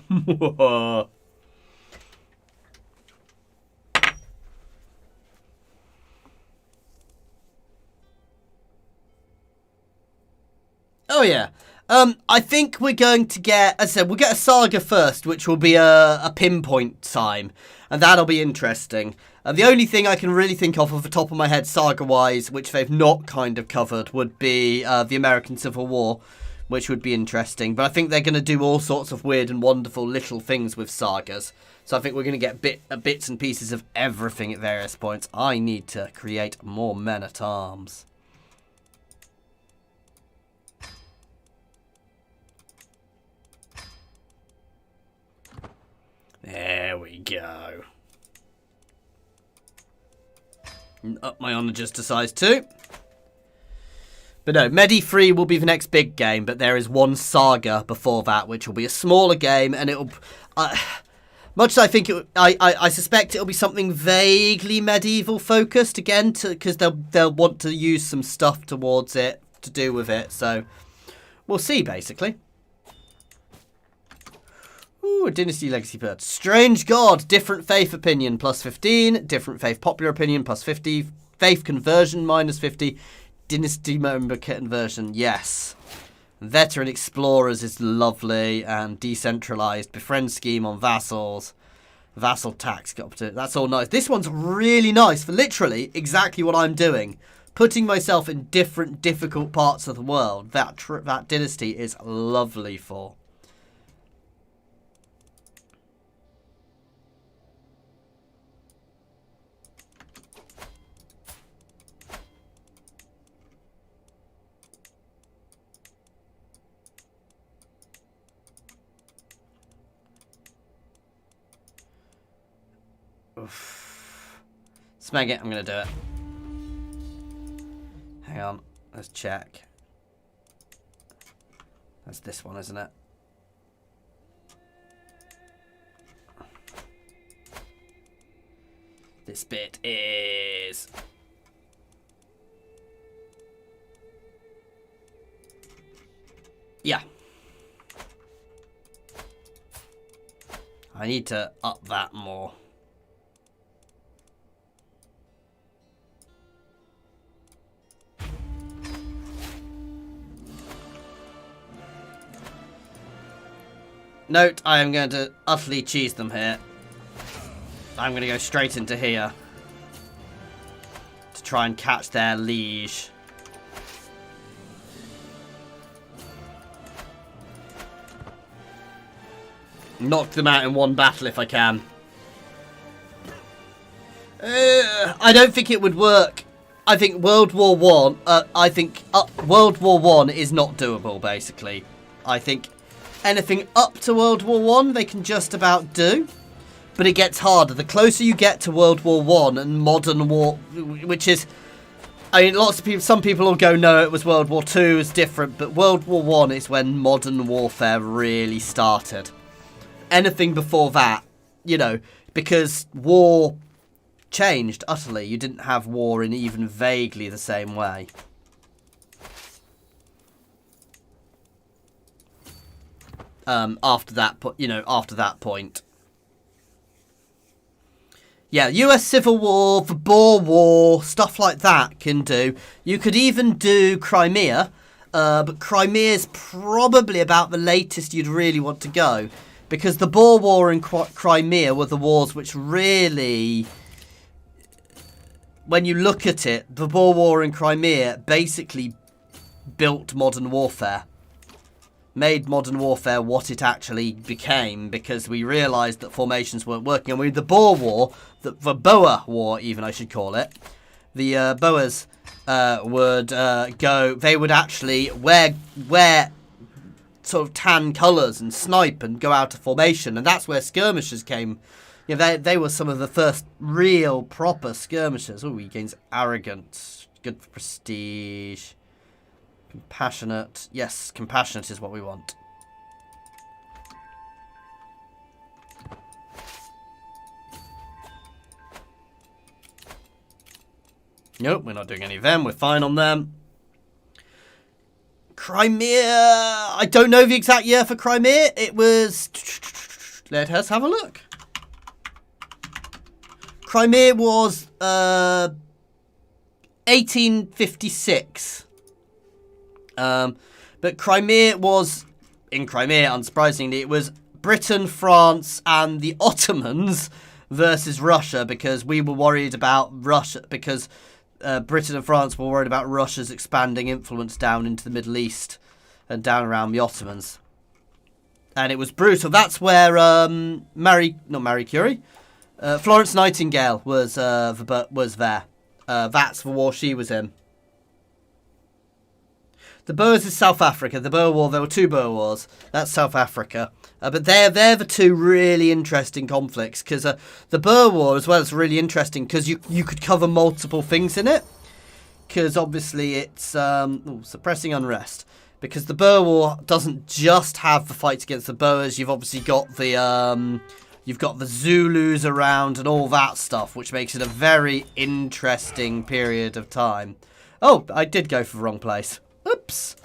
Oh, yeah. I think we're going to get, as I said, we'll get a saga first, which will be a pinpoint time, and that'll be interesting. The only thing I can really think of the top of my head, saga-wise, which they've not kind of covered, would be the American Civil War, which would be interesting. But I think they're going to do all sorts of weird and wonderful little things with sagas. So I think we're going to get bits and pieces of everything at various points. I need to create more men-at-arms. There we go. Up my onagers to size 2. But no, Medi 3 will be the next big game, but there is one saga before that, which will be a smaller game, and it'll... much as I think I suspect it'll be something vaguely medieval focused again, because they'll want to use some stuff towards it to do with it. So we'll see, basically. Ooh, Dynasty Legacy Bird. Strange God, different faith opinion plus 15, different faith popular opinion plus 50, faith conversion minus 50, Dynasty member conversion, yes. Veteran Explorers is lovely, and decentralized befriend scheme on vassals. Vassal tax got to, that's all nice. This one's really nice for literally exactly what I'm doing. Putting myself in different difficult parts of the world. That dynasty is lovely for. Oof. Smeg it, I'm going to do it. Hang on, let's check. That's this one, isn't it? This bit is... yeah. I need to up that more. Note, I am going to utterly cheese them here. I'm going to go straight into here to try and catch their liege. Knock them out in one battle if I can. I don't think it would work. I think World War One. World War One is not doable. Basically, I think anything up to World War One they can just about do, but it gets harder the closer you get to World War One and modern war, which is, I mean, lots of people. Some people will go, no, it was World War Two, it's different, but World War One is when modern warfare really started. Anything before that, you know, because war changed utterly. You didn't have war in even vaguely the same way. After that point. Yeah, US Civil War, the Boer War, stuff like that can do. You could even do Crimea, but Crimea's probably about the latest you'd really want to go. Because the Boer War and Crimea were the wars which really, when you look at it, the Boer War and Crimea basically built modern warfare. Made modern warfare what it actually became, because we realised that formations weren't working. And with the Boer War, the Boer War even I should call it, the Boers would go, they would actually wear sort of tan colours and snipe and go out of formation, and that's where skirmishers came. You know, they were some of the first real proper skirmishers. Oh, he gains arrogance, good for prestige. Compassionate. Yes, compassionate is what we want. Nope, we're not doing any of them. We're fine on them. Crimea. I don't know the exact year for Crimea. It was... let us have a look. Crimea was 1856. But Crimea was, in Crimea, unsurprisingly, it was Britain, France, and the Ottomans versus Russia, because we were worried about Russia, because Britain and France were worried about Russia's expanding influence down into the Middle East and down around the Ottomans. And it was brutal. That's where Florence Nightingale was there. That's the war she was in. The Boers is South Africa. The Boer War, there were 2 Boer Wars. That's South Africa. But they're the 2 really interesting conflicts, because the Boer War as well is really interesting because you could cover multiple things in it. Because obviously it's suppressing unrest. Because the Boer War doesn't just have the fights against the Boers. You've obviously got the Zulus around and all that stuff, which makes it a very interesting period of time. Oh, I did go for the wrong place. Oops.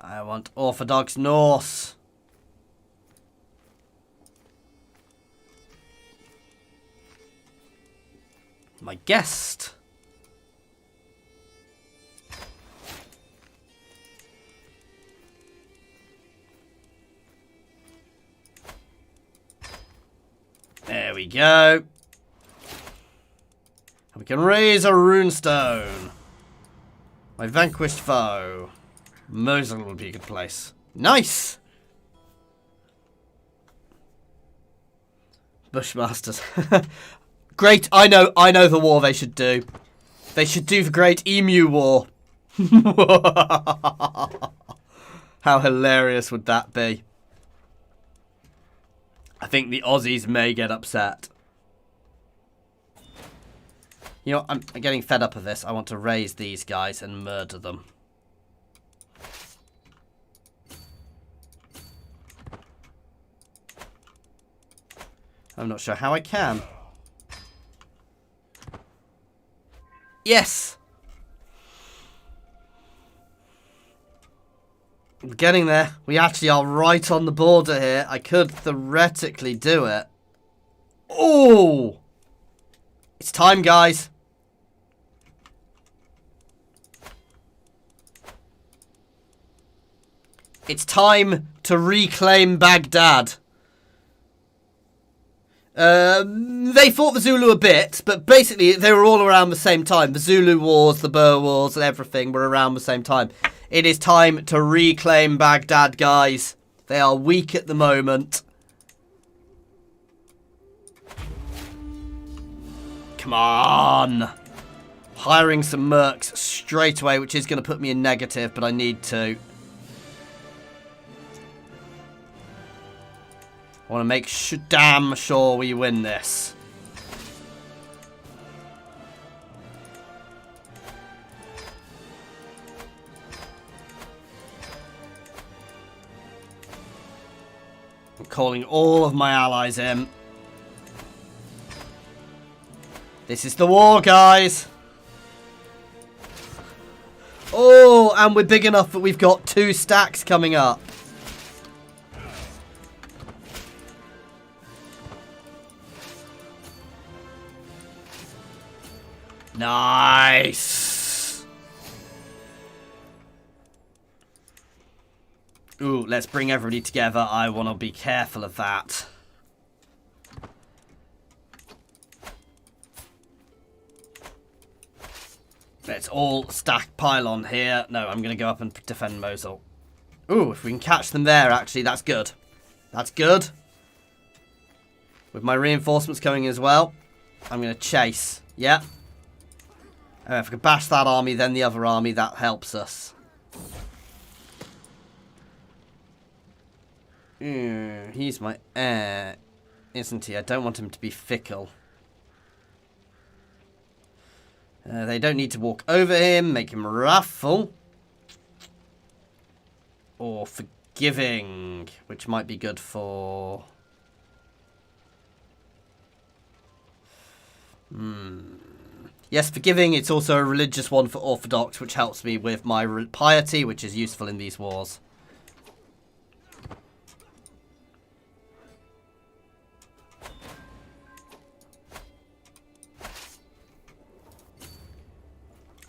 I want Orthodox Norse. My guest. There we go. We can raise a runestone. My vanquished foe. Mosul will be a good place. Nice! Bushmasters. Great, I know the war they should do. They should do the Great Emu War. How hilarious would that be? I think the Aussies may get upset. You know, I'm getting fed up of this. I want to raise these guys and murder them. I'm not sure how I can. Yes! We're getting there. We actually are right on the border here. I could theoretically do it. Oh! It's time, guys. It's time to reclaim Baghdad. They fought the Zulu a bit, but basically they were all around the same time. The Zulu Wars, the Boer Wars, and everything were around the same time. It is time to reclaim Baghdad, guys. They are weak at the moment. Come on. Hiring some mercs straight away, which is going to put me in negative, but I need to. I want to make damn sure we win this. I'm calling all of my allies in. This is the war, guys. Oh, and we're big enough that we've got 2 stacks coming up. Nice. Ooh, let's bring everybody together. I want to be careful of that. Let's all stack pylon here. No, I'm going to go up and defend Mosul. Ooh, if we can catch them there, actually, that's good. That's good. With my reinforcements coming as well, I'm going to chase. Yeah. If we can bash that army, then the other army, that helps us. He's my heir, isn't he? I don't want him to be fickle. They don't need to walk over him, make him wrathful. Or forgiving, which might be good for... Yes, forgiving, it's also a religious one for Orthodox, which helps me with my piety, which is useful in these wars.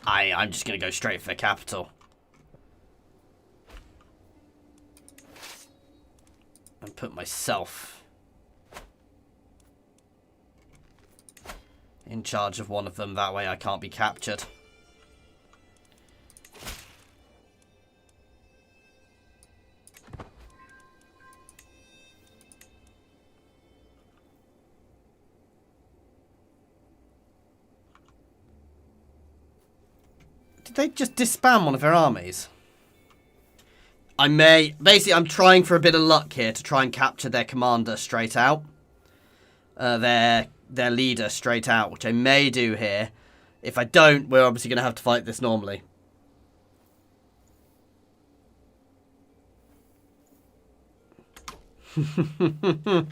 I'm just going to go straight for the capital. And put myself in charge of one of them. That way I can't be captured. Did they just disband one of their armies? I may... Basically, I'm trying for a bit of luck here to try and capture their commander straight out. Their leader straight out, which I may do here. If I don't, we're obviously going to have to fight this normally. No,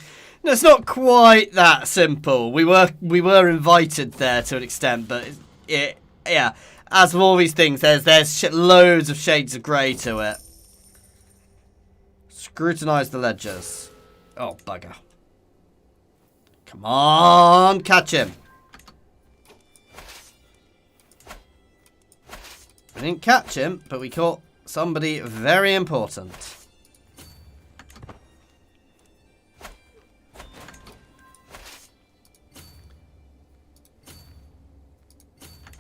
it's not quite that simple. We were invited there to an extent, but yeah. As with all these things, there's loads of shades of grey to it. Scrutinise the ledgers. Oh, bugger. Come on, catch him. We didn't catch him, but we caught somebody very important.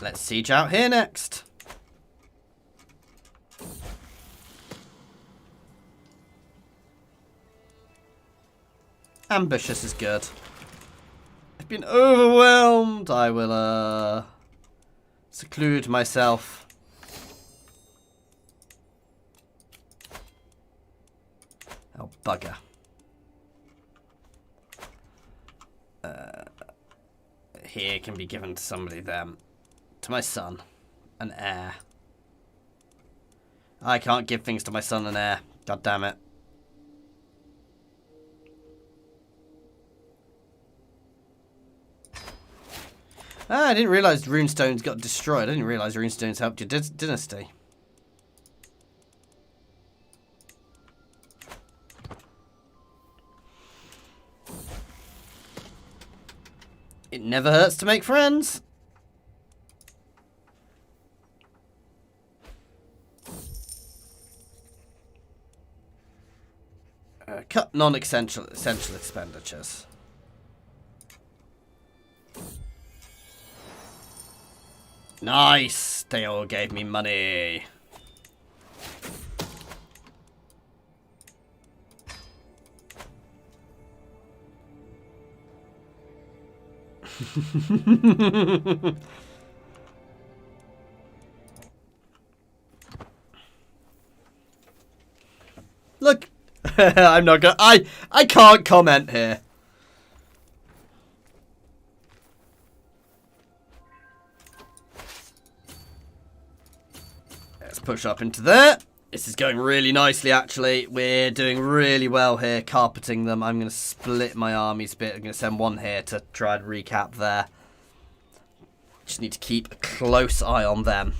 Let's siege out here next. Ambitious is good. I've been overwhelmed. I will seclude myself. Oh, bugger. Here can be given to somebody then. To my son. An heir. I can't give things to my son and heir. God damn it. I didn't realise runestones got destroyed. I didn't realise runestones helped your dynasty. It never hurts to make friends. Cut non-essential expenditures. Nice! They all gave me money. Look, I'm not gonna. I can't comment here. Let's push up into there. This is going really nicely, actually. We're doing really well here, carpeting them. I'm going to split my armies a bit. I'm going to send one here to try and recap there. Just need to keep a close eye on them.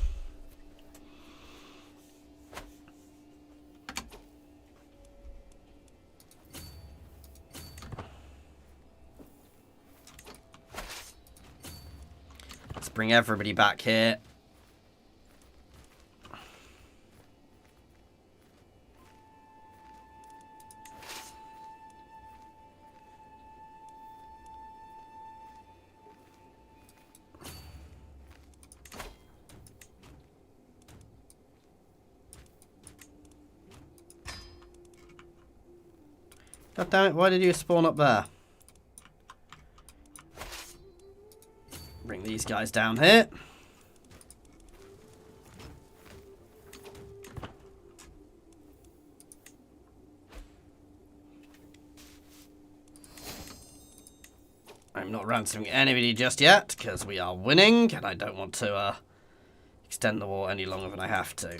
Let's bring everybody back here. God damn it, why did you spawn up there? Bring these guys down here. I'm not ransoming anybody just yet, because we are winning, and I don't want to extend the war any longer than I have to.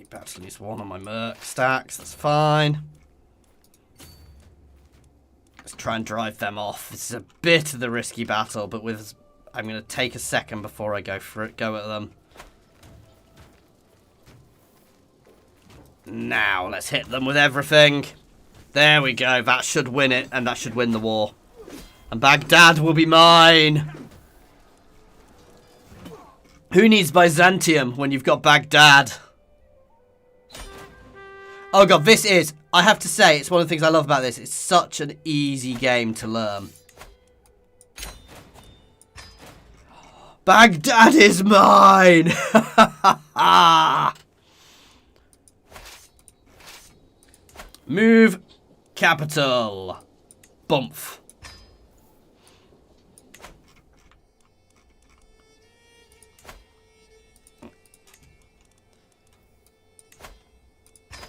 Perhaps at least one on my merc stacks, that's fine. Let's try and drive them off. This is a bit of the risky battle, but I'm going to take a second before I go at them. Now, let's hit them with everything. There we go, that should win it, and that should win the war. And Baghdad will be mine. Who needs Byzantium when you've got Baghdad? Oh god, this is, I have to say, it's one of the things I love about this. It's such an easy game to learn. Baghdad is mine! Move capital. Bumph.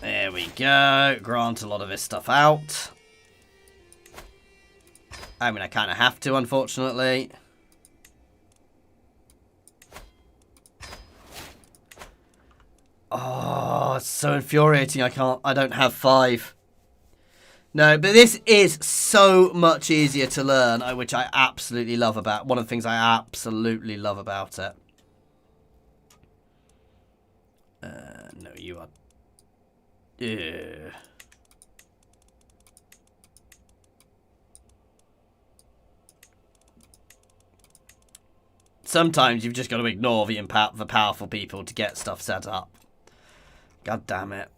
There we go. Grant a lot of this stuff out. I mean, I kind of have to, unfortunately. Oh, it's so infuriating. I don't have 5. No, but this is so much easier to learn, which I absolutely love about. One of the things I absolutely love about it. No, you are... Sometimes you've just got to ignore the powerful people to get stuff set up. God damn it.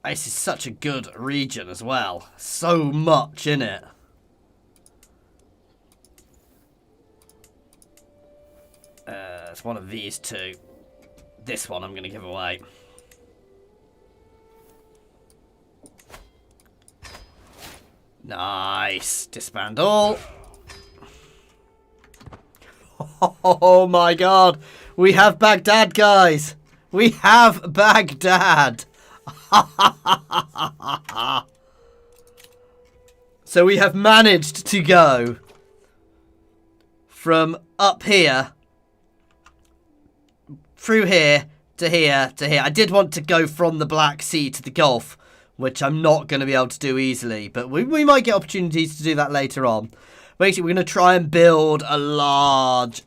This is such a good region as well. So much in it. It's one of these two. This one I'm going to give away. Nice. Disband all. Oh my god. We have Baghdad, guys. We have Baghdad. So we have managed to go from up here through here to here to here. I did want to go from the Black Sea to the Gulf, which I'm not going to be able to do easily, but we might get opportunities to do that later on. Basically, we're going to try and build a large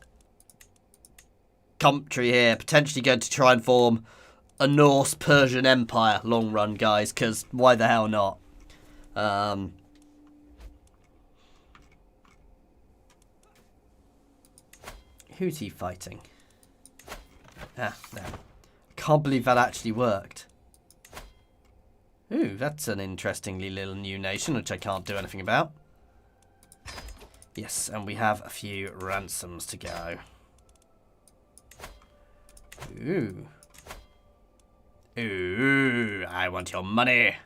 country here, potentially going to try and form a Norse Persian Empire long run, guys, because why the hell not? Who's he fighting? Ah, no. Can't believe that actually worked. Ooh, that's an interestingly little new nation, which I can't do anything about. Yes, and we have a few ransoms to go. Ooh. Ooh, I want your money.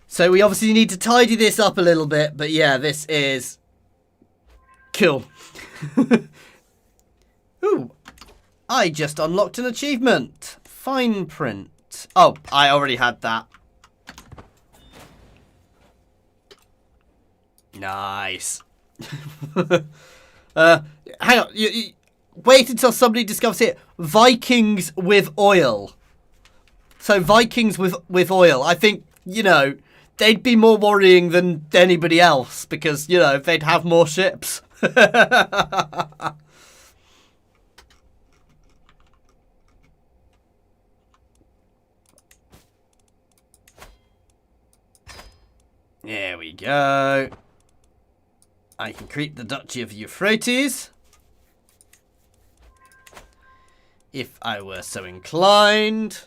So we obviously need to tidy this up a little bit, but yeah, this is cool. Ooh, I just unlocked an achievement. Fine print. Oh, I already had that. Nice. Hang on. You wait until somebody discovers it. Vikings with oil. So Vikings with oil. I think, you know, they'd be more worrying than anybody else because, you know, they'd have more ships. There we go. I can create the Duchy of Euphrates. If I were so inclined.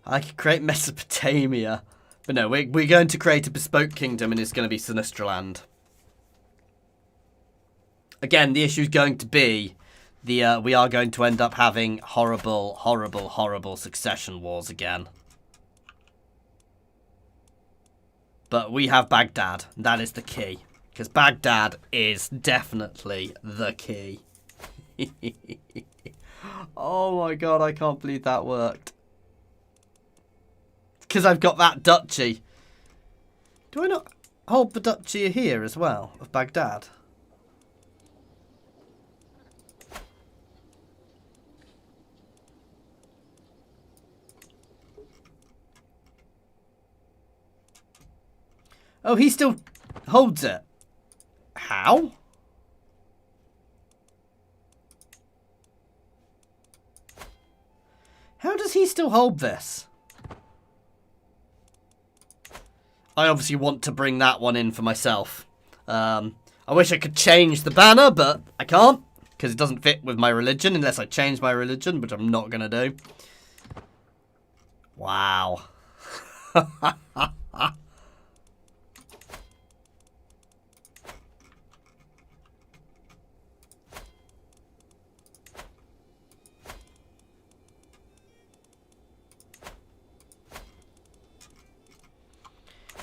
I could create Mesopotamia. But no, we're going to create a bespoke kingdom and it's going to be Sinistraland. Again, the issue is going to be we are going to end up having horrible, horrible, horrible succession wars again. But But we have Baghdad. That is the key. Because Baghdad is definitely the key. Oh my god, I can't believe that worked. Because I've got that duchy. Do I not hold the duchy here as well, of Baghdad? Oh, he still holds it. How? How does he still hold this? I obviously want to bring that one in for myself. I wish I could change the banner, but I can't. Because it doesn't fit with my religion unless I change my religion, which I'm not going to do. Wow.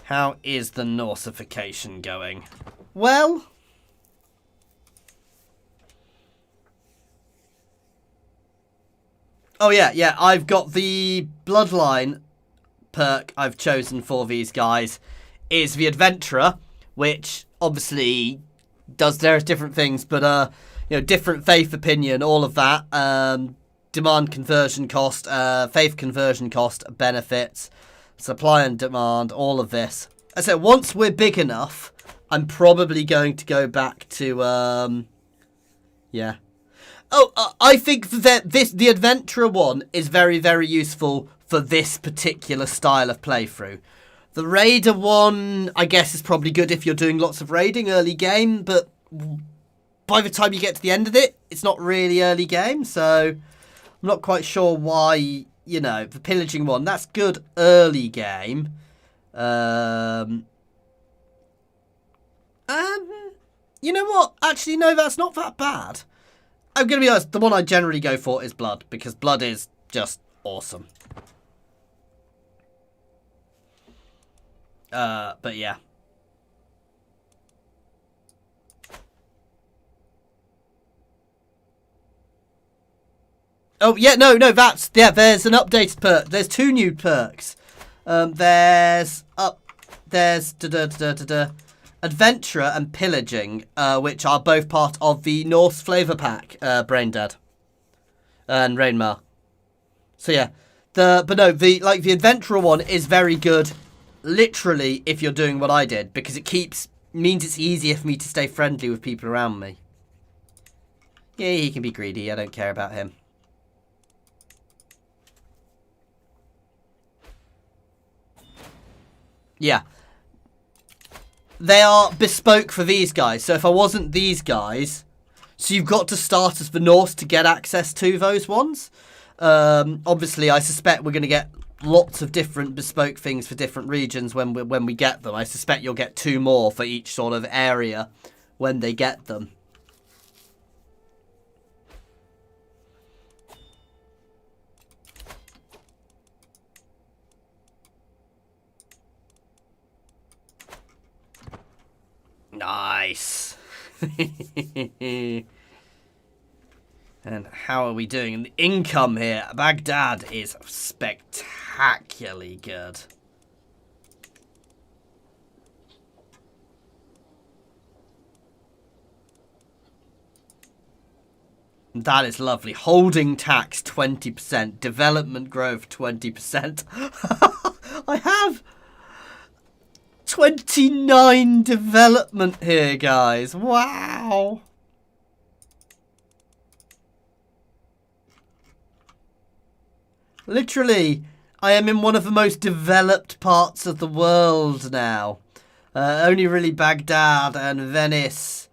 How is the Norsification going? Well, oh yeah, I've got the bloodline perk I've chosen for these guys is the Adventurer, which obviously does there's different things, but you know, different faith opinion, all of that, demand conversion cost, faith conversion cost, benefits, supply and demand, all of this. So once we're big enough, I'm probably going to go back to, yeah. Oh, I think that the Adventurer one is very, very useful for this particular style of playthrough. The Raider one, I guess, is probably good if you're doing lots of raiding early game, but by the time you get to the end of it, it's not really early game, so I'm not quite sure why. You know, the pillaging one, that's good early game. You know what? Actually, no, that's not that bad. I'm going to be honest, the one I generally go for is Blood, because Blood is just awesome. But yeah. Oh, yeah, no, that's, yeah, there's an updated perk. There's 2 new perks. There's Adventurer and Pillaging, which are both part of the Norse flavor pack, Brain Dead and Rainmar. So yeah, the Adventurer one is very good, literally, if you're doing what I did, because it means it's easier for me to stay friendly with people around me. Yeah, he can be greedy. I don't care about him. Yeah. They are bespoke for these guys. So if I wasn't these guys... So you've got to start as the Norse to get access to those ones. Obviously, I suspect we're going to get lots of different bespoke things for different regions when we get them. I suspect you'll get 2 more for each sort of area when they get them. Nice. And how are we doing? And the income here, Baghdad is spectacularly good. That is lovely. Holding tax 20%, development growth 20%. I have 29 development here, guys. Wow. Literally, I am in one of the most developed parts of the world now. Only really Baghdad and Venice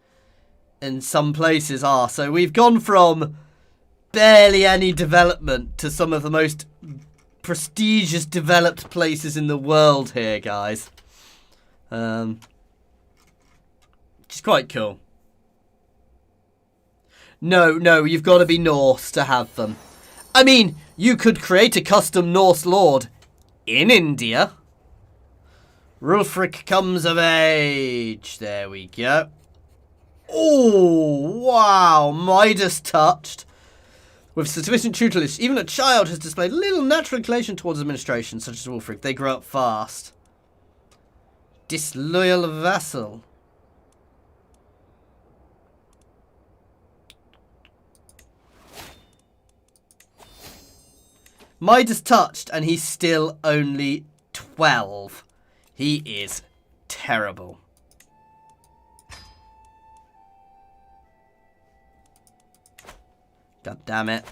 and some places are. So we've gone from barely any development to some of the most prestigious developed places in the world here, guys. Which is quite cool. No, you've got to be Norse to have them. I mean, you could create a custom Norse lord in India. Wulfric comes of age. There we go. Oh, wow. Midas touched. With sufficient tutelage, even a child has displayed little natural inclination towards administration, such as Wulfric. They grow up fast. Disloyal vassal. Midas touched, and he's still only 12. He is terrible. God damn it.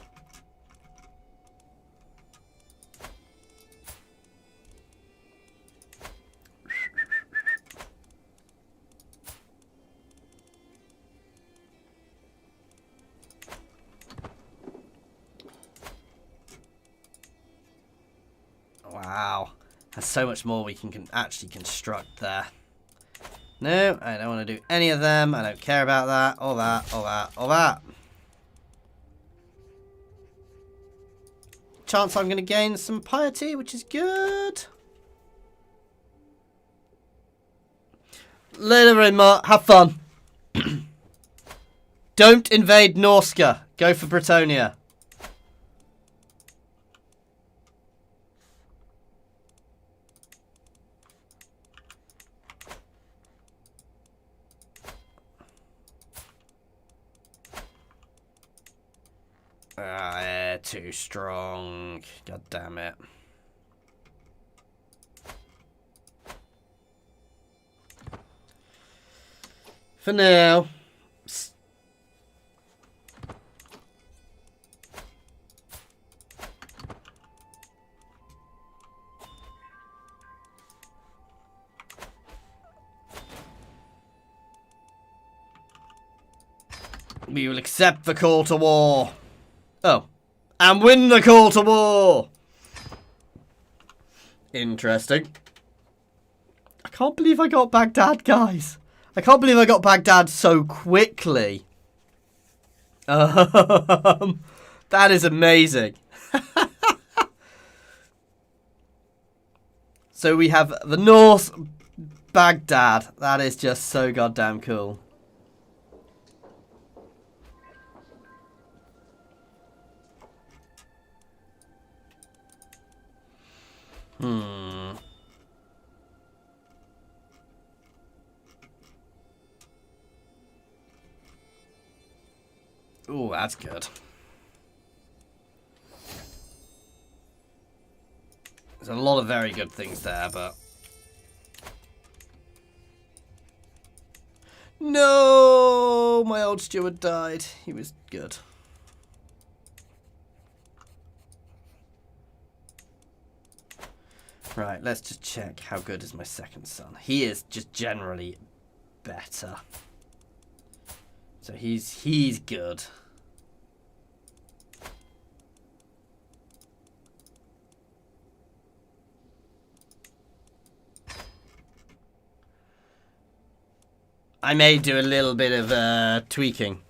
Wow. There's so much more we can actually construct there. No, I don't want to do any of them. I don't care about that. All that, all that, all that. Chance I'm going to gain some piety, which is good. Later, Raymar. Have fun. Don't invade Norska. Go for Bretonia. They're too strong. God damn it. For now. We will accept the call to war. Oh. And win the call to war. Interesting. I can't believe I got Baghdad, guys. I can't believe I got Baghdad so quickly. That is amazing. So we have the Norse Baghdad. That is just so goddamn cool. Ooh, that's good. There's a lot of very good things there, but... No! My old steward died. He was good. Right, let's just check how good is my second son. He is just generally better. So he's good. I may do a little bit of tweaking.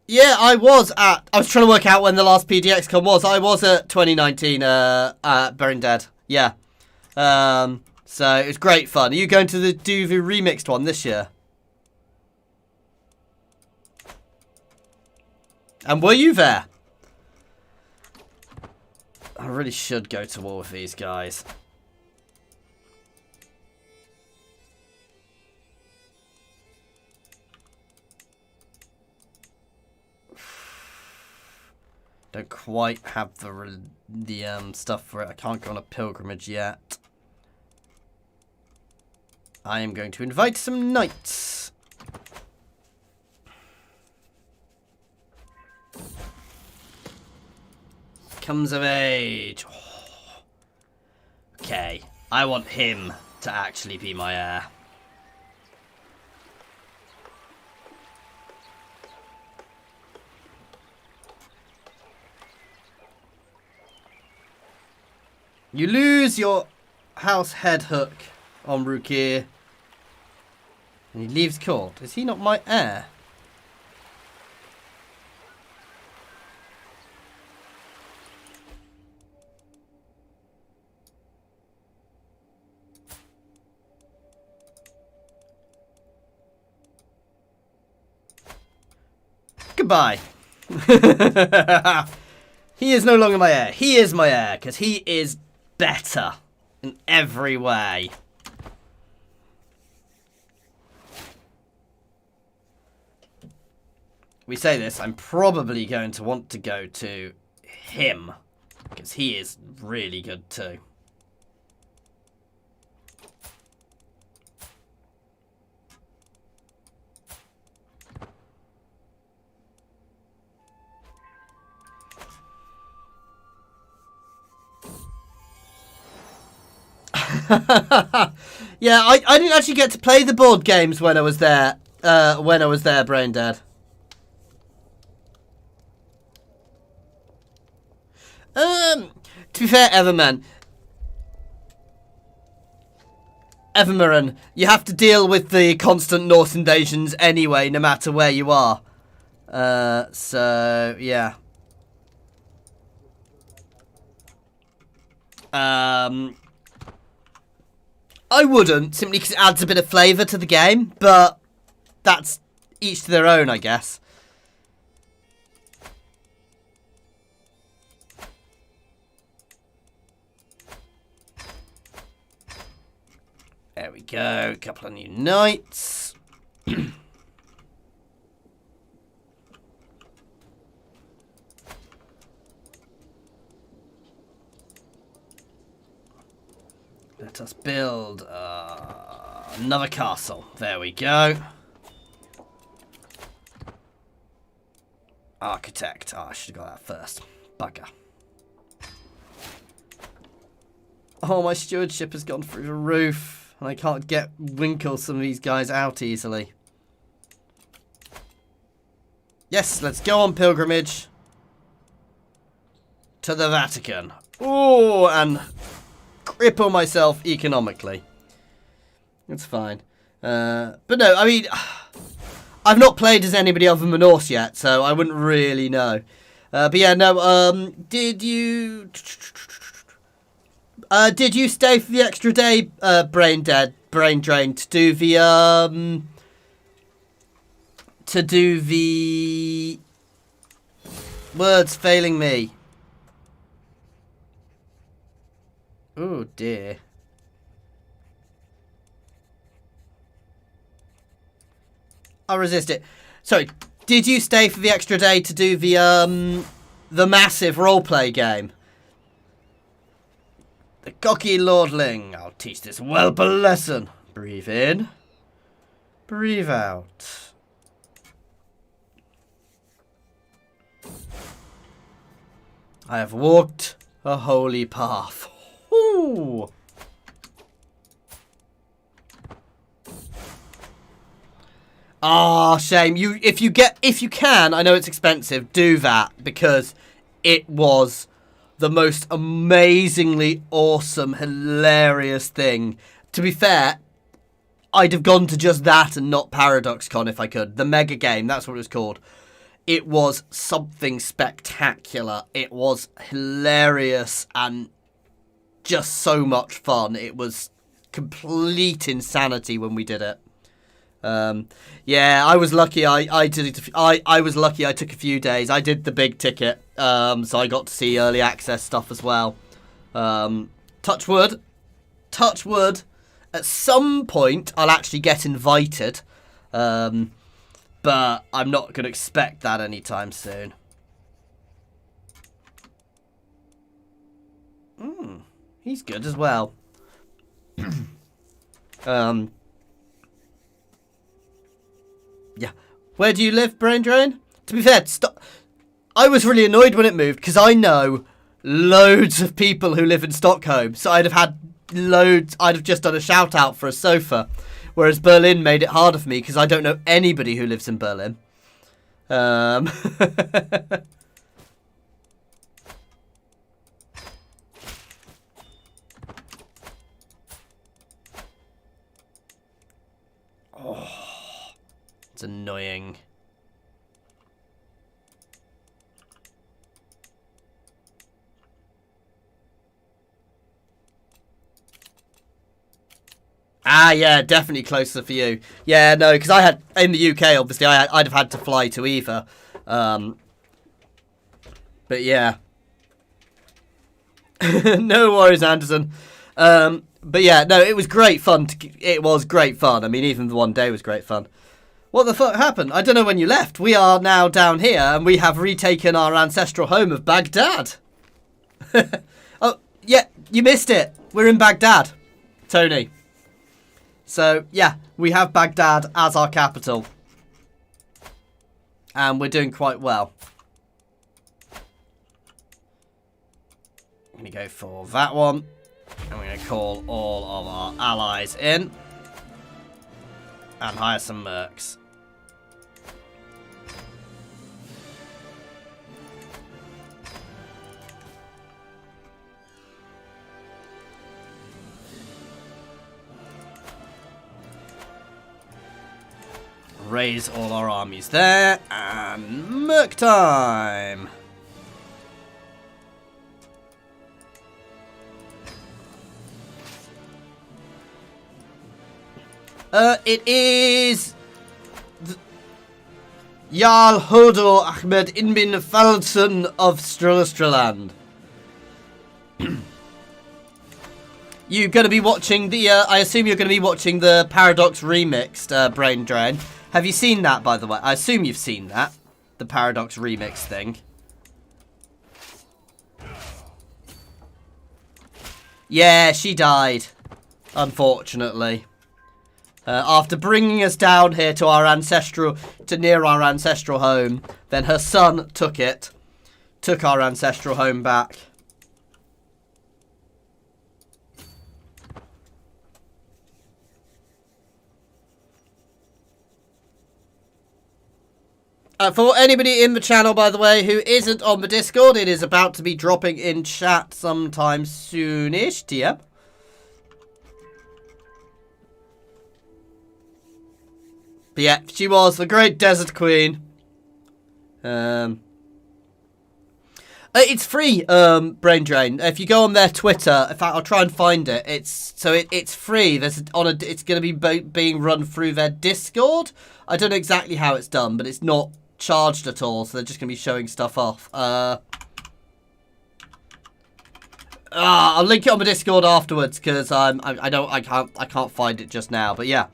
Yeah, I was trying to work out when the last PDXCon was. I was at 2019 Burying Dead. Yeah. So it was great fun. Are you going to do the remixed one this year? And were you there? I really should go to war with these guys. Don't quite have the stuff for it. I can't go on a pilgrimage yet. I am going to invite some knights. Comes of age. Oh. Okay, I want him to actually be my heir. You lose your house head hook on Rukir. And he leaves court. Is he not my heir? Goodbye. He is no longer my heir. He is my heir, because he is better in every way. We say this, I'm probably going to want to go to him, because he is really good too. Yeah, I didn't actually get to play the board games when I was there. Brain Dead. To be fair, Evermaran, you have to deal with the constant Norse invasions anyway, no matter where you are. So yeah. I wouldn't, simply because it adds a bit of flavour to the game, but that's each to their own, I guess. There we go, a couple of new knights. Let us build another castle. There we go. Architect. Oh, I should have got that first. Bugger. Oh, my stewardship has gone through the roof. And I can't winkle some of these guys out easily. Yes, let's go on pilgrimage to the Vatican. Oh, and cripple myself economically. It's fine. But no, I mean, I've not played as anybody other than Norse yet, so I wouldn't really know. But yeah, no, did you stay for the extra day, brain drain, to do the words failing me? Oh dear. I'll resist it. Sorry, did you stay for the extra day to do the massive roleplay game? The cocky lordling. I'll teach this whelp a lesson. Breathe in. Breathe out. I have walked a holy path. Ooh. Ah, shame. If you can, I know it's expensive, do that, because it was the most amazingly awesome, hilarious thing. To be fair, I'd have gone to just that and not ParadoxCon if I could. The mega game, that's what it was called. It was something spectacular. It was hilarious and just so much fun. It was complete insanity when we did it. Yeah, I was lucky. I did it. I was lucky. I took a few days. I did the big ticket, so I got to see early access stuff as well. Touch wood. At some point, I'll actually get invited, but I'm not going to expect that anytime soon. He's good as well. Yeah. Where do you live, Brain Drain? To be fair, I was really annoyed when it moved because I know loads of people who live in Stockholm. So I'd have had loads. I'd have just done a shout out for a sofa. Whereas Berlin made it harder for me because I don't know anybody who lives in Berlin. Oh, it's annoying. Ah, yeah, definitely closer for you. Yeah, no, because I had, in the UK, obviously, I'd have had to fly to either. But yeah. No worries, Anderson. But yeah, no, it was great fun. It was great fun. I mean, even the one day was great fun. What the fuck happened? I don't know when you left. We are now down here, and we have retaken our ancestral home of Baghdad. Oh, yeah, you missed it. We're in Baghdad, Tony. So, yeah, we have Baghdad as our capital. And we're doing quite well. I'm going to go for that one. I'm going to call all of our allies in. And hire some mercs. Raise all our armies there. And merc time. It is Jarl Hodor Ahmad Inbin Fadlan of Stralastraland. You're going to be watching the, I assume you're going to be watching the Paradox remixed Brain Drain. Have you seen that, by the way? I assume you've seen that. The Paradox remix thing. Yeah, she died. Unfortunately. After bringing us down here to our near our ancestral home, then her son took our ancestral home back. For anybody in the channel, by the way, who isn't on the Discord, it is about to be dropping in chat sometime soonish, TM. But yeah, she was the great Desert Queen. It's free, Brain Drain. If you go on their Twitter, in fact, I'll try and find it. It's free. It's going to be being run through their Discord. I don't know exactly how it's done, but it's not charged at all. So they're just going to be showing stuff off. I'll link it on the Discord afterwards because I can't find it just now. But yeah.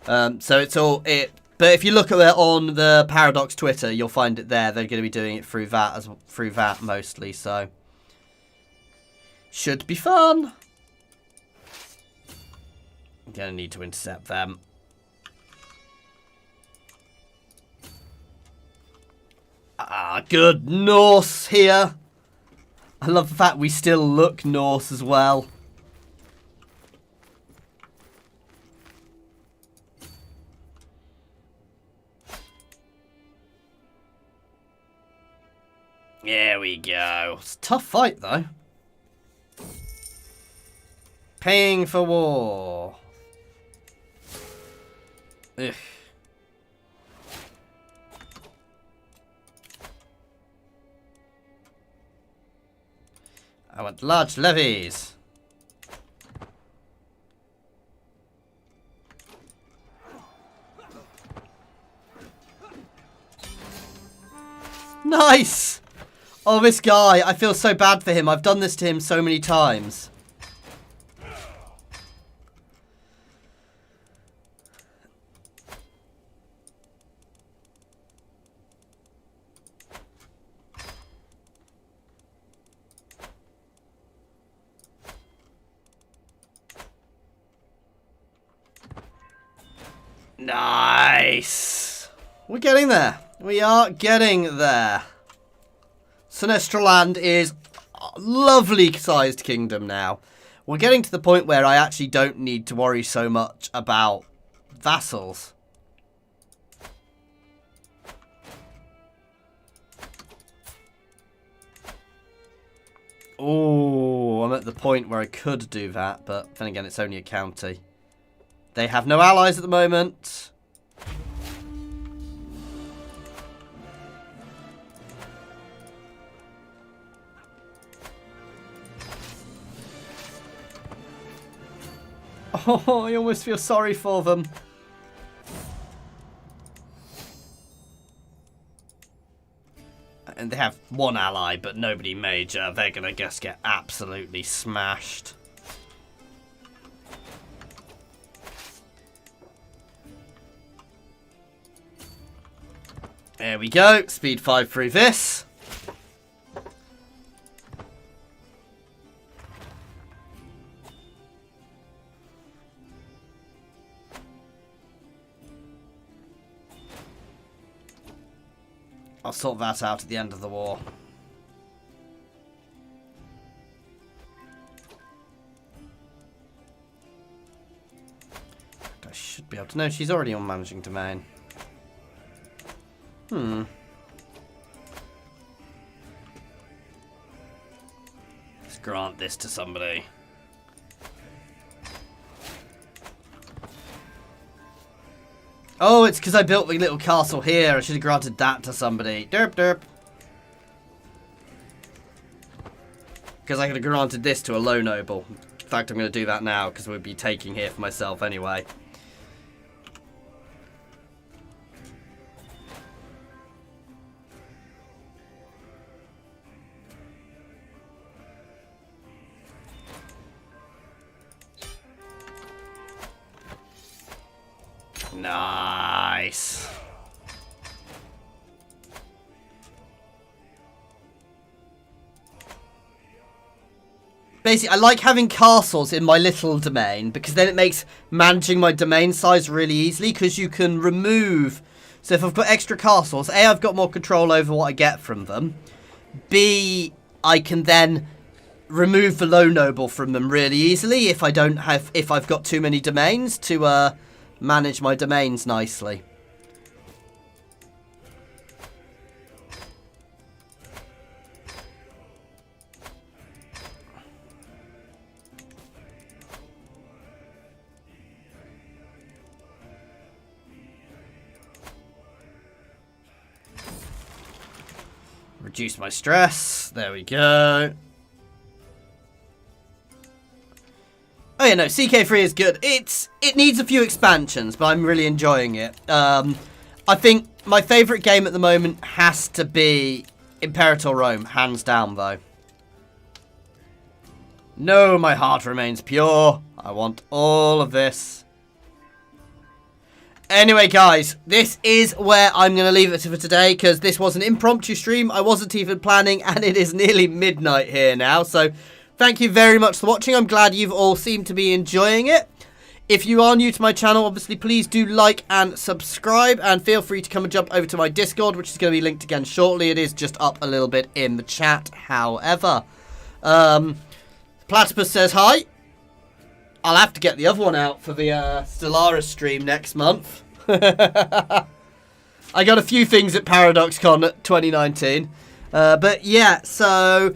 So it's all it. But if you look at it on the Paradox Twitter, you'll find it there. They're going to be doing it through that mostly. So should be fun. I'm gonna need to intercept them. Good Norse here. I love the fact we still look Norse as well. There we go. It's a tough fight, though. Paying for war. Ugh. I want large levies. Nice! Oh, this guy. I feel so bad for him. I've done this to him so many times. Nice. We're getting there. We are getting there. Sinistraland is a lovely sized kingdom now. We're getting to the point where I actually don't need to worry so much about vassals. Oh, I'm at the point where I could do that, but then again, it's only a county. They have no allies at the moment. Oh, I almost feel sorry for them. mean, they have one ally, but nobody major. They're going to just get absolutely smashed. There we go. Speed 5 through this. I'll sort that out at the end of the war. I should be able to know. She's already on managing domain. Let's grant this to somebody. Oh, it's because I built the little castle here. I should have granted that to somebody. Derp, derp. Because I could have granted this to a low noble. In fact, I'm going to do that now because we'll be taking here for myself anyway. Nice. Basically, I like having castles in my little domain because then it makes managing my domain size really easily because you can remove... So if I've got extra castles, A, I've got more control over what I get from them. B, I can then remove the low noble from them really easily if I've got too many domains to manage my domains nicely. Reduce my stress. There we go. Oh yeah, no, CK3 is good. It needs a few expansions, but I'm really enjoying it. I think my favourite game at the moment has to be Imperator Rome, hands down though. No, my heart remains pure. I want all of this. Anyway, guys, this is where I'm going to leave it for today because this was an impromptu stream. I wasn't even planning, and it is nearly midnight here now. So, thank you very much for watching. I'm glad you've all seemed to be enjoying it. If you are new to my channel, obviously, please do like and subscribe. And feel free to come and jump over to my Discord, which is going to be linked again shortly. It is just up a little bit in the chat, however. Platypus says hi. I'll have to get the other one out for the Stellaris stream next month. I got a few things at ParadoxCon 2019. But yeah, so...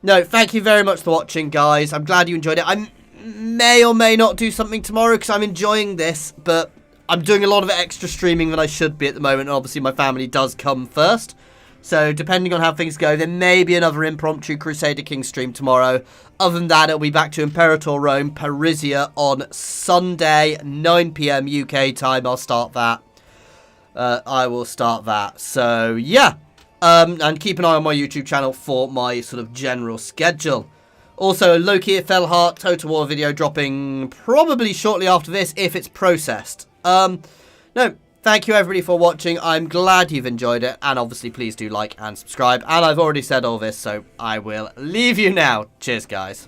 No, thank you very much for watching, guys. I'm glad you enjoyed it. I may or may not do something tomorrow because I'm enjoying this. But I'm doing a lot of extra streaming than I should be at the moment. And obviously, my family does come first. So, depending on how things go, there may be another impromptu Crusader Kings stream tomorrow. Other than that, it'll be back to Imperator Rome, Parisia on Sunday, 9 PM UK time. I'll start that. I will start that. So, yeah. And keep an eye on my YouTube channel for my sort of general schedule. Also, Loki at Fellheart Total War video dropping probably shortly after this if it's processed. No. Thank you, everybody, for watching. I'm glad you've enjoyed it. And obviously, please do like and subscribe. And I've already said all this, so I will leave you now. Cheers, guys.